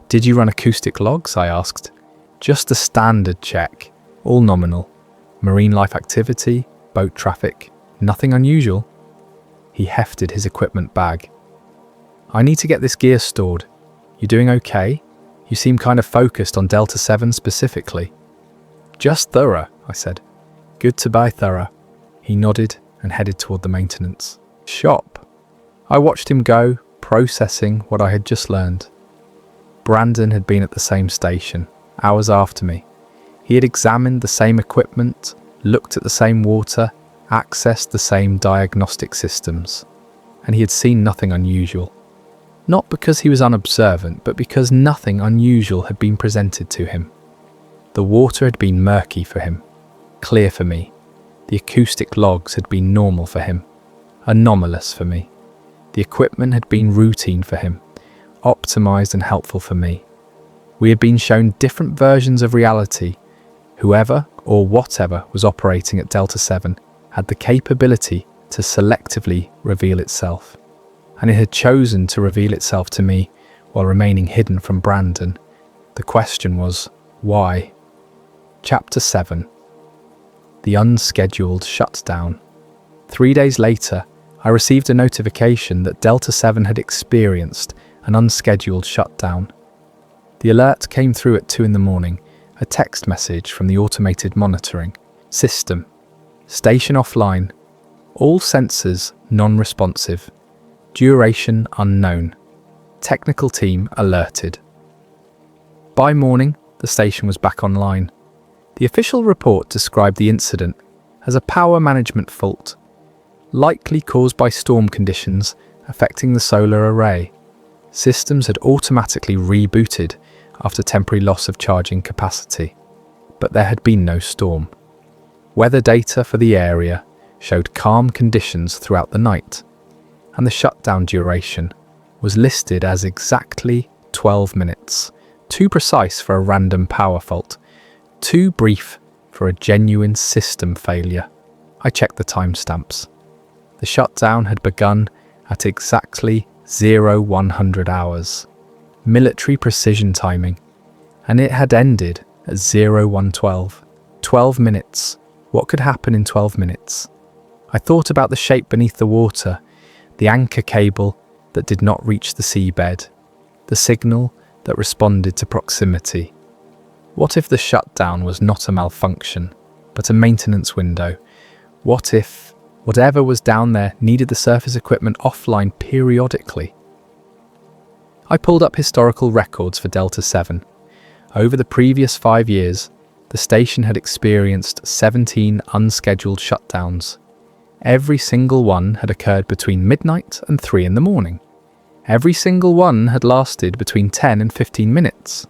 Did you run acoustic logs? I asked. Just a standard check, all nominal. Marine life activity, boat traffic, nothing unusual. He hefted his equipment bag. I need to get this gear stored. You doing okay? You seem kind of focused on Delta 7 specifically. Just thorough, I said. Good to buy thorough. He nodded and headed toward the maintenance shop. I watched him go, processing what I had just learned. Brandon had been at the same station, hours after me. He had examined the same equipment, looked at the same water, accessed the same diagnostic systems, and he had seen nothing unusual. Not because he was unobservant, but because nothing unusual had been presented to him. The water had been murky for him, clear for me. The acoustic logs had been normal for him, anomalous for me. The equipment had been routine for him, optimized and helpful for me. We had been shown different versions of reality. Whoever or whatever was operating at Delta 7 had the capability to selectively reveal itself. And it had chosen to reveal itself to me while remaining hidden from Brandon. The question was, why? Chapter 7. The unscheduled shutdown. 3 days later, I received a notification that Delta 7 had experienced an unscheduled shutdown. The alert came through at 2 a.m, a text message from the automated monitoring system. Station offline. All sensors non-responsive. Duration unknown. Technical team alerted. By morning, the station was back online. The official report described the incident as a power management fault, likely caused by storm conditions affecting the solar array. Systems had automatically rebooted after temporary loss of charging capacity, but there had been no storm. Weather data for the area showed calm conditions throughout the night, and the shutdown duration was listed as exactly 12 minutes, too precise for a random power fault, too brief for a genuine system failure. I checked the timestamps. The shutdown had begun at exactly 0100 hours, military precision timing, and it had ended at 0112. 12 minutes. What could happen in 12 minutes? I thought about the shape beneath the water, the anchor cable that did not reach the seabed, the signal that responded to proximity. What if the shutdown was not a malfunction, but a maintenance window? What if whatever was down there needed the surface equipment offline periodically? I pulled up historical records for Delta 7. Over the previous 5 years, the station had experienced 17 unscheduled shutdowns. Every single one had occurred between midnight and 3 a.m. Every single one had lasted between 10 and 15 minutes.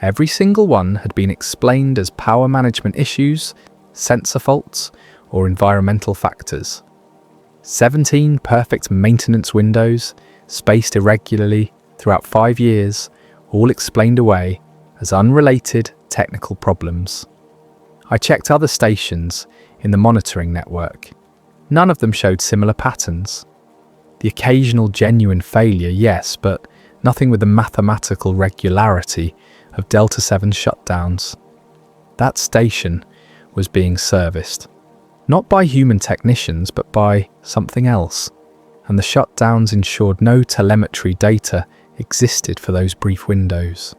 Every single one had been explained as power management issues, sensor faults, or environmental factors. 17 perfect maintenance windows, spaced irregularly throughout 5 years, all explained away as unrelated technical problems. I checked other stations in the monitoring network. None of them showed similar patterns. The occasional genuine failure, yes, but nothing with the mathematical regularity of Delta 7 shutdowns. That station was being serviced, not by human technicians, but by something else, and the shutdowns ensured no telemetry data existed for those brief windows.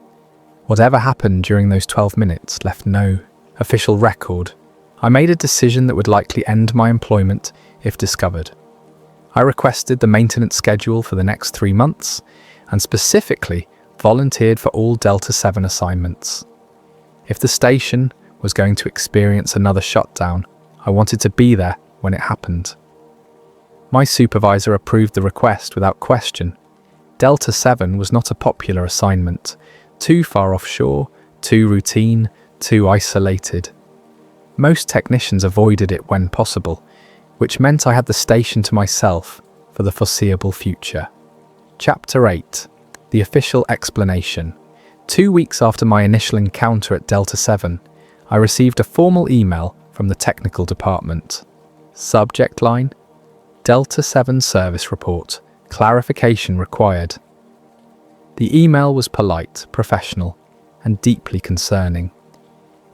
Whatever happened during those 12 minutes left no official record. I made a decision that would likely end my employment if discovered. I requested the maintenance schedule for the next 3 months and specifically volunteered for all Delta 7 assignments. If the station was going to experience another shutdown, I wanted to be there when it happened. My supervisor approved the request without question. Delta 7 was not a popular assignment, too far offshore, too routine, too isolated. Most technicians avoided it when possible, which meant I had the station to myself for the foreseeable future. Chapter 8. The Official Explanation. 2 weeks after my initial encounter at Delta 7, I received a formal email from the technical department. Subject line: Delta 7 Service Report. Clarification required. The email was polite, professional, and deeply concerning.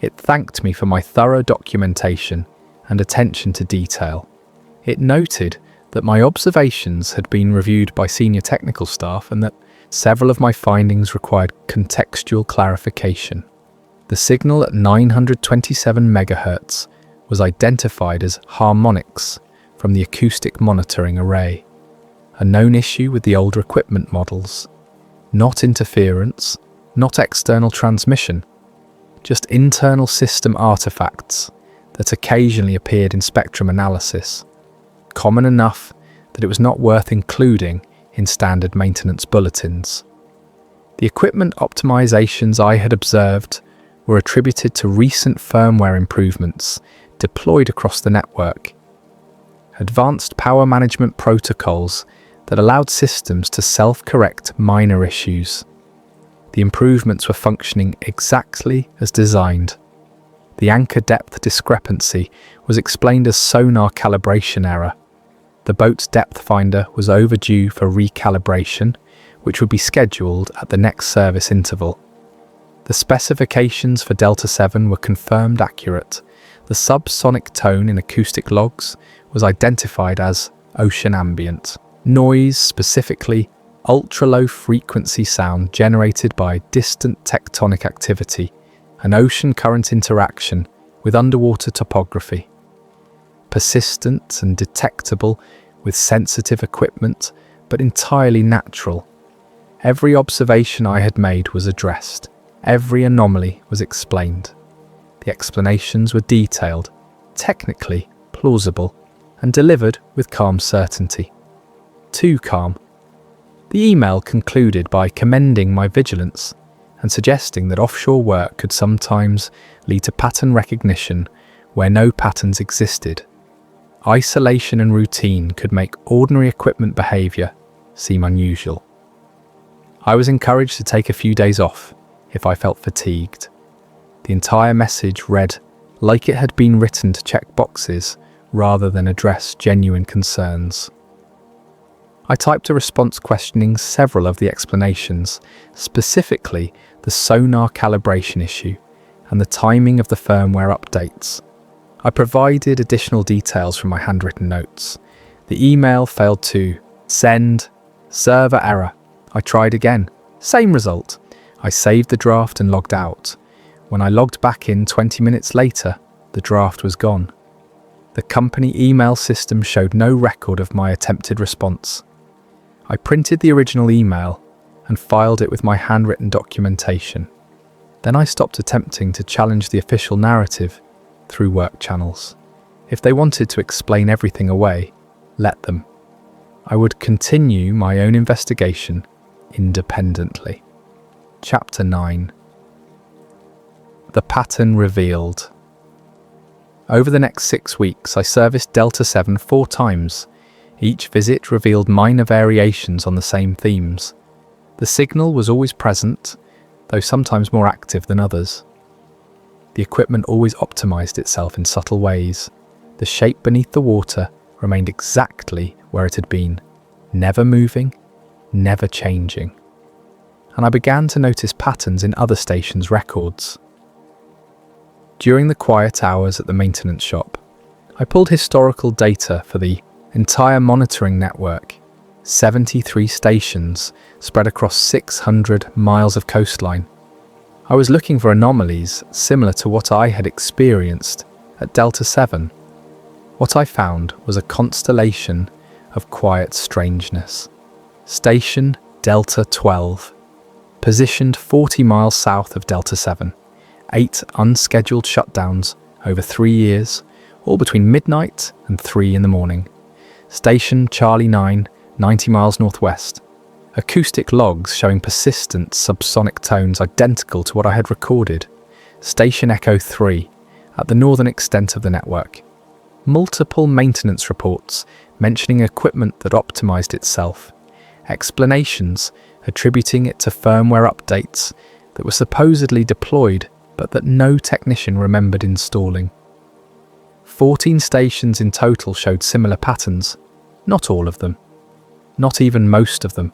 It thanked me for my thorough documentation and attention to detail. It noted that my observations had been reviewed by senior technical staff and that several of my findings required contextual clarification. The signal at 927 MHz was identified as harmonics from the acoustic monitoring array, a known issue with the older equipment models. Not interference, not external transmission, just internal system artifacts that occasionally appeared in spectrum analysis, common enough that it was not worth including in standard maintenance bulletins. The equipment optimizations I had observed were attributed to recent firmware improvements deployed across the network. Advanced power management protocols that allowed systems to self-correct minor issues. The improvements were functioning exactly as designed. The anchor depth discrepancy was explained as sonar calibration error. The boat's depth finder was overdue for recalibration, which would be scheduled at the next service interval. The specifications for Delta 7 were confirmed accurate. The subsonic tone in acoustic logs was identified as ocean ambient. Noise, specifically ultra-low frequency sound generated by distant tectonic activity and ocean current interaction with underwater topography. Persistent and detectable with sensitive equipment, but entirely natural. Every observation I had made was addressed. Every anomaly was explained. The explanations were detailed, technically plausible, and delivered with calm certainty. Too calm. The email concluded by commending my vigilance and suggesting that offshore work could sometimes lead to pattern recognition where no patterns existed. Isolation and routine could make ordinary equipment behavior seem unusual. I was encouraged to take a few days off if I felt fatigued. The entire message read like it had been written to check boxes rather than address genuine concerns. I typed a response questioning several of the explanations, specifically the sonar calibration issue and the timing of the firmware updates. I provided additional details from my handwritten notes. The email failed to send, server error. I tried again, same result. I saved the draft and logged out. When I logged back in 20 minutes later, the draft was gone. The company email system showed no record of my attempted response. I printed the original email and filed it with my handwritten documentation. Then I stopped attempting to challenge the official narrative through work channels. If they wanted to explain everything away, let them. I would continue my own investigation independently. Chapter 9. The Pattern Revealed. Over the next 6 weeks, I serviced Delta 7 4 times. Each visit revealed minor variations on the same themes. The signal was always present, though sometimes more active than others. The equipment always optimized itself in subtle ways. The shape beneath the water remained exactly where it had been, never moving, never changing. And I began to notice patterns in other stations' records. During the quiet hours at the maintenance shop, I pulled historical data for the entire monitoring network. 73 stations spread across 600 miles of coastline. I was looking for anomalies similar to what I had experienced at Delta 7. What I found was a constellation of quiet strangeness. Station Delta 12, positioned 40 miles south of Delta 7. 8 unscheduled shutdowns over 3 years, all between midnight and 3 in the morning. Station Charlie 9, 90 miles northwest. Acoustic logs showing persistent subsonic tones identical to what I had recorded. Station Echo 3, at the northern extent of the network. Multiple maintenance reports mentioning equipment that optimized itself. Explanations attributing it to firmware updates that were supposedly deployed but that no technician remembered installing. 14 stations in total showed similar patterns. Not all of them. Not even most of them.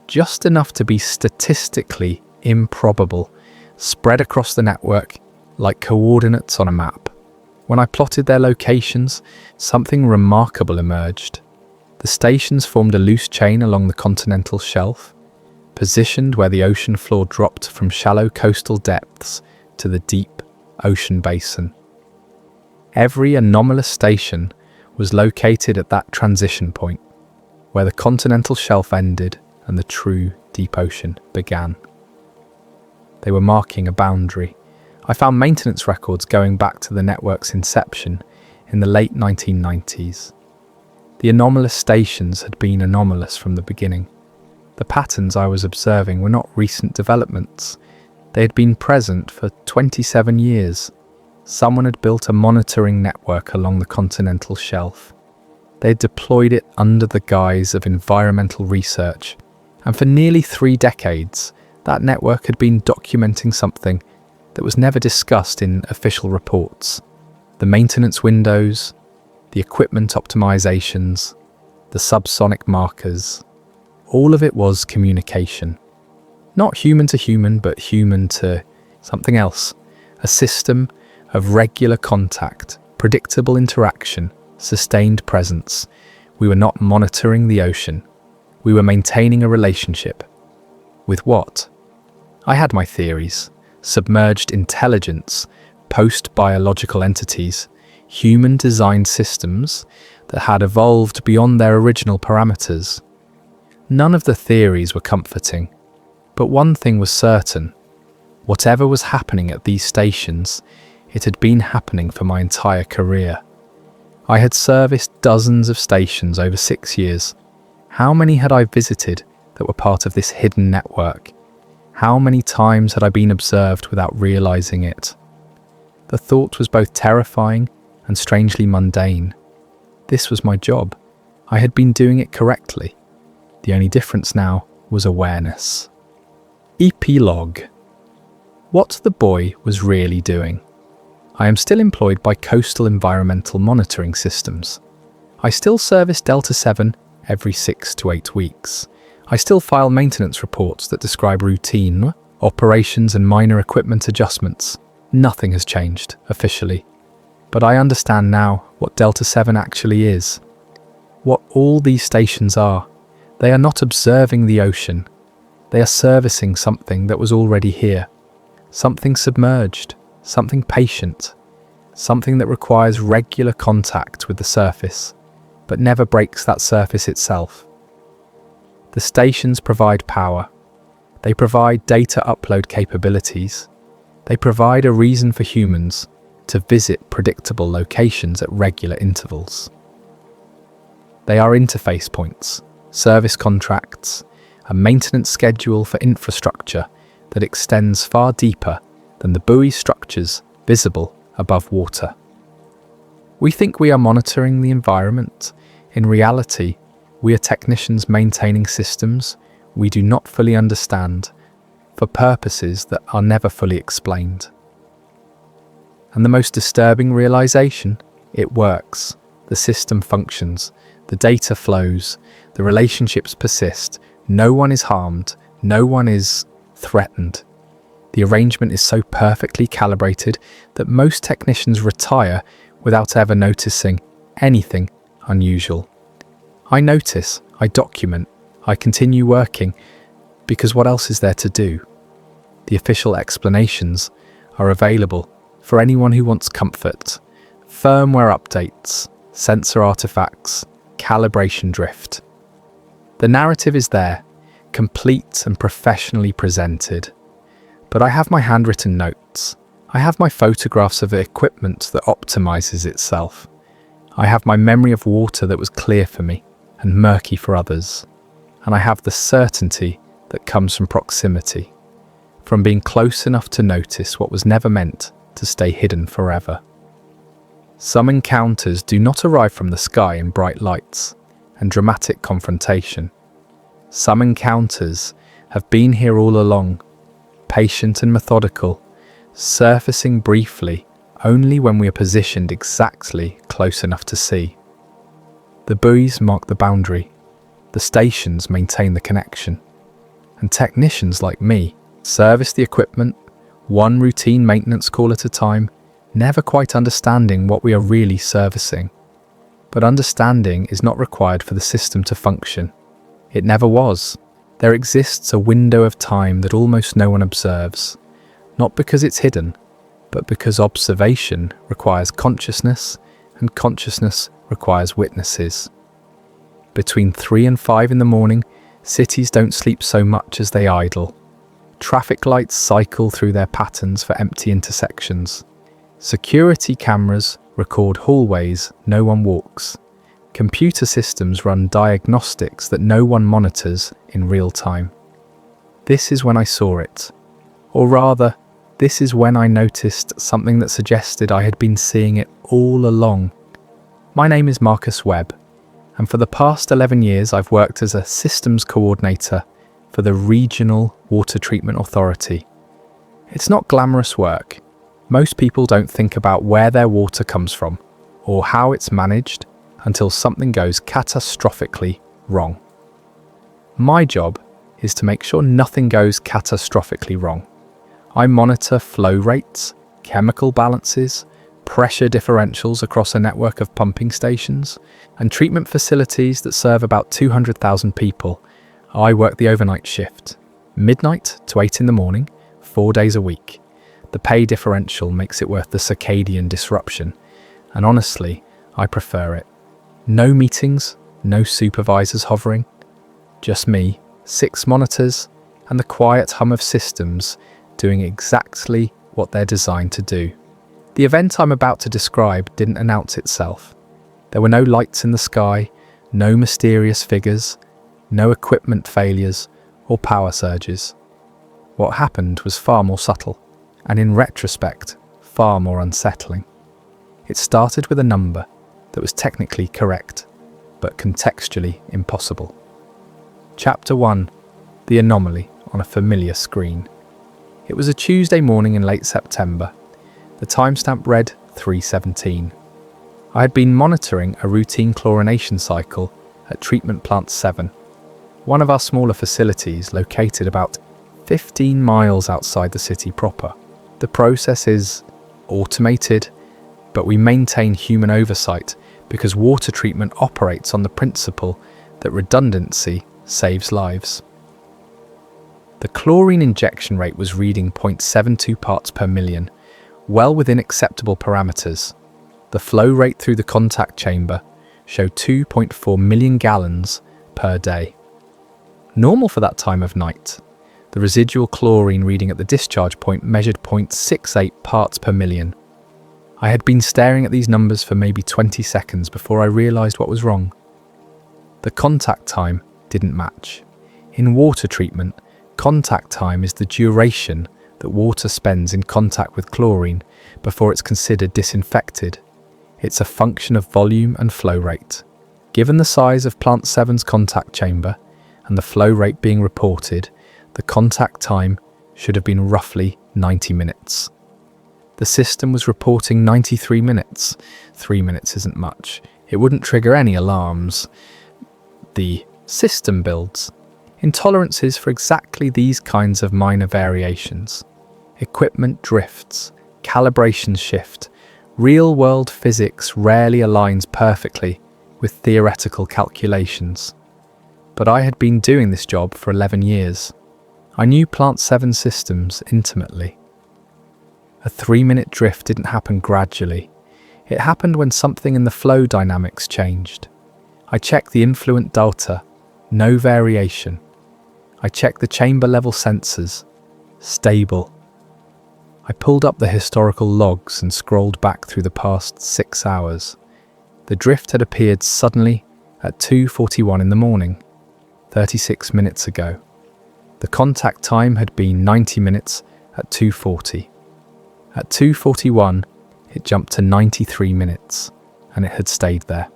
Just enough to be statistically improbable, spread across the network like coordinates on a map. When I plotted their locations, something remarkable emerged. The stations formed a loose chain along the continental shelf, positioned where the ocean floor dropped from shallow coastal depths to the deep ocean basin. Every anomalous station was located at that transition point, where the continental shelf ended and the true deep ocean began. They were marking a boundary. I found maintenance records going back to the network's inception in the late 1990s. The anomalous stations had been anomalous from the beginning. The patterns I was observing were not recent developments. They had been present for 27 years. Someone had built a monitoring network along the continental shelf. They had deployed it under the guise of environmental research, and for nearly 3 decades, that network had been documenting something that was never discussed in official reports. The maintenance windows, the equipment optimizations, the subsonic markers, all of it was communication. Not human to human, but human to something else. A system of regular contact, predictable interaction, sustained presence. We were not monitoring the ocean. We were maintaining a relationship. With what? I had my theories. Submerged intelligence, post-biological entities, human-designed systems that had evolved beyond their original parameters. None of the theories were comforting, but one thing was certain. Whatever was happening at these stations, it had been happening for my entire career. I had serviced dozens of stations over 6 years. How many had I visited that were part of this hidden network? How many times had I been observed without realizing it? The thought was both terrifying and strangely mundane. This was my job. I had been doing it correctly. The only difference now was awareness. Epilogue. What the boy was really doing. I am still employed by Coastal Environmental Monitoring Systems. I still service Delta 7 every 6 to 8 weeks. I still file maintenance reports that describe routine operations and minor equipment adjustments. Nothing has changed, officially. But I understand now what Delta 7 actually is. What all these stations are. They are not observing the ocean. They are servicing something that was already here. Something submerged. Something patient. Something that requires regular contact with the surface, but never breaks that surface itself. The stations provide power. They provide data upload capabilities. They provide a reason for humans to visit predictable locations at regular intervals. They are interface points, service contracts, a maintenance schedule for infrastructure that extends far deeper than the buoy structures visible above water. We think we are monitoring the environment. In reality, we are technicians maintaining systems we do not fully understand for purposes that are never fully explained. And the most disturbing realization, it works. The system functions, the data flows, the relationships persist, no one is harmed, no one is threatened. The arrangement is so perfectly calibrated that most technicians retire without ever noticing anything unusual. I notice, I document, I continue working, because what else is there to do? The official explanations are available for anyone who wants comfort. Firmware updates, sensor artifacts, calibration drift. The narrative is there, complete and professionally presented. But I have my handwritten notes. I have my photographs of the equipment that optimizes itself. I have my memory of water that was clear for me and murky for others. And I have the certainty that comes from proximity, from being close enough to notice what was never meant to stay hidden forever. Some encounters do not arrive from the sky in bright lights and dramatic confrontation. Some encounters have been here all along, patient and methodical, surfacing briefly only when we are positioned exactly close enough to see. The buoys mark the boundary, the stations maintain the connection, and technicians like me service the equipment, one routine maintenance call at a time, never quite understanding what we are really servicing. But understanding is not required for the system to function. It never was. There exists a window of time that almost no one observes, not because it's hidden, but because observation requires consciousness, and consciousness requires witnesses. Between 3 and 5 in the morning, cities don't sleep so much as they idle. Traffic lights cycle through their patterns for empty intersections. Security cameras record hallways no one walks. Computer systems run diagnostics that no one monitors in real time. This is when I saw it. Or rather, this is when I noticed something that suggested I had been seeing it all along. My name is Marcus Webb, and for the past 11 years I've worked as a systems coordinator for the Regional Water Treatment Authority. It's not glamorous work. Most people don't think about where their water comes from or how it's managed until something goes catastrophically wrong. My job is to make sure nothing goes catastrophically wrong. I monitor flow rates, chemical balances, pressure differentials across a network of pumping stations, and treatment facilities that serve about 200,000 people. I work the overnight shift, midnight to 8 in the morning, 4 days a week. The pay differential makes it worth the circadian disruption, and honestly, I prefer it. No meetings, no supervisors hovering, just me, 6 monitors, and the quiet hum of systems doing exactly what they're designed to do. The event I'm about to describe didn't announce itself. There were no lights in the sky, no mysterious figures, no equipment failures or power surges. What happened was far more subtle, and in retrospect, far more unsettling. It started with a number that was technically correct, but contextually impossible. Chapter 1. The anomaly on a familiar screen. It was a Tuesday morning in late September. The timestamp read 3:17. I had been monitoring a routine chlorination cycle at Treatment Plant 7, one of our smaller facilities located about 15 miles outside the city proper. The process is automated, but we maintain human oversight because water treatment operates on the principle that redundancy saves lives. The chlorine injection rate was reading 0.72 parts per million, well within acceptable parameters. The flow rate through the contact chamber showed 2.4 million gallons per day. Normal for that time of night. The residual chlorine reading at the discharge point measured 0.68 parts per million. I had been staring at these numbers for maybe 20 seconds before I realised what was wrong. The contact time didn't match. In water treatment, contact time is the duration that water spends in contact with chlorine before it's considered disinfected. It's a function of volume and flow rate. Given the size of Plant 7's contact chamber and the flow rate being reported, the contact time should have been roughly 90 minutes. The system was reporting 93 minutes. 3 minutes isn't much. It wouldn't trigger any alarms. The system builds intolerances for exactly these kinds of minor variations. Equipment drifts, calibrations shift. Real-world physics rarely aligns perfectly with theoretical calculations. But I had been doing this job for 11 years. I knew Plant 7 systems intimately. A 3-minute drift didn't happen gradually. It happened when something in the flow dynamics changed. I checked the influent delta, no variation. I checked the chamber level sensors, stable. I pulled up the historical logs and scrolled back through the past 6 hours. The drift had appeared suddenly at 2:41 in the morning, 36 minutes ago. The contact time had been 90 minutes at 2:40. At 2:41, it jumped to 93 minutes, and it had stayed there.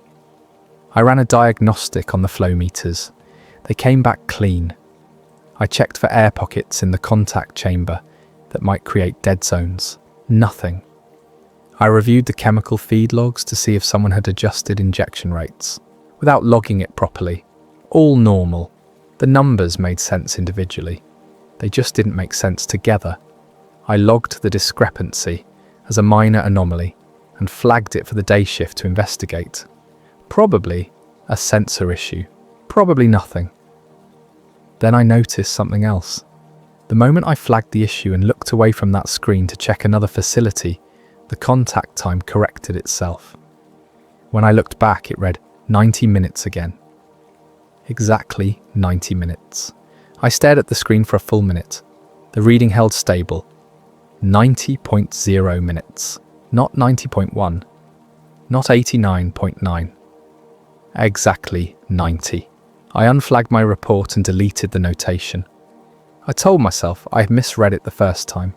I ran a diagnostic on the flow meters. They came back clean. I checked for air pockets in the contact chamber that might create dead zones. Nothing. I reviewed the chemical feed logs to see if someone had adjusted injection rates, without logging it properly. All normal. The numbers made sense individually. They just didn't make sense together. I logged the discrepancy as a minor anomaly and flagged it for the day shift to investigate. Probably a sensor issue. Probably nothing. Then I noticed something else. The moment I flagged the issue and looked away from that screen to check another facility, the contact time corrected itself. When I looked back, it read 90 minutes again. Exactly 90 minutes. I stared at the screen for a full minute. The reading held stable. 90.0 minutes. Not 90.1. Not 89.9. Exactly 90. I unflagged my report and deleted the notation. I told myself I had misread it the first time.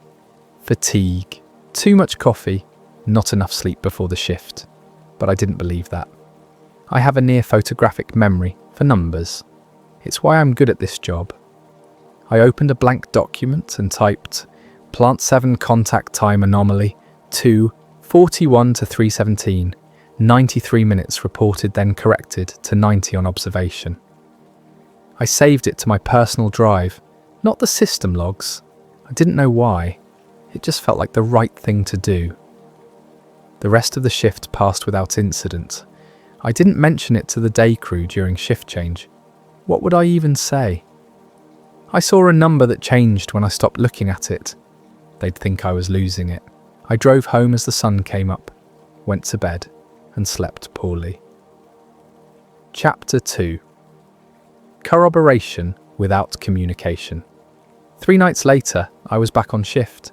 Fatigue. Too much coffee. Not enough sleep before the shift. But I didn't believe that. I have a near photographic memory for numbers. It's why I'm good at this job. I opened a blank document and typed Plant 7 contact time anomaly 2:41 to 3:17. 93 minutes reported, then corrected to 90 on observation. I saved it to my personal drive, not the system logs. I didn't know why. It just felt like the right thing to do. The rest of the shift passed without incident. I didn't mention it to the day crew during shift change. What would I even say? I saw a number that changed when I stopped looking at it. They'd think I was losing it. I drove home as the sun came up, went to bed, and slept poorly. Chapter 2. Corroboration without communication. 3 nights later, I was back on shift.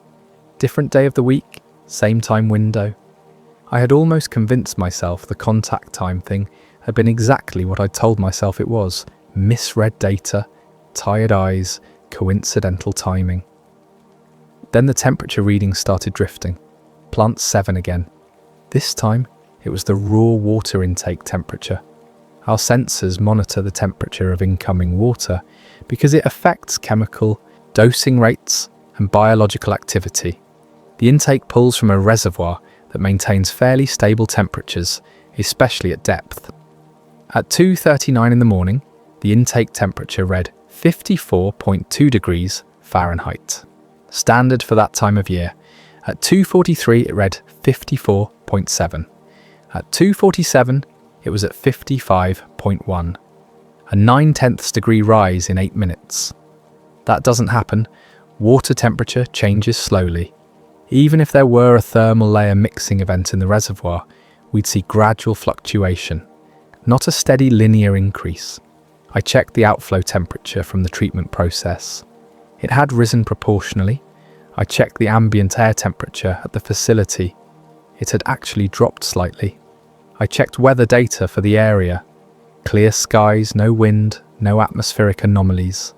Different day of the week, same time window. I had almost convinced myself the contact time thing had been exactly what I'd told myself it was. Misread data, tired eyes, coincidental timing. Then the temperature readings started drifting. Plant 7 again. This time, it was the raw water intake temperature. Our sensors monitor the temperature of incoming water because it affects chemical, dosing rates, and biological activity. The intake pulls from a reservoir that maintains fairly stable temperatures, especially at depth. At 2:39 in the morning, the intake temperature read 54.2 degrees Fahrenheit. Standard for that time of year. At 2:43 it read 54.7. At 2:47 it was at 55.1. A 9/10 degree rise in 8 minutes. That doesn't happen. Water temperature changes slowly. Even if there were a thermal layer mixing event in the reservoir, we'd see gradual fluctuation, not a steady linear increase. I checked the outflow temperature from the treatment process. It had risen proportionally. I checked the ambient air temperature at the facility. It had actually dropped slightly. I checked weather data for the area. Clear skies, no wind, no atmospheric anomalies.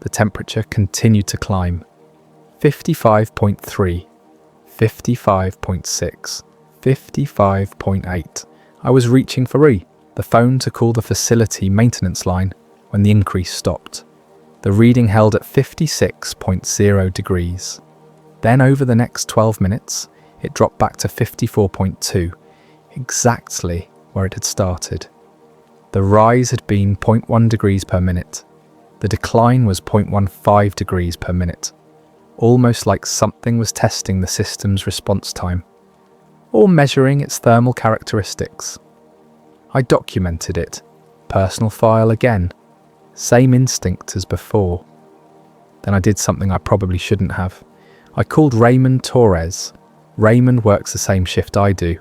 The temperature continued to climb. 55.3, 55.6, 55.8. I was reaching for the phone to call the facility maintenance line when the increase stopped. The reading held at 56.0 degrees. Then over the next 12 minutes, it dropped back to 54.2, exactly where it had started. The rise had been 0.1 degrees per minute. The decline was 0.15 degrees per minute, almost like something was testing the system's response time, or measuring its thermal characteristics. I documented it. Personal file again. Same instinct as before. Then I did something I probably shouldn't have. I called Raymond Torres. Raymond works the same shift I do,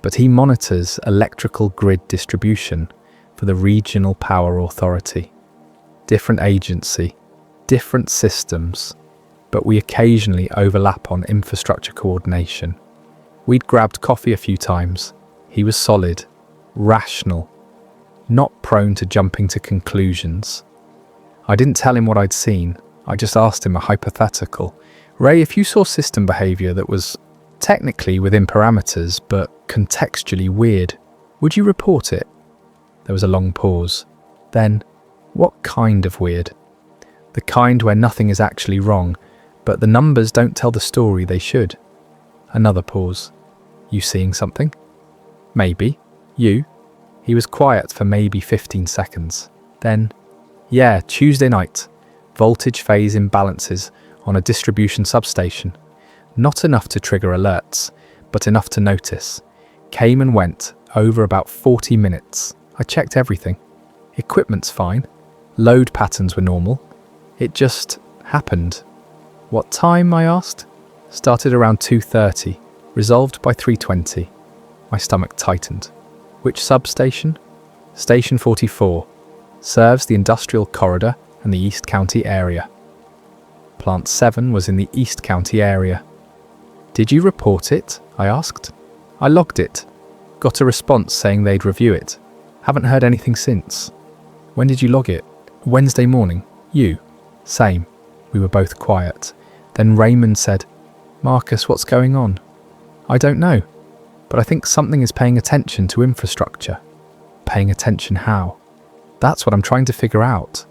but he monitors electrical grid distribution for the Regional Power Authority. Different agency, different systems, but we occasionally overlap on infrastructure coordination. We'd grabbed coffee a few times. He was solid, rational, not prone to jumping to conclusions. I didn't tell him what I'd seen. I just asked him a hypothetical. Ray, if you saw system behavior that was technically within parameters, but contextually weird, would you report it? There was a long pause. Then, what kind of weird? The kind where nothing is actually wrong, but the numbers don't tell the story they should. Another pause. You seeing something? Maybe. You? He was quiet for maybe 15 seconds. Then, yeah, Tuesday night. Voltage phase imbalances on a distribution substation. Not enough to trigger alerts, but enough to notice. Came and went over about 40 minutes. I checked everything. Equipment's fine. Load patterns were normal. It just happened. What time, I asked? Started around 2:30, resolved by 3:20. My stomach tightened. Which substation? Station 44. Serves the industrial corridor and the East County area. Plant 7 was in the East County area. Did you report it? I asked. I logged it. Got a response saying they'd review it. Haven't heard anything since. When did you log it? Wednesday morning. You? Same. We were both quiet. Then Raymond said, Marcus, what's going on? I don't know, but I think something is paying attention to infrastructure. Paying attention how? That's what I'm trying to figure out.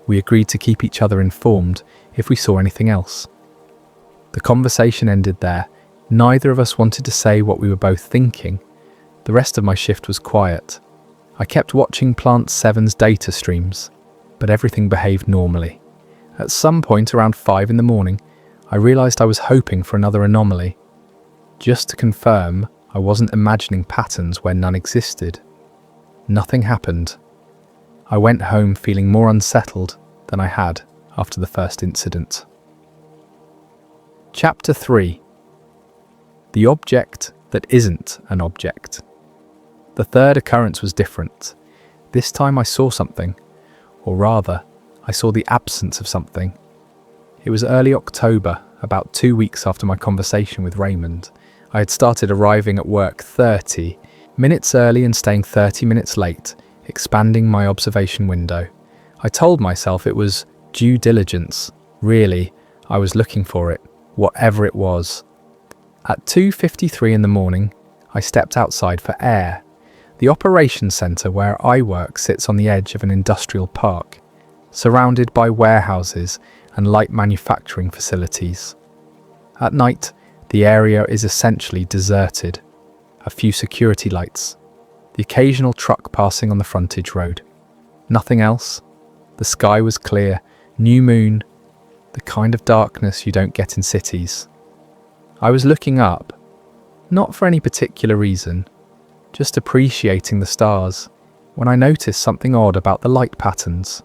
We agreed to keep each other informed if we saw anything else. The conversation ended there. Neither of us wanted to say what we were both thinking. The rest of my shift was quiet. I kept watching Plant 7's data streams, but everything behaved normally. At some point around 5 in the morning, I realised I was hoping for another anomaly. Just to confirm, I wasn't imagining patterns where none existed. Nothing happened. I went home feeling more unsettled than I had after the first incident. Chapter 3. The object that isn't an object. The third occurrence was different. This time I saw something, or rather, I saw the absence of something. It was early October, about 2 weeks after my conversation with Raymond. I had started arriving at work 30 minutes early and staying 30 minutes late, expanding my observation window. I told myself it was due diligence. Really, I was looking for it, whatever it was. At 2:53 in the morning, I stepped outside for air. The operations centre where I work sits on the edge of an industrial park, surrounded by warehouses and light manufacturing facilities. At night, the area is essentially deserted. A few security lights, the occasional truck passing on the frontage road. Nothing else. The sky was clear, new moon, the kind of darkness you don't get in cities. I was looking up, not for any particular reason, just appreciating the stars, when I noticed something odd about the light patterns.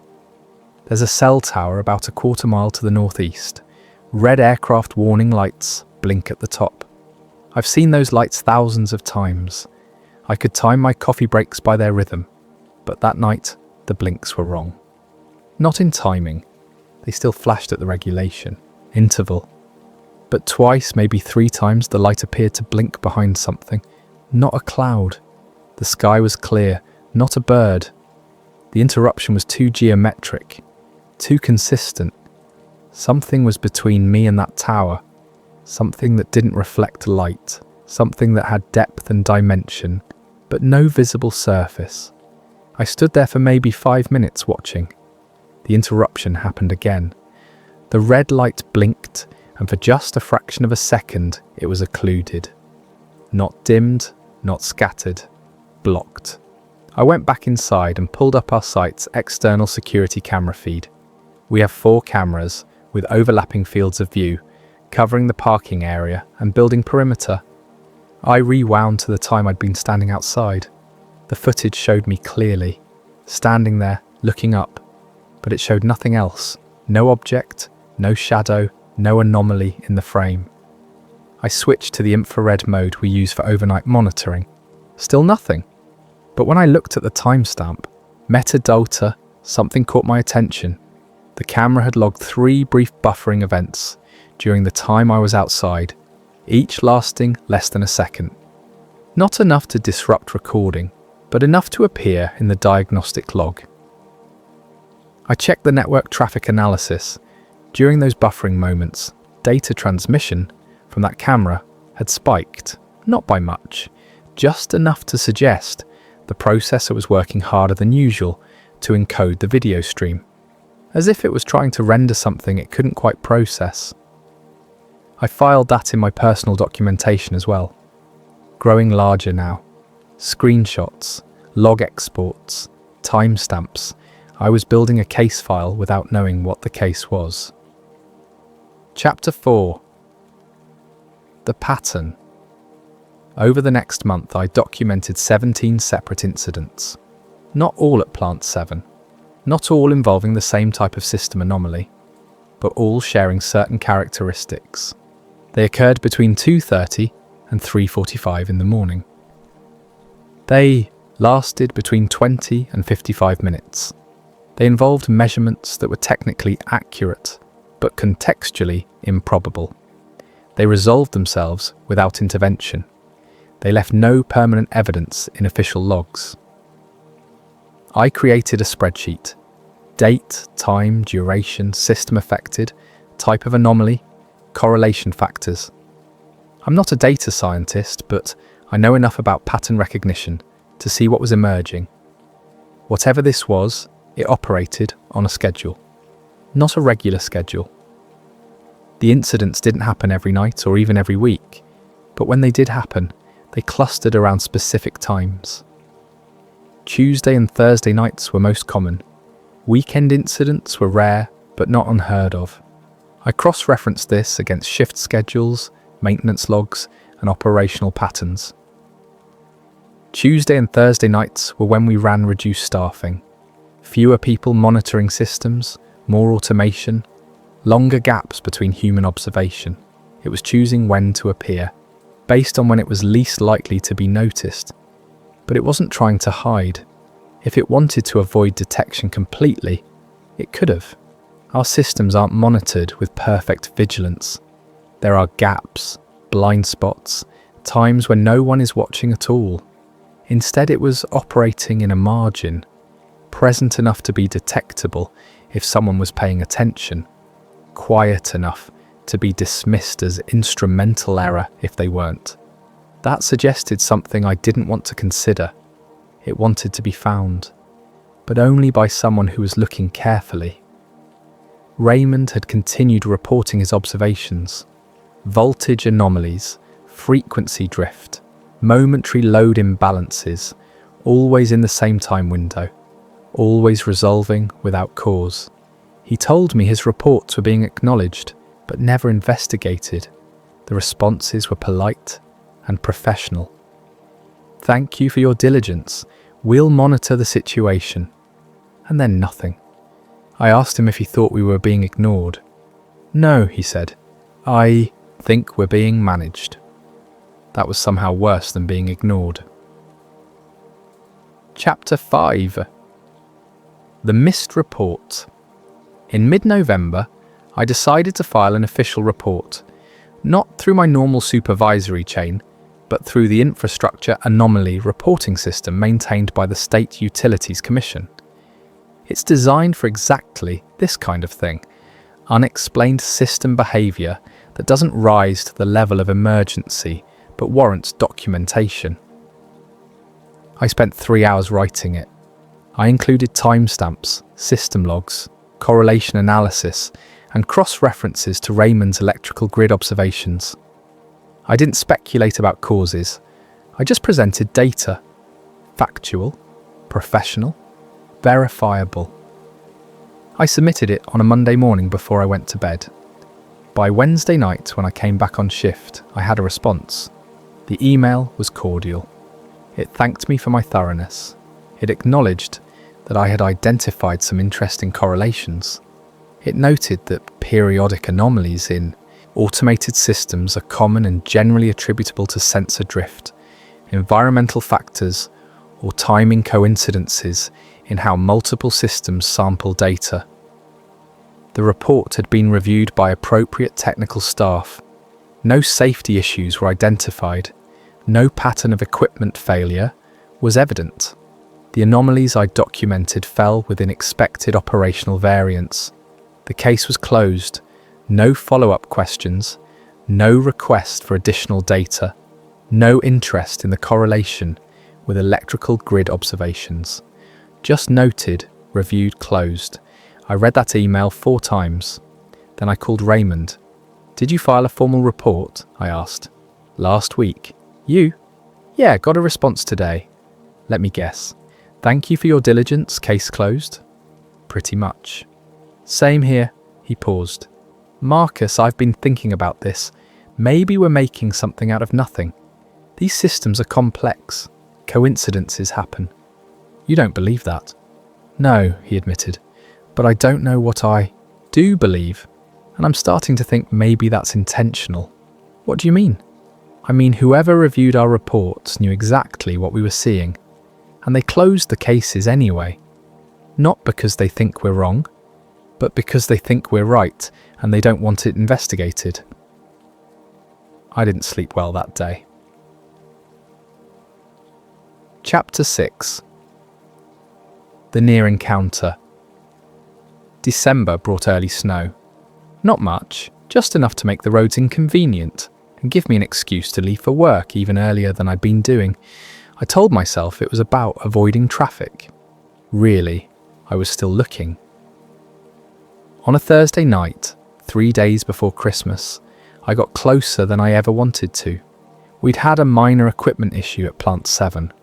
There's a cell tower about a quarter mile to the northeast. Red aircraft warning lights blink at the top. I've seen those lights thousands of times. I could time my coffee breaks by their rhythm, but that night the blinks were wrong. Not in timing, they still flashed at the regulation interval. But twice, maybe 3 times, the light appeared to blink behind something. Not a cloud. The sky was clear, not a bird. The interruption was too geometric, too consistent. Something was between me and that tower. Something that didn't reflect light. Something that had depth and dimension, but no visible surface. I stood there for maybe 5 minutes watching. The interruption happened again. The red light blinked, and for just a fraction of a second it was occluded. Not dimmed, not scattered, blocked. I went back inside and pulled up our site's external security camera feed. We have 4 cameras with overlapping fields of view, covering the parking area and building perimeter. I rewound to the time I'd been standing outside. The footage showed me clearly, standing there, looking up, but it showed nothing else. No object, no shadow, no anomaly in the frame. I switched to the infrared mode we use for overnight monitoring. Still nothing. But when I looked at the timestamp, metadata, something caught my attention. The camera had logged 3 brief buffering events during the time I was outside, each lasting less than a second. Not enough to disrupt recording, but enough to appear in the diagnostic log. I checked the network traffic analysis. During those buffering moments, data transmission from that camera had spiked, not by much, just enough to suggest the processor was working harder than usual to encode the video stream, as if it was trying to render something it couldn't quite process. I filed that in my personal documentation as well. Growing larger now. Screenshots, log exports, timestamps. I was building a case file without knowing what the case was. Chapter 4. The pattern. Over the next month, I documented 17 separate incidents. Not all at Plant 7. Not all involving the same type of system anomaly, but all sharing certain characteristics. They occurred between 2:30 and 3:45 in the morning. They lasted between 20 and 55 minutes. They involved measurements that were technically accurate, but contextually improbable. They resolved themselves without intervention. They left no permanent evidence in official logs. I created a spreadsheet. Date, time, duration, system affected, type of anomaly, correlation factors. I'm not a data scientist, but I know enough about pattern recognition to see what was emerging. Whatever this was, it operated on a schedule, not a regular schedule. The incidents didn't happen every night or even every week, but when they did happen, they clustered around specific times. Tuesday and Thursday nights were most common. Weekend incidents were rare, but not unheard of. I cross-referenced this against shift schedules, maintenance logs, and operational patterns. Tuesday and Thursday nights were when we ran reduced staffing. Fewer people monitoring systems, more automation, longer gaps between human observation. It was choosing when to appear, based on when it was least likely to be noticed. But it wasn't trying to hide. If it wanted to avoid detection completely, it could have. Our systems aren't monitored with perfect vigilance. There are gaps, blind spots, times when no one is watching at all. Instead, it was operating in a margin, present enough to be detectable if someone was paying attention, quiet enough to be dismissed as instrumental error if they weren't. That suggested something I didn't want to consider. It wanted to be found, but only by someone who was looking carefully. Raymond had continued reporting his observations. Voltage anomalies, frequency drift, momentary load imbalances, always in the same time window, always resolving without cause. He told me his reports were being acknowledged, but never investigated. The responses were polite and professional. "Thank you for your diligence. We'll monitor the situation." And then nothing. I asked him if he thought we were being ignored. "No," he said. "I think we're being managed." That was somehow worse than being ignored. Chapter 5. The Missed Report. In mid-November, I decided to file an official report, not through my normal supervisory chain, but through the Infrastructure Anomaly Reporting System maintained by the State Utilities Commission. It's designed for exactly this kind of thing, unexplained system behaviour that doesn't rise to the level of emergency but warrants documentation. I spent 3 hours writing it. I included timestamps, system logs, correlation analysis, and cross-references to Raymond's electrical grid observations. I didn't speculate about causes. I just presented data. Factual, professional, verifiable. I submitted it on a Monday morning before I went to bed. By Wednesday night, when I came back on shift, I had a response. The email was cordial. It thanked me for my thoroughness. It acknowledged that I had identified some interesting correlations. It noted that periodic anomalies in automated systems are common and generally attributable to sensor drift, environmental factors, or timing coincidences in how multiple systems sample data. The report had been reviewed by appropriate technical staff. No safety issues were identified. No pattern of equipment failure was evident. The anomalies I documented fell within expected operational variance. The case was closed. No follow-up questions. No request for additional data. No interest in the correlation with electrical grid observations. Just noted, reviewed, closed. I read that email 4 times. Then I called Raymond. "Did you file a formal report?" I asked. "Last week." "You?" "Yeah, got a response today." "Let me guess. Thank you for your diligence, case closed?" "Pretty much." "Same here." He paused. "Marcus, I've been thinking about this. Maybe we're making something out of nothing. These systems are complex. Coincidences happen." "You don't believe that?" "No," he admitted. "But I don't know what I do believe. And I'm starting to think maybe that's intentional." "What do you mean?" "I mean, whoever reviewed our reports knew exactly what we were seeing. And they closed the cases anyway. Not because they think we're wrong, but because they think we're right and they don't want it investigated." I didn't sleep well that day. Chapter 6. The Near Encounter. December brought early snow. Not much, just enough to make the roads inconvenient and give me an excuse to leave for work even earlier than I'd been doing. I told myself it was about avoiding traffic. Really, I was still looking. On a Thursday night, 3 days before Christmas, I got closer than I ever wanted to. We'd had a minor equipment issue at Plant 7.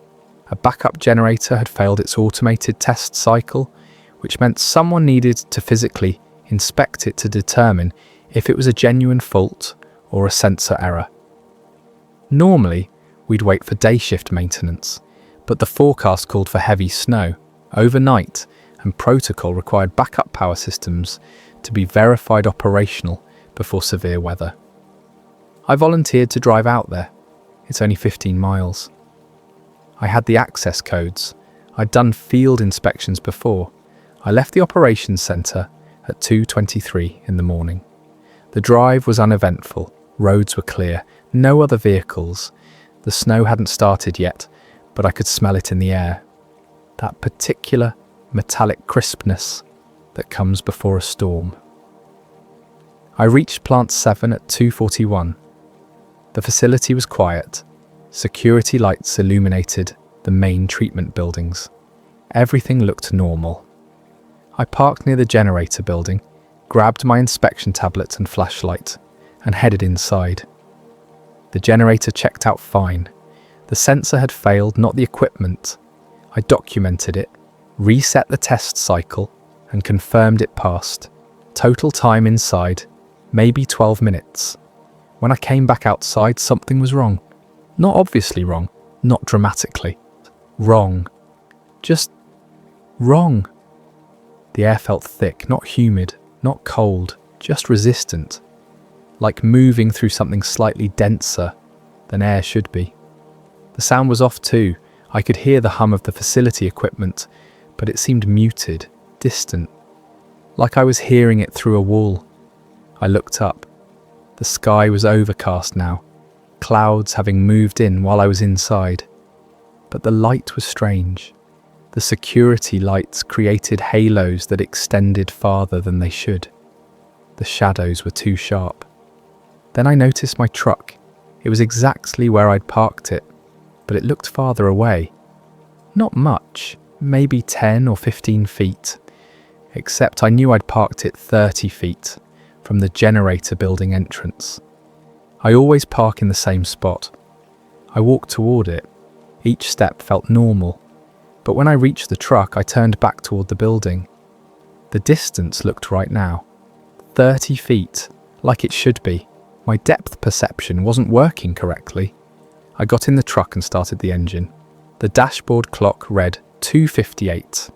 A backup generator had failed its automated test cycle, which meant someone needed to physically inspect it to determine if it was a genuine fault or a sensor error. Normally, we'd wait for day shift maintenance, but the forecast called for heavy snow overnight, and protocol required backup power systems to be verified operational before severe weather. I volunteered to drive out there. It's only 15 miles. I had the access codes. I'd done field inspections before. I left the operations centre at 2:23 in the morning. The drive was uneventful. Roads were clear. No other vehicles. The snow hadn't started yet, but I could smell it in the air. That particular metallic crispness that comes before a storm. I reached Plant 7 at 2:41. The facility was quiet. Security lights illuminated the main treatment buildings. Everything looked normal. I parked near the generator building, grabbed my inspection tablet and flashlight, and headed inside. The generator checked out fine. The sensor had failed, not the equipment. I documented it, reset the test cycle, and confirmed it passed. Total time inside, maybe 12 minutes. When I came back outside, something was wrong. Not obviously wrong, not dramatically. Wrong. Just wrong. The air felt thick, not humid, not cold, just resistant. Like moving through something slightly denser than air should be. The sound was off too. I could hear the hum of the facility equipment, but it seemed muted, distant, like I was hearing it through a wall. I looked up. The sky was overcast now, clouds having moved in while I was inside. But the light was strange. The security lights created halos that extended farther than they should. The shadows were too sharp. Then I noticed my truck. It was exactly where I'd parked it, but it looked farther away. Not much, maybe 10 or 15 feet, except I knew I'd parked it 30 feet from the generator building entrance. I always park in the same spot. I walked toward it. Each step felt normal, but when I reached the truck, I turned back toward the building. The distance looked right now. 30 feet, like it should be. My depth perception wasn't working correctly. I got in the truck and started the engine. The dashboard clock read 2:58.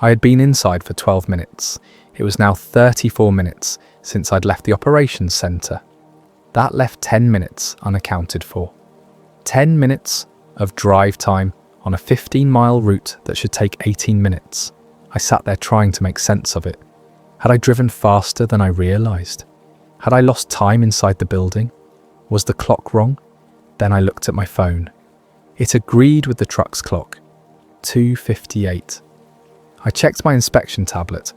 I had been inside for 12 minutes. It was now 34 minutes since I'd left the operations centre. That left 10 minutes unaccounted for. 10 minutes of drive time on a 15-mile route that should take 18 minutes. I sat there trying to make sense of it. Had I driven faster than I realised? Had I lost time inside the building? Was the clock wrong? Then I looked at my phone. It agreed with the truck's clock. 2:58. I checked my inspection tablet.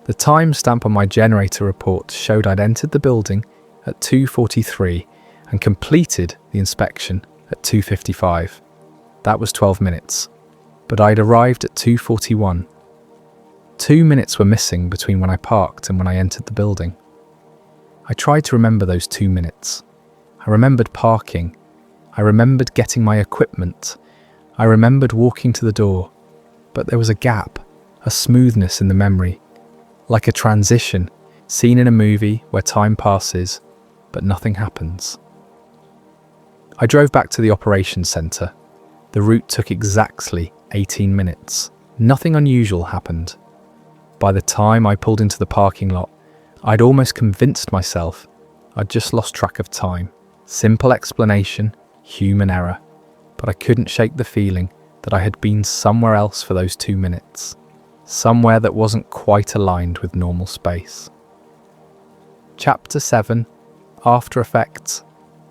The timestamp on my generator report showed I'd entered the building at 2:43 and completed the inspection at 2:55. That was 12 minutes. But I'd arrived at 2:41. 2 minutes were missing between when I parked and when I entered the building. I tried to remember those 2 minutes. I remembered parking. I remembered getting my equipment. I remembered walking to the door. But there was a gap, a smoothness in the memory, like a transition seen in a movie where time passes, but nothing happens. I drove back to the operations centre. The route took exactly 18 minutes. Nothing unusual happened. By the time I pulled into the parking lot, I'd almost convinced myself I'd just lost track of time. Simple explanation, human error. But I couldn't shake the feeling that I had been somewhere else for those 2 minutes. Somewhere that wasn't quite aligned with normal space. Chapter 7. After Effects.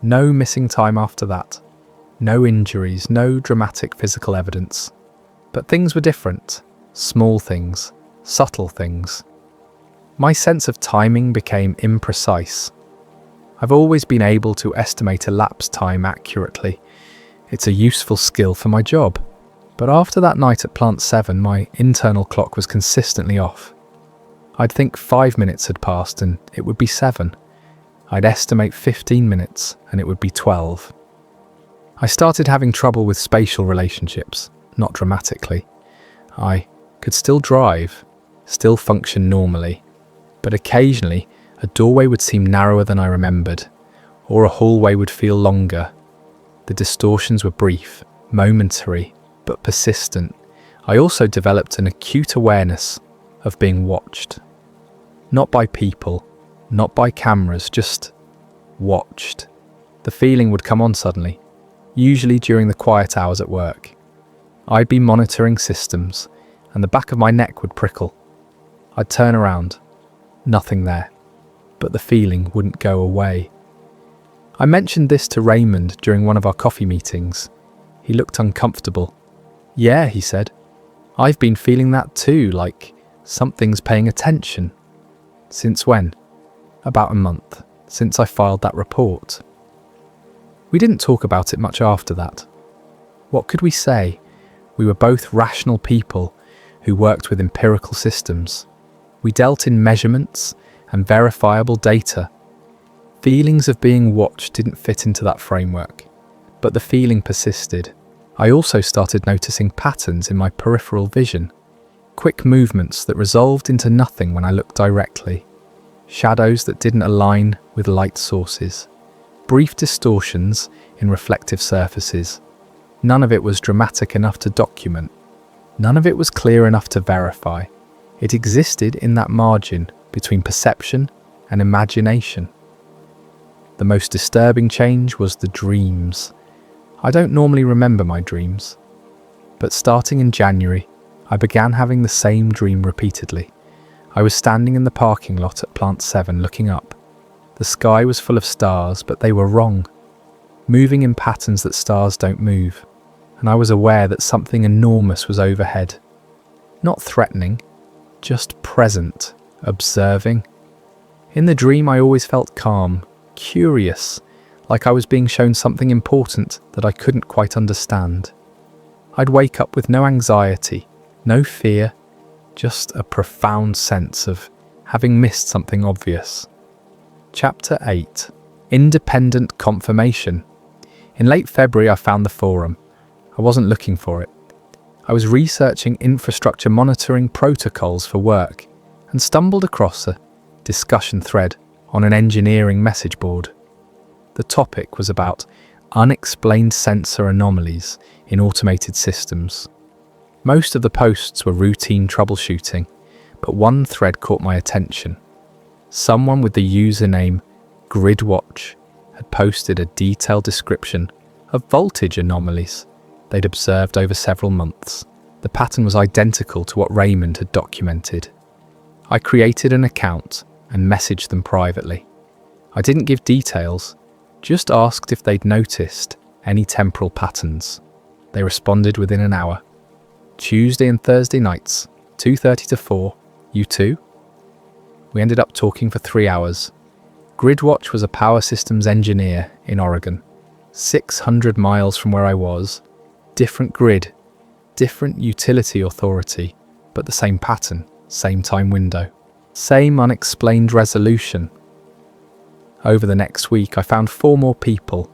No missing time after that. No injuries, no dramatic physical evidence. But things were different. Small things, subtle things. My sense of timing became imprecise. I've always been able to estimate elapsed time accurately. It's a useful skill for my job. But after that night at Plant 7, my internal clock was consistently off. I'd think 5 minutes had passed and it would be 7. I'd estimate 15 minutes and it would be 12. I started having trouble with spatial relationships, not dramatically. I could still drive, still function normally, but occasionally a doorway would seem narrower than I remembered, or a hallway would feel longer. The distortions were brief, momentary, but persistent. I also developed an acute awareness of being watched. Not by people, not by cameras, just watched. The feeling would come on suddenly, usually during the quiet hours at work. I'd be monitoring systems, and the back of my neck would prickle. I'd turn around, nothing there, but the feeling wouldn't go away. I mentioned this to Raymond during one of our coffee meetings. He looked uncomfortable. "Yeah," he said, "I've been feeling that too, like something's paying attention." "Since when?" "About a month, since I filed that report." We didn't talk about it much after that. What could we say? We were both rational people who worked with empirical systems. We dealt in measurements and verifiable data. Feelings of being watched didn't fit into that framework, but the feeling persisted. I also started noticing patterns in my peripheral vision, quick movements that resolved into nothing when I looked directly, shadows that didn't align with light sources, brief distortions in reflective surfaces. None of it was dramatic enough to document. None of it was clear enough to verify. It existed in that margin between perception and imagination. The most disturbing change was the dreams. I don't normally remember my dreams, but starting in January, I began having the same dream repeatedly. I was standing in the parking lot at Plant 7 looking up. The sky was full of stars, but they were wrong, moving in patterns that stars don't move, and I was aware that something enormous was overhead. Not threatening, just present, observing. In the dream I always felt calm, curious, like I was being shown something important that I couldn't quite understand. I'd wake up with no anxiety, no fear, just a profound sense of having missed something obvious. Chapter 8. Independent Confirmation. In late February I found the forum. I wasn't looking for it. I was researching infrastructure monitoring protocols for work and stumbled across a discussion thread on an engineering message board. The topic was about unexplained sensor anomalies in automated systems. Most of the posts were routine troubleshooting, but one thread caught my attention. Someone with the username GridWatch had posted a detailed description of voltage anomalies they'd observed over several months. The pattern was identical to what Raymond had documented. I created an account and messaged them privately. I didn't give details, just asked if they'd noticed any temporal patterns. They responded within an hour. Tuesday and Thursday nights, 2:30 to 4, you too? We ended up talking for 3 hours. GridWatch was a power systems engineer in Oregon, 600 miles from where I was. Different grid, different utility authority, but the same pattern, same time window, same unexplained resolution. Over the next week, I found 4 more people: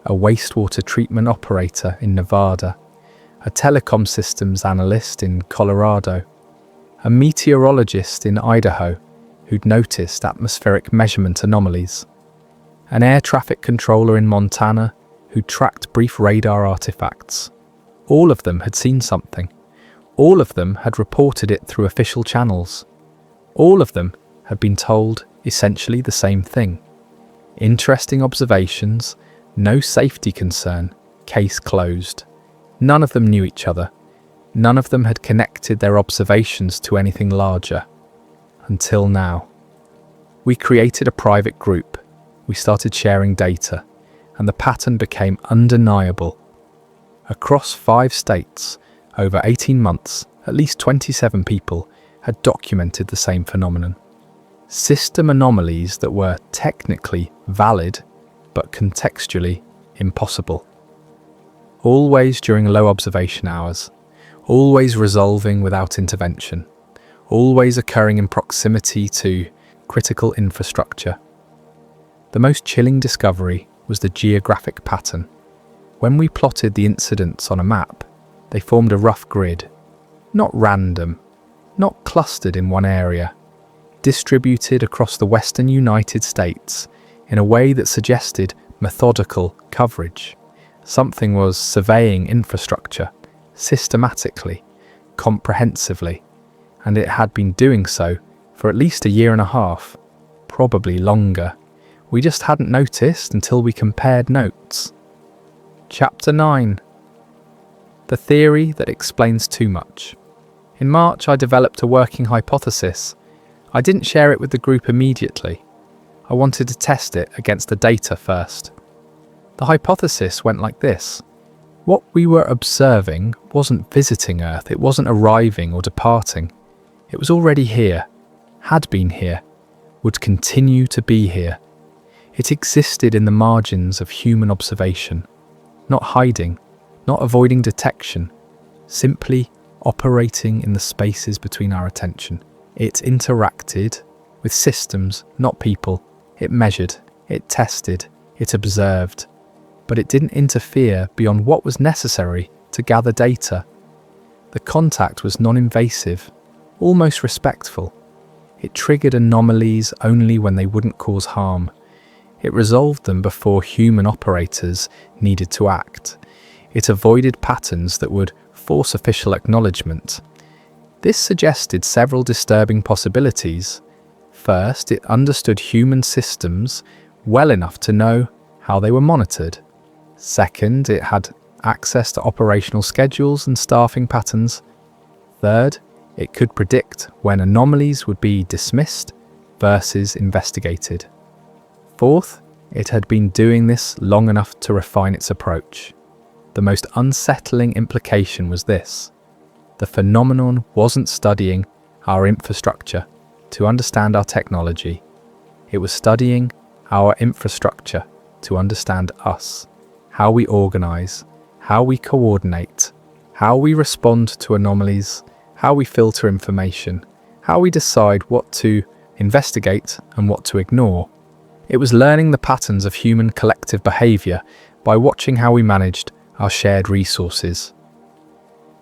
a wastewater treatment operator in Nevada, a telecom systems analyst in Colorado, a meteorologist in Idaho who'd noticed atmospheric measurement anomalies, an air traffic controller in Montana who tracked brief radar artifacts. All of them had seen something. All of them had reported it through official channels. All of them had been told essentially the same thing. Interesting observations, no safety concern, case closed. None of them knew each other. None of them had connected their observations to anything larger. Until now. We created a private group. We started sharing data, and the pattern became undeniable. Across 5 states, over 18 months, at least 27 people had documented the same phenomenon. System anomalies that were technically valid, but contextually impossible. Always during low observation hours, always resolving without intervention, always occurring in proximity to critical infrastructure. The most chilling discovery was the geographic pattern. When we plotted the incidents on a map, they formed a rough grid, not random, not clustered in one area, distributed across the western United States in a way that suggested methodical coverage. Something was surveying infrastructure, systematically, comprehensively, and it had been doing so for at least a year and a half, probably longer. We just hadn't noticed until we compared notes. Chapter 9. The theory that explains too much. In March, I developed a working hypothesis. I didn't share it with the group immediately. I wanted to test it against the data first. The hypothesis went like this. What we were observing wasn't visiting Earth, it wasn't arriving or departing. It was already here, had been here, would continue to be here. It existed in the margins of human observation, not hiding, not avoiding detection, simply operating in the spaces between our attention. It interacted with systems, not people. It measured, it tested, it observed, but it didn't interfere beyond what was necessary to gather data. The contact was non-invasive, almost respectful. It triggered anomalies only when they wouldn't cause harm. It resolved them before human operators needed to act. It avoided patterns that would force official acknowledgement. This suggested several disturbing possibilities. First, it understood human systems well enough to know how they were monitored. Second, it had access to operational schedules and staffing patterns. Third, it could predict when anomalies would be dismissed versus investigated. Fourth, it had been doing this long enough to refine its approach. The most unsettling implication was this. The phenomenon wasn't studying our infrastructure to understand our technology. It was studying our infrastructure to understand us, how we organize, how we coordinate, how we respond to anomalies, how we filter information, how we decide what to investigate and what to ignore. It was learning the patterns of human collective behavior by watching how we managed our shared resources.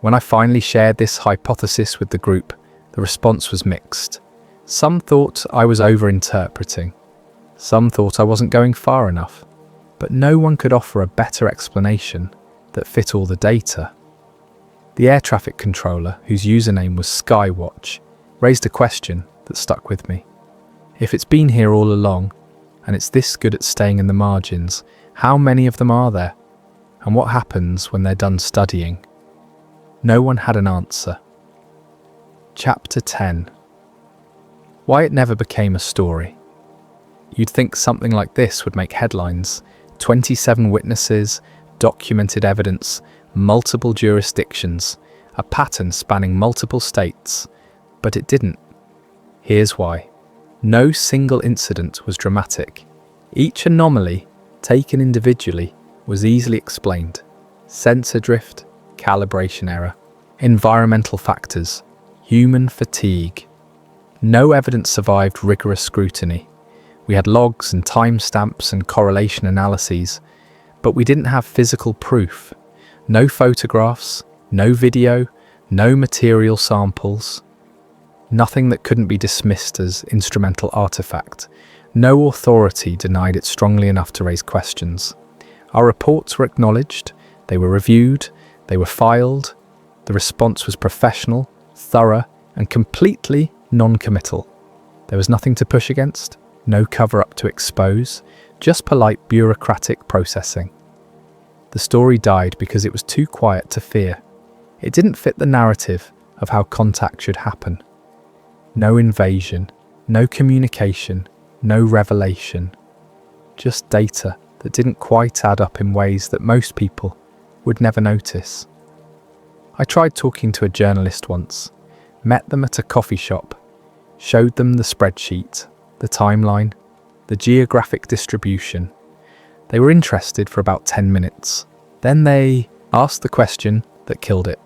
When I finally shared this hypothesis with the group, the response was mixed. Some thought I was overinterpreting. Some thought I wasn't going far enough. But no one could offer a better explanation that fit all the data. The air traffic controller, whose username was Skywatch, raised a question that stuck with me. If it's been here all along, and it's this good at staying in the margins, how many of them are there? And what happens when they're done studying? No one had an answer. Chapter 10. Why it never became a story. You'd think something like this would make headlines. 27 witnesses, documented evidence, multiple jurisdictions, a pattern spanning multiple states. But it didn't. Here's why. No single incident was dramatic. Each anomaly, taken individually, was easily explained. Sensor drift, calibration error, environmental factors, human fatigue. No evidence survived rigorous scrutiny. We had logs and timestamps and correlation analyses, but we didn't have physical proof. No photographs, no video, no material samples. Nothing that couldn't be dismissed as instrumental artifact. No authority denied it strongly enough to raise questions. Our reports were acknowledged, they were reviewed, they were filed. The response was professional, thorough, and completely non-committal. There was nothing to push against, no cover-up to expose, just polite bureaucratic processing. The story died because it was too quiet to fear. It didn't fit the narrative of how contact should happen. No invasion, no communication, no revelation. Just data that didn't quite add up in ways that most people would never notice. I tried talking to a journalist once, met them at a coffee shop, showed them the spreadsheet, the timeline, the geographic distribution. They were interested for about 10 minutes. Then they asked the question that killed it.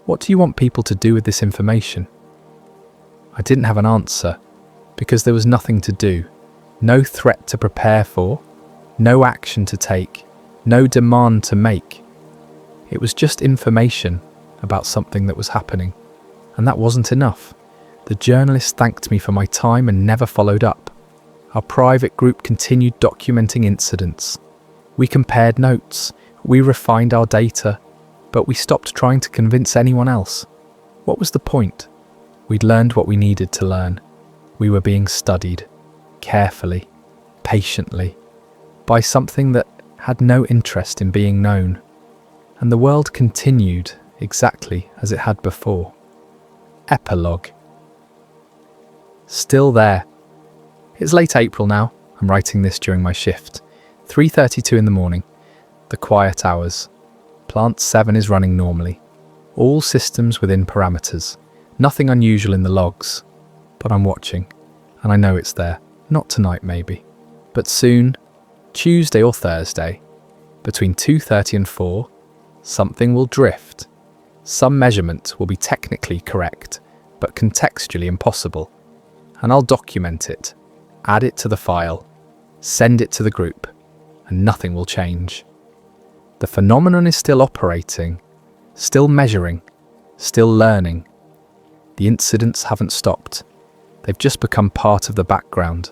What do you want people to do with this information? I didn't have an answer because there was nothing to do, no threat to prepare for, no action to take, no demand to make. It was just information about something that was happening, and that wasn't enough. The journalist thanked me for my time and never followed up. Our private group continued documenting incidents. We compared notes, we refined our data, but we stopped trying to convince anyone else. What was the point? We'd learned what we needed to learn. We were being studied, carefully, patiently, by something that had no interest in being known. And the world continued exactly as it had before. Epilogue. Still there. It's late April now. I'm writing this during my shift. 3:32 in the morning. The quiet hours. Plant 7 is running normally. All systems within parameters. Nothing unusual in the logs, but I'm watching, and I know it's there. Not tonight maybe, but soon, Tuesday or Thursday, between 2:30 and 4, something will drift. Some measurement will be technically correct, but contextually impossible, and I'll document it, add it to the file, send it to the group, and nothing will change. The phenomenon is still operating, still measuring, still learning. The incidents haven't stopped. They've just become part of the background,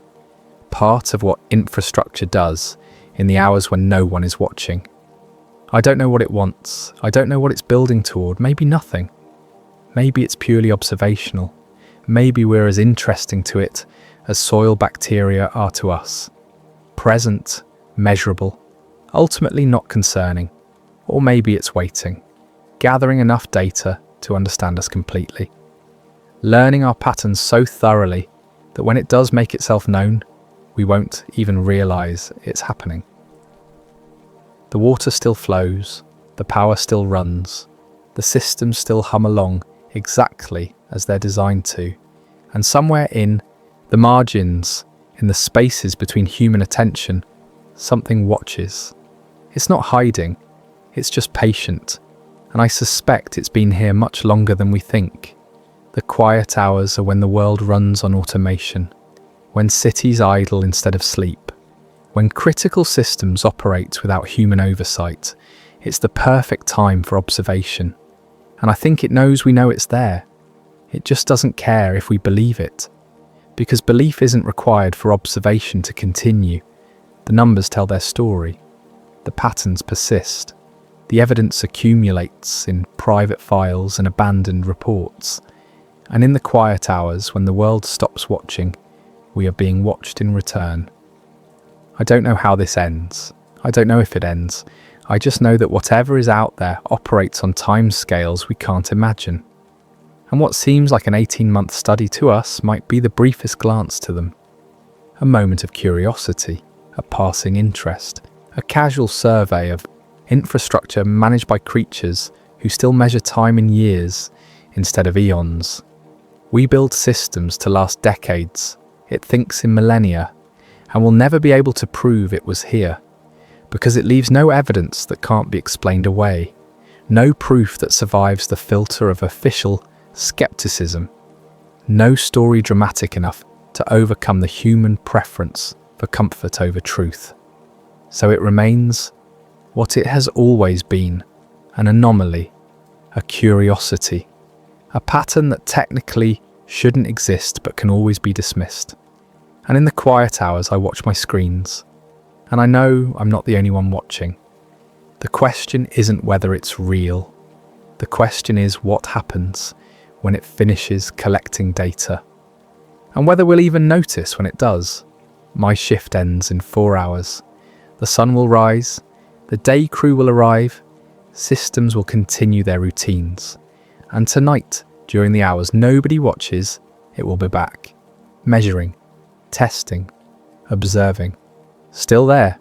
part of what infrastructure does in the hours when no one is watching. I don't know what it wants. I don't know what it's building toward. Maybe nothing. Maybe it's purely observational. Maybe we're as interesting to it as soil bacteria are to us. Present, measurable, ultimately not concerning. Or maybe it's waiting, gathering enough data to understand us completely. Learning our patterns so thoroughly that when it does make itself known, we won't even realise it's happening. The water still flows, the power still runs, the systems still hum along exactly as they're designed to, and somewhere in the margins, in the spaces between human attention, something watches. It's not hiding, it's just patient, and I suspect it's been here much longer than we think. The quiet hours are when the world runs on automation, when cities idle instead of sleep, when critical systems operate without human oversight. It's the perfect time for observation. And I think it knows we know it's there. It just doesn't care if we believe it. Because belief isn't required for observation to continue. The numbers tell their story. The patterns persist. The evidence accumulates in private files and abandoned reports. And in the quiet hours, when the world stops watching, we are being watched in return. I don't know how this ends. I don't know if it ends. I just know that whatever is out there operates on timescales we can't imagine. And what seems like an 18-month study to us might be the briefest glance to them. A moment of curiosity, a passing interest, a casual survey of infrastructure managed by creatures who still measure time in years instead of eons. We build systems to last decades. It thinks in millennia, and will never be able to prove it was here, because it leaves no evidence that can't be explained away, no proof that survives the filter of official skepticism, no story dramatic enough to overcome the human preference for comfort over truth. So it remains what it has always been, an anomaly, a curiosity, a pattern that technically shouldn't exist but can always be dismissed. And in the quiet hours I watch my screens, and I know I'm not the only one watching. The question isn't whether it's real. The question is what happens when it finishes collecting data, and whether we'll even notice when it does. My shift ends in 4 hours. The sun will rise, the day crew will arrive, systems will continue their routines, and tonight, during the hours nobody watches, it will be back, measuring, testing, observing, still there,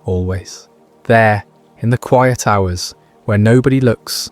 always, there, in the quiet hours where nobody looks,